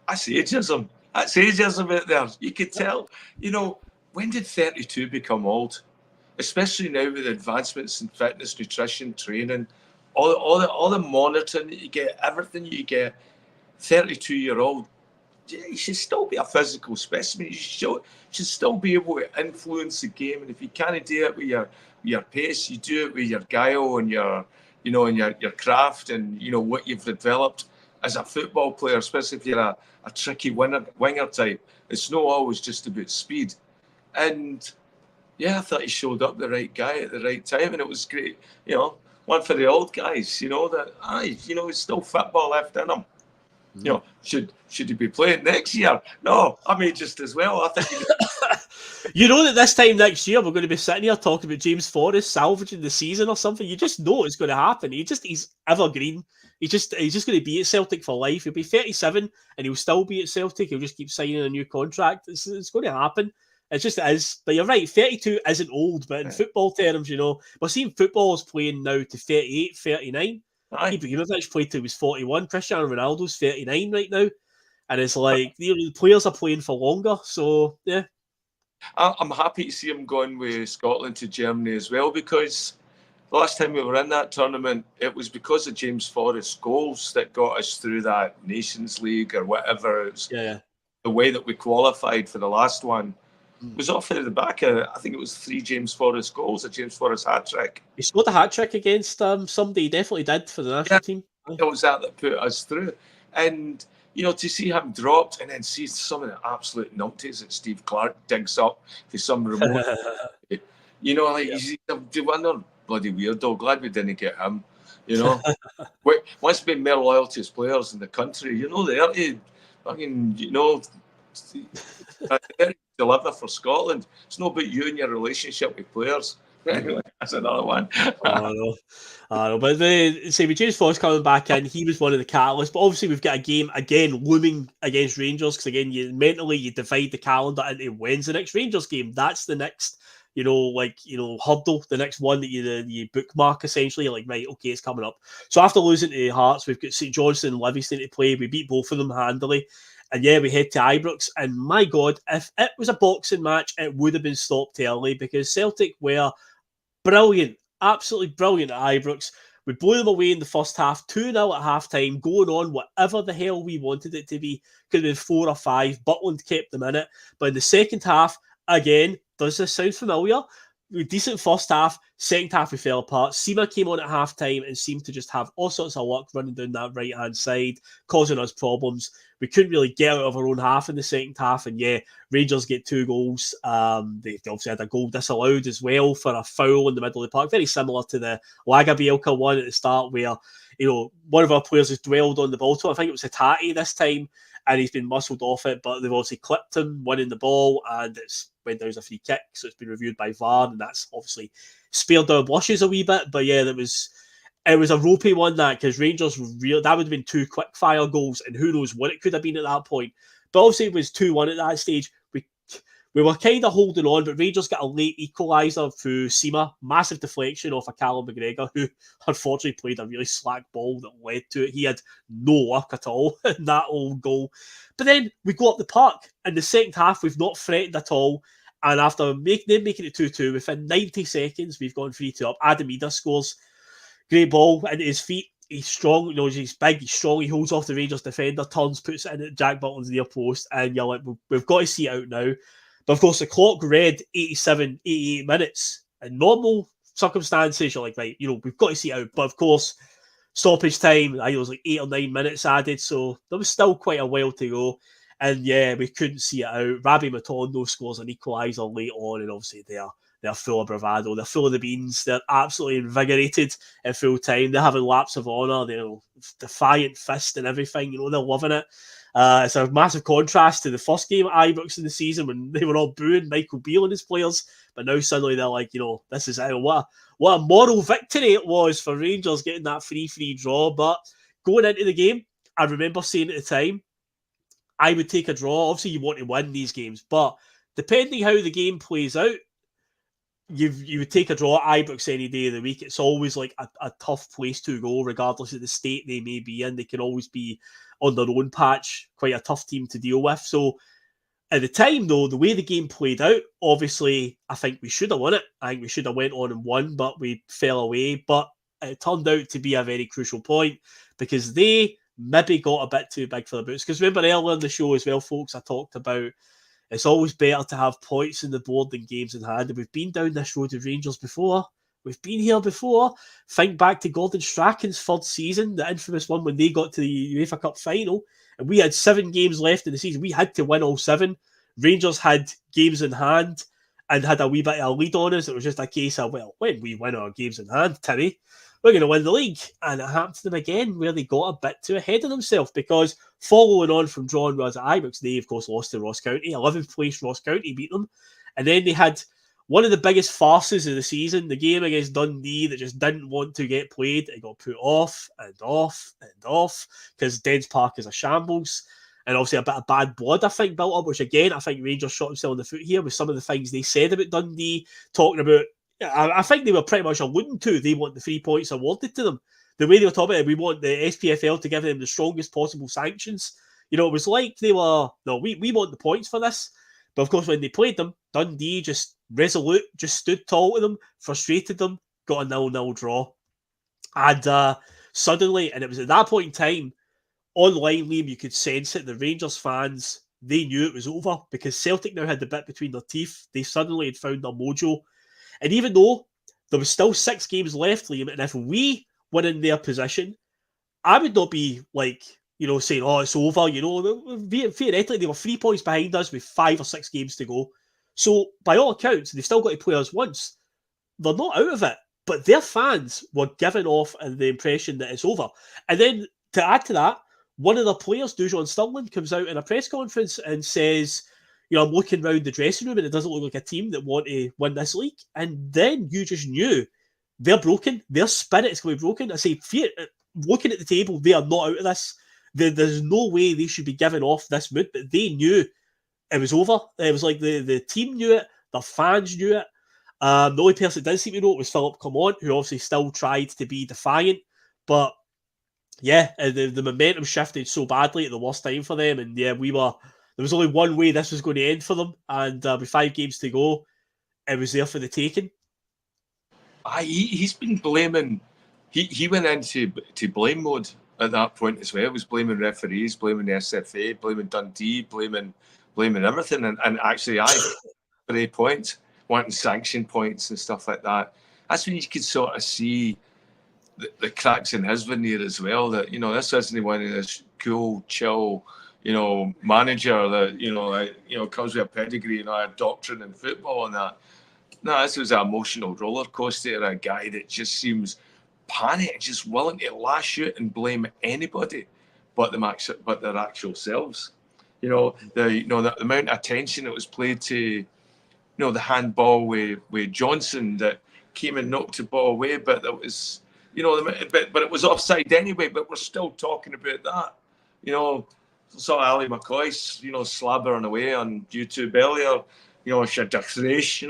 [SPEAKER 2] That's ageism. That's ageism out there. You could tell. When did 32 become old? Especially now with advancements in fitness, nutrition, training, all the monitoring that you get, everything you get. 32-year-old, you should still be a physical specimen. You should still be able to influence the game. And if you can't do it with your pace, you do it with your guile and your craft and what you've developed as a football player, especially if you're a tricky winger type. It's not always just about speed. And yeah, I thought he showed up the right guy at the right time, and it was great. One for the old guys. He's still football left in him. Should he be playing next year? No, I mean just as well. I think.
[SPEAKER 1] That this time next year we're going to be sitting here talking about James Forrest salvaging the season or something. You just know it's going to happen. He's evergreen. He's just going to be at Celtic for life. He'll be 37 and he'll still be at Celtic. He'll just keep signing a new contract. It's going to happen. It just is. But you're right, 32 isn't old, but in football terms, we're seeing footballers playing now to 38, 39. Ibrahimovic played till he was 41. Cristiano Ronaldo's 39 right now. And it's like, the players are playing for longer. So, yeah.
[SPEAKER 2] I'm happy to see him going with Scotland to Germany as well, because the last time we were in that tournament, it was because of James Forrest's goals that got us through that Nations League or whatever. It was the way that we qualified for the last one. It was off of the back of, I think it was 3 James Forrest goals, a James Forrest hat-trick.
[SPEAKER 1] He scored a hat-trick against somebody, he definitely did, for the national team.
[SPEAKER 2] It was that put us through. And, to see him dropped and then see some of the absolute numpties that Steve Clark digs up for some remote. He's one of bloody weirdo. Glad we didn't get him, Once been more loyal to his players in the country, they're to fucking, deliver for Scotland. It's not about you and your relationship with players. Anyway, that's another one.
[SPEAKER 1] I know. But with James Forrest coming back in, he was one of the catalysts. But obviously, we've got a game again looming against Rangers, because again, you divide the calendar into when's the next Rangers game. That's the next, hurdle, the next one that you bookmark essentially. You're like, right, okay, it's coming up. So after losing to Hearts, we've got St Johnstone and Livingston to play. We beat both of them handily. And yeah, we head to Ibrox, and my God, if it was a boxing match, it would have been stopped early, because Celtic were brilliant, absolutely brilliant at Ibrox. We blew them away in the first half, 2-0 at half-time, going on whatever the hell we wanted it to be. Could have been 4 or 5. Butland kept them in it. But in the second half, again, does this sound familiar? Decent first half, second half we fell apart. Seema came on at half-time and seemed to just have all sorts of luck running down that right-hand side, causing us problems. We couldn't really get out of our own half in the second half, and yeah, Rangers get 2 goals. They obviously had a goal disallowed as well for a foul in the middle of the park, very similar to the Lagerbielke one at the start, where one of our players has dwelled on the ball. I think it was Hatate this time, and he's been muscled off it, but they've obviously clipped him, winning the ball, and it's went down as a free kick, so it's been reviewed by VAR, and that's obviously spared our blushes a wee bit. But yeah, it was a ropey one, that, because Rangers were real. That would have been 2 quick fire goals, and who knows what it could have been at that point. But obviously it was 2-1 at that stage. We were kind of holding on, but Rangers got a late equaliser through Seema. Massive deflection off of Callum McGregor, who unfortunately played a really slack ball that led to it. He had no luck at all in that old goal. But then we go up the park. In the second half, we've not threatened at all. And after making it 2-2, within 90 seconds, we've gone 3-2 up. Adam Ida scores. Great ball into his feet. he's strong, he's big, he's strong, he holds off the Rangers defender, turns, puts it in at Jack Butland's near post, and you're like, we've got to see it out now. But of course, the clock read 87, 88 minutes. In normal circumstances, you're like, right, we've got to see it out. But of course, stoppage time, I think it was like 8 or 9 minutes added, so there was still quite a while to go. And yeah, we couldn't see it out. Rabbi Matondo scores an equaliser late on, and obviously they're full of bravado. They're full of the beans. They're absolutely invigorated at full time. They're having laps of honour. They're defiant fist and everything. They're loving it. It's a massive contrast to the first game at Ibrox in the season when they were all booing Michael Beale and his players. But now suddenly they're like, this is it. What a moral victory it was for Rangers getting that 3-3 draw. But going into the game, I remember saying at the time, I would take a draw. Obviously, you want to win these games, but depending how the game plays out, you would take a draw at Ibrox any day of the week. It's always like a tough place to go, regardless of the state they may be in. They can always be on their own patch, quite a tough team to deal with. So at the time, though, the way the game played out, obviously, I think we should have won it. I think we should have went on and won, but we fell away. But it turned out to be a very crucial point because they maybe got a bit too big for the boots. Because remember earlier in the show as well, folks, I talked about it's always better to have points in the board than games in hand. And we've been down this road with Rangers before. We've been here before. Think back to Gordon Strachan's third season, the infamous one when they got to the UEFA Cup final. And we had 7 games left in the season. We had to win all 7. Rangers had games in hand and had a wee bit of a lead on us. It was just a case of, well, when we win our games in hand, Timmy, we're going to win the league. And it happened to them again where they got a bit too ahead of themselves because following on from drawing Ross at Ibrox, they, of course, lost to Ross County. 11th place Ross County beat them. And then they had one of the biggest farces of the season, the game against Dundee that just didn't want to get played. It got put off and off and off because Dens Park is a shambles. And obviously a bit of bad blood, I think, built up, which again, I think Rangers shot themselves in the foot here with some of the things they said about Dundee, talking about, I think they were pretty much alluding to they want the 3 points awarded to them. The way they were talking about it, we want the SPFL to give them the strongest possible sanctions. It was like they were, no, we want the points for this. But of course, when they played them, Dundee just resolute, just stood tall to them, frustrated them, got a 0-0 draw. And suddenly, and it was at that point in time, online, Liam, you could sense it. The Rangers fans, they knew it was over because Celtic now had the bit between their teeth. They suddenly had found their mojo. And even though there was still 6 games left, Liam, and if we were in their position, I would not be like, saying, oh, it's over. Theoretically, they were 3 points behind us with 5 or 6 games to go. So by all accounts, they've still got to play us once. They're not out of it, but their fans were giving off the impression that it's over. And then to add to that, one of the players, Dujon Sterling, comes out in a press conference and says, I'm looking around the dressing room and it doesn't look like a team that want to win this league. And then you just knew they're broken. Their spirit is going to be broken. I say, looking at the table, they are not out of this. There's no way they should be giving off this mood, but they knew it was over. It was like the team knew it, the fans knew it. The only person that didn't seem to know it was Philip Clement, who obviously still tried to be defiant. But yeah, the momentum shifted so badly at the worst time for them. And yeah, there was only one way this was going to end for them. And with 5 games to go, it was there for the taking.
[SPEAKER 2] He's been blaming. He went into blame mode at that point as well. He was blaming referees, blaming the SFA, blaming Dundee, blaming everything. And actually, for 8 points, wanting sanction points and stuff like that. That's when you could sort of see the cracks in his veneer as well. That this isn't one of this cool, chill, manager that comes with a pedigree, a doctrine in football and that. No, this was an emotional roller coaster. A guy that just seems panicked, just willing to lash out and blame anybody, but their actual selves. The amount of attention that was played to, the handball with Johnson that came and knocked the ball away, but that was, but it was offside anyway. But we're still talking about that. Saw Ali McCoy, slabbering away on YouTube earlier. Shadachresh,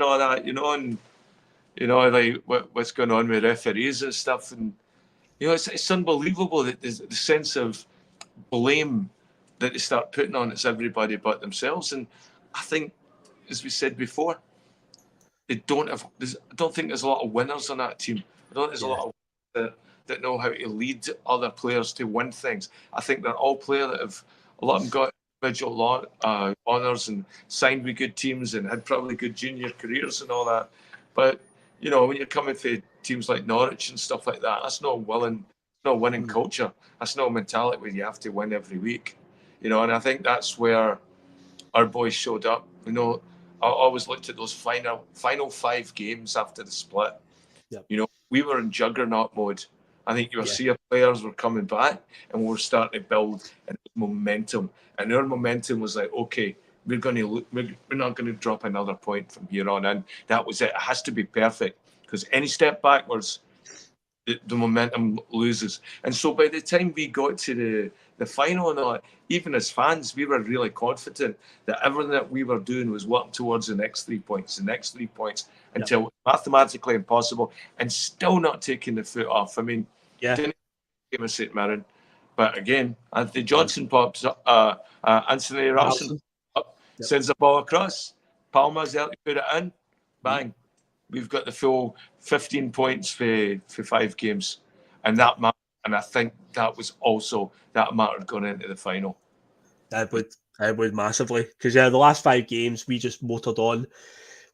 [SPEAKER 2] that, like what's going on with referees and stuff, and it's unbelievable that the sense of blame that they start putting on it's everybody but themselves. And I think, as we said before, I don't think there's a lot of winners on that team. I don't think there's a lot of that know how to lead other players to win things. I think they're all players that have, a lot of them got individual honours and signed with good teams and had probably good junior careers and all that. But, you know, when you're coming for teams like Norwich and stuff like that, that's not winning culture. That's not a mentality where you have to win every week. You know, and I think that's where our boys showed up. You know, I always looked at those final 5 games after the split.
[SPEAKER 1] Yep.
[SPEAKER 2] You know, we were in juggernaut mode. I think you were seeing players were coming back and we were starting to build momentum. And our momentum was like, okay, we're not going to drop another point from here on in. That was it. It has to be perfect, because any step backwards, the momentum loses. And so by the time we got to the final and all that, even as fans, we were really confident that everything that we were doing was working towards the next 3 points, until mathematically impossible, and still not taking the foot off. I mean, didn't game of St. Mirren, but again, Anthony Johnson pops up, Anthony Ralston sends the ball across, Palmer's there to put it in, bang. We've got the full 15 points for 5 games, and that mattered. And I think that was also that mattered going into the final.
[SPEAKER 1] It would massively, because the last 5 games we just motored on.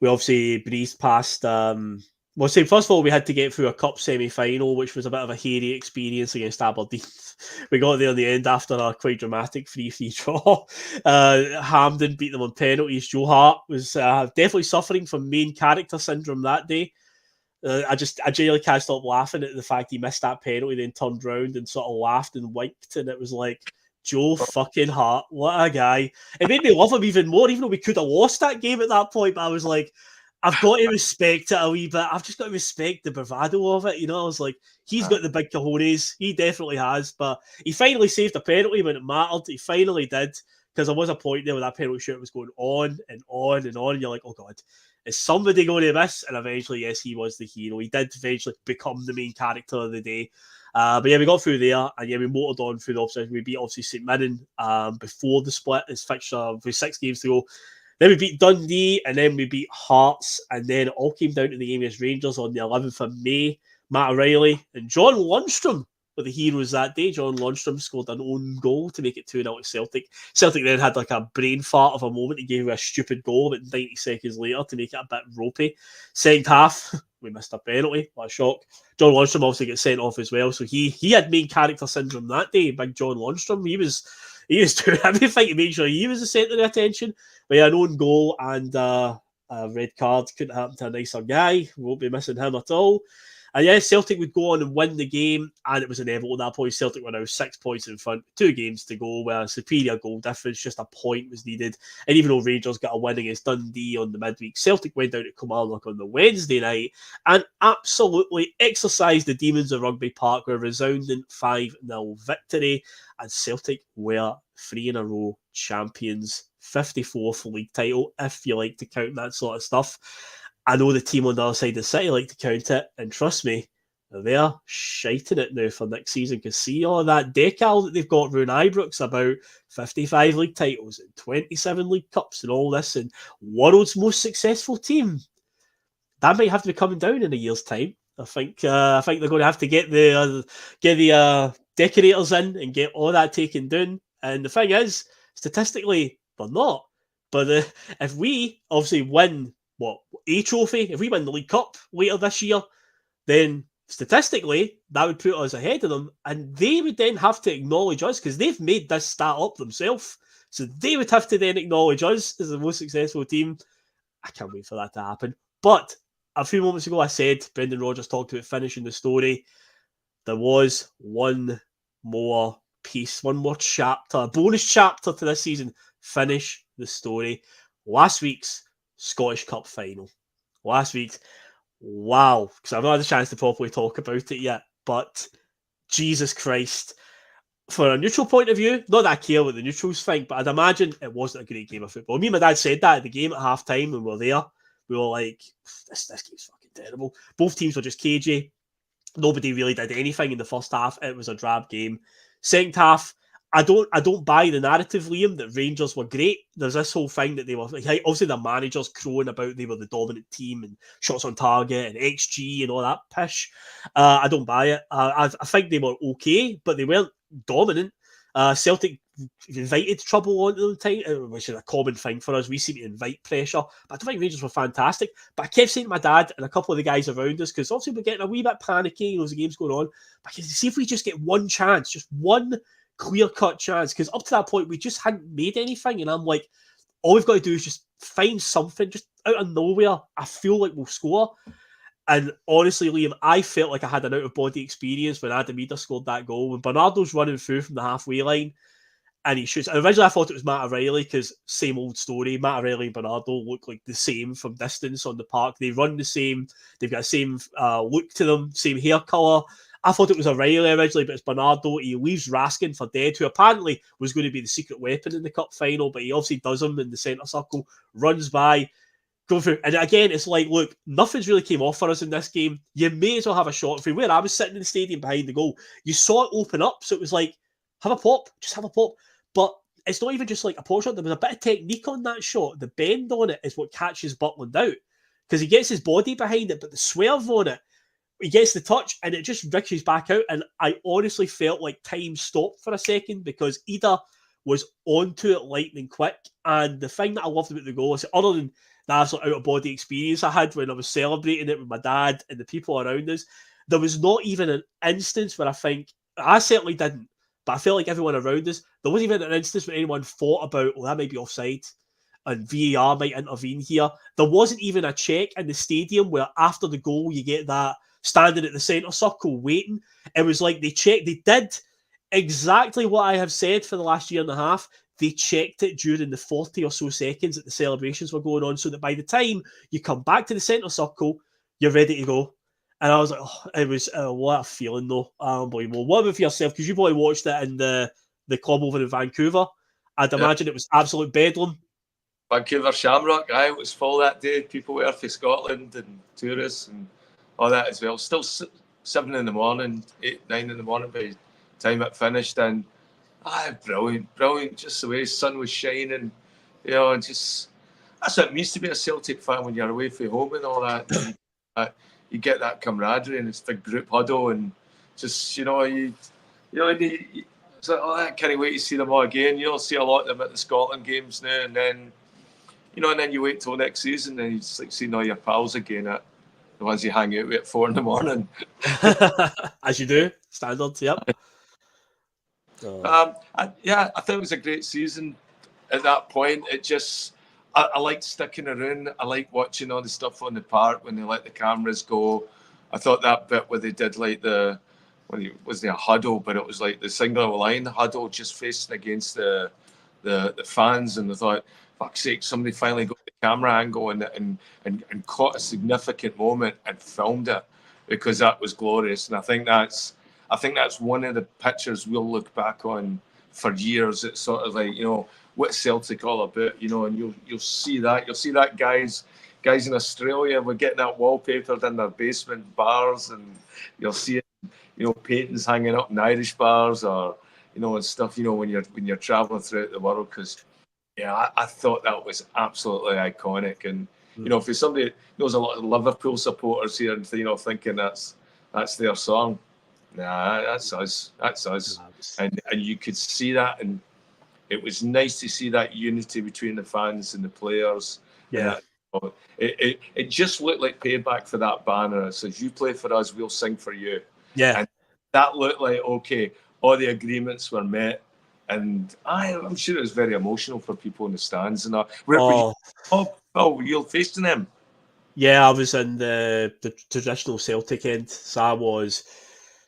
[SPEAKER 1] We obviously breezed past. First of all, we had to get through a cup semi-final, which was a bit of a hairy experience against Aberdeen. We got there in the end after a quite dramatic 3-3 draw. Hampden beat them on penalties. Joe Hart was definitely suffering from main character syndrome that day. I genuinely can't stop laughing at the fact he missed that penalty, then turned round and sort of laughed and winked, and it was like, Joe fucking Hart, what a guy. It made me love him even more, even though we could have lost that game at that point, but I was like, I've got to respect it a wee bit. I've just got to respect the bravado of it, you know. I was like, he's got the big cojones. He definitely has, but he finally saved a penalty when it mattered. He finally did, because there was a point there where that penalty shoot was going on and on and on, and you're like, oh God, is somebody going to miss? And eventually, yes, he was the hero. He did eventually become the main character of the day. But we got through there, and we motored on through the opposition. We beat obviously St Mirren before the split. His fixture with 6 games to go. Then we beat Dundee, and then we beat Hearts, and then it all came down to the game against Rangers on the 11th of May. Matt O'Reilly and John Lundstrom were the heroes that day. John Lundstrom scored an own goal to make it 2-0 to Celtic. Celtic then had like a brain fart of a moment. He gave a stupid goal about 90 seconds later to make it a bit ropey. Second half, we missed a penalty. What a shock. John Lundstrom obviously gets sent off as well. So he had main character syndrome that day. Big John Lundstrom. He was doing everything to make sure he was the centre of attention. But an own goal and a red card couldn't happen to a nicer guy. We won't be missing him at all. And Celtic would go on and win the game, and it was inevitable at that point. Celtic were now 6 points in front, 2 games to go, where a superior goal difference, just a point was needed. And even though Rangers got a win against Dundee on the midweek, Celtic went down to Kilmarnock on the Wednesday night and absolutely exercised the demons of Rugby Park with a resounding 5-0 victory. And Celtic were 3 in a row champions, 54th league title, if you like to count that sort of stuff. I know the team on the other side of the city like to count it, and trust me, they're shiting it now for next season, because see all that decal that they've got Rune Ibrox about 55 league titles and 27 league cups and all this, and world's most successful team. That might have to be coming down in a year's time. I think they're going to have to get the decorators in and get all that taken down. And the thing is, statistically, they're not. But if we obviously win a trophy, if we win the League Cup later this year, then statistically that would put us ahead of them, and they would then have to acknowledge us, because they've made this stat up themselves. So they would have to then acknowledge us as the most successful team. I can't wait for that to happen. But a few moments ago I said Brendan Rodgers talked about finishing the story. There was one more piece, one more chapter, a bonus chapter to this season. Finish the story. Last week's Scottish Cup final. Last week's, wow, because I've not had a chance to properly talk about it yet, but Jesus Christ. For a neutral point of view, not that I care what the neutrals think, but I'd imagine it wasn't a great game of football. Me and my dad said that at the game at half time when we were there. We were like, this game's fucking terrible. Both teams were just cagey. Nobody really did anything in the first half. It was a drab game. Second half, I don't buy the narrative, Liam, that Rangers were great. There's this whole thing that they were, like, obviously the managers crowing about they were the dominant team and shots on target and XG and all that pish. I don't buy it. I think they were okay, but they weren't dominant. Celtic invited trouble onto them, which is a common thing for us. We seem to invite pressure, but I don't think Rangers were fantastic. But I kept saying to my dad and a couple of the guys around us, because obviously we're getting a wee bit panicky, there's the games going on, but see if we just get one chance, just one clear-cut chance, because up to that point we just hadn't made anything, and I'm like, all we've got to do is just find something just out of nowhere. I feel like we'll score. And honestly, Liam, I felt like I had an out-of-body experience when Adam Eder scored that goal. When Bernardo's running through from the halfway line and he shoots. And originally I thought it was Matt O'Reilly, because same old story. Matt O'Reilly and Bernardo look like the same from distance on the park. They run the same. They've got the same look to them, same hair colour. I thought it was O'Reilly originally, but it's Bernardo. He leaves Raskin for dead, who apparently was going to be the secret weapon in the cup final, but he obviously does him in the centre circle, runs by, go through. And again, it's like, look, nothing's really came off for us in this game. You may as well have a shot. From where I was sitting in the stadium behind the goal, you saw it open up, so it was like, have a pop, just have a pop. But it's not even just like a pot shot. There was a bit of technique on that shot. The bend on it is what catches Butland out, because he gets his body behind it, but the swerve on it, he gets the touch and it just ricochets back out. And I honestly felt like time stopped for a second, because Eder was onto it lightning quick. And the thing that I loved about the goal is, other than the absolute out-of-body experience I had when I was celebrating it with my dad and the people around us, there was not even an instance where I certainly didn't, but I felt like everyone around us, there wasn't even an instance where anyone thought about, well, that might be offside and VAR might intervene here. There wasn't even a check in the stadium where after the goal you get that standing at the centre circle waiting. It was like they did exactly what I have said for the last year and a half. They checked it during the 40 or so seconds that the celebrations were going on, so that by the time you come back to the centre circle, you're ready to go. And I was like, oh, it was what a feeling, though. Unbelievable. What about for yourself? Because you've probably watched it in the club over in Vancouver. I'd imagine it was absolute bedlam.
[SPEAKER 2] Vancouver Shamrock, it was full that day. People were from Scotland and tourists and all that as well. Still 7 in the morning, 8, 9 in the morning by the time it finished. And brilliant. Just the way the sun was shining, and just, that's what it means to be a Celtic fan when you're away from home and all that. You get that camaraderie and it's the group huddle and just, it's like, I can't wait to see them all again. You'll see a lot of them at the Scotland games now, and then, and then you wait till next season and you just like seeing all your pals again at the ones you hang out with at 4 in the morning.
[SPEAKER 1] As you do, standard, yep.
[SPEAKER 2] I think it was a great season at that point. It just, I liked sticking around. I liked watching all the stuff on the park when they let the cameras go. I thought that bit where they did like was there a huddle, but it was like the single line huddle just facing against the fans, and I thought, fuck's sake, somebody finally got the camera angle and caught a significant moment and filmed it, because that was glorious. And I think that's one of the pictures we'll look back on for years. It's sort of like, what's Celtic all about, and you'll see that guys in Australia were getting that wallpapered in their basement bars, and you'll see it, paintings hanging up in Irish bars, or and stuff, when you're traveling throughout the world. Because I thought that was absolutely iconic. And for somebody, knows a lot of Liverpool supporters here, and thinking that's their song. Nah, that's us. And you could see that, and it was nice to see that unity between the fans and the players.
[SPEAKER 1] Yeah.
[SPEAKER 2] It just looked like payback for that banner. It says, "You play for us, we'll sing for you."
[SPEAKER 1] Yeah.
[SPEAKER 2] And that looked like, okay, all the agreements were met. And I'm sure it was very emotional for people in the stands. And you're facing them.
[SPEAKER 1] Yeah, I was in the traditional Celtic end. So I was.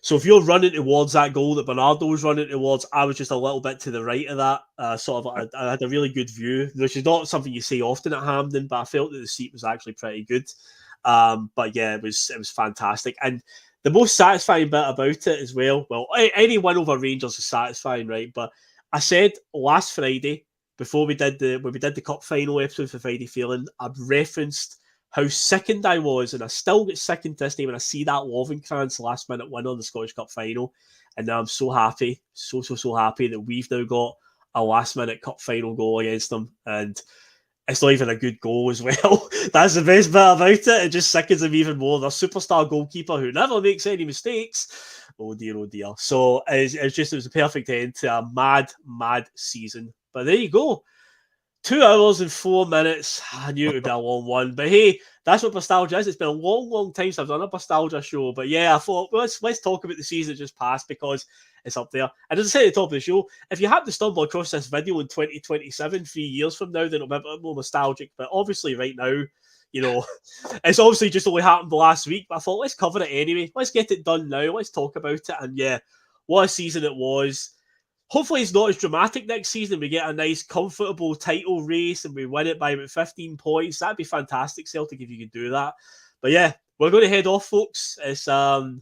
[SPEAKER 1] So if you're running towards that goal that Bernardo was running towards, I was just a little bit to the right of that. I had a really good view, which is not something you see often at Hampden, but I felt that the seat was actually pretty good. But yeah, it was fantastic. And the most satisfying bit about it as well, any win over Rangers is satisfying, right? But I said last Friday, before when we did the cup final episode for Friday Feeling, I referenced how sickened I was, and I still get sickened this day when I see that Lovenkrands last minute win on the Scottish Cup final, And now I'm so happy, so happy that we've now got a last-minute cup final goal against them. And it's not even a good goal as well. That's the best bit about it. It just sickens them even more. Their superstar goalkeeper who never makes any mistakes. Oh dear, oh dear. So it was a perfect end to a mad season. But there you go. 2 hours and 4 minutes. I knew it would be a long one. But hey, that's what Bustalgia is. It's been a long time since I've done a Bustalgia show. But yeah, I thought, well, let's talk about the season that just passed because it's up there. And as I said at the top of the show, if you happen to stumble across this video in 2027, 3 years from now, then it'll be a bit more nostalgic. But obviously right now, you know, it's obviously just only happened last week. But I thought, let's cover it anyway. Let's get it done now. Let's talk about it. And yeah, what a season it was. Hopefully it's not as dramatic next season. We get a nice, comfortable title race and we win it by about 15 points. That'd be fantastic, Celtic, if you could do that. But yeah, we're going to head off, folks. It's after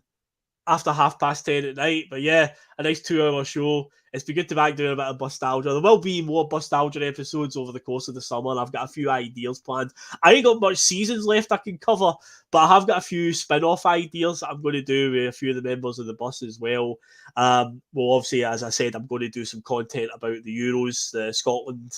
[SPEAKER 1] 10:30 at night. But yeah, a nice 2-hour show. It's been good to be back doing a bit of Bustalgia. There will be more Bustalgia episodes over the course of the summer, and I've got a few ideas planned. I ain't got much seasons left I can cover, but I have got a few spin-off ideas that I'm going to do with a few of the members of the bus as well. Well, obviously, as I said, I'm going to do some content about the Euros, the Scotland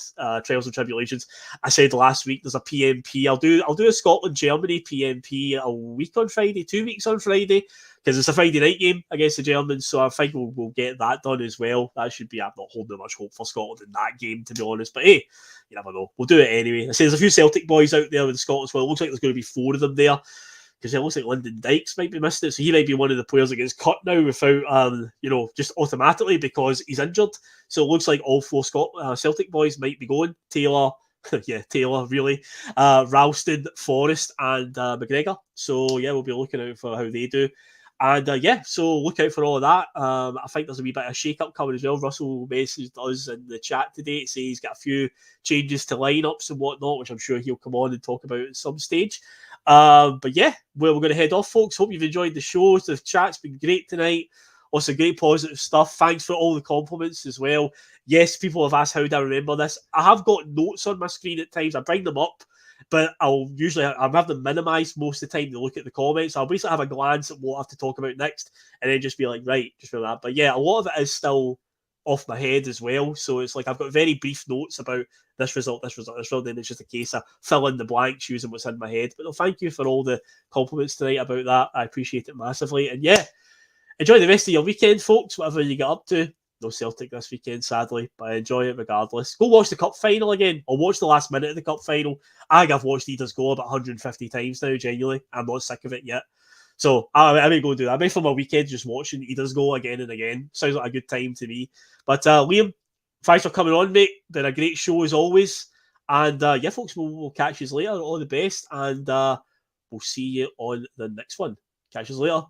[SPEAKER 1] Trials and Tribulations. I said last week there's a PMP. I'll do a Scotland-Germany PMP a week on Friday, 2 weeks on Friday, because it's a Friday night game against the Germans, so I think we'll get that done as well. That should be, I'm not holding much hope for Scotland in that game, to be honest, but hey, you never know. We'll do it anyway. I say there's a few Celtic boys out there with Scotland, well, it looks like there's going to be 4 of them there, because it looks like Lyndon Dykes might be missing it, so he might be one of the players that gets cut now without, just automatically because he's injured. So it looks like all 4 Celtic boys might be going. Taylor, Taylor, really. Ralston, Forrest, and McGregor. So yeah, we'll be looking out for how they do. And so look out for all of that. I think there's a wee bit of shake-up coming as well. Russell messaged us in the chat today to say he's got a few changes to lineups and whatnot, which I'm sure he'll come on and talk about at some stage. But yeah, we're going to head off, folks. Hope you've enjoyed the show. The chat's been great tonight. Also, great positive stuff. Thanks for all the compliments as well. Yes, people have asked how do I remember this. I have got notes on my screen at times. I bring them up, but I'll have them minimized most of the time to look at the comments. I'll basically have a glance at what I have to talk about next and then just be like, right, just for that. But yeah, a lot of it is still off my head as well. So it's like I've got very brief notes about this result, then it's just a case of fill in the blanks using what's in my head. But no, thank you for all the compliments tonight about that. I appreciate it massively. And yeah, enjoy the rest of your weekend, folks, whatever you get up to. No Celtic this weekend, sadly, but I enjoy it regardless. Go watch the cup final again, or watch the last minute of the cup final. I think I've watched Eda's go about 150 times now, genuinely. I'm not sick of it yet. So I may go do that. I may for my weekend just watching Eda's go again and again. Sounds like a good time to me. But Liam, thanks for coming on, mate. Been a great show as always. And yeah, folks, we'll catch you later. All the best, and we'll see you on the next one. Catch you later.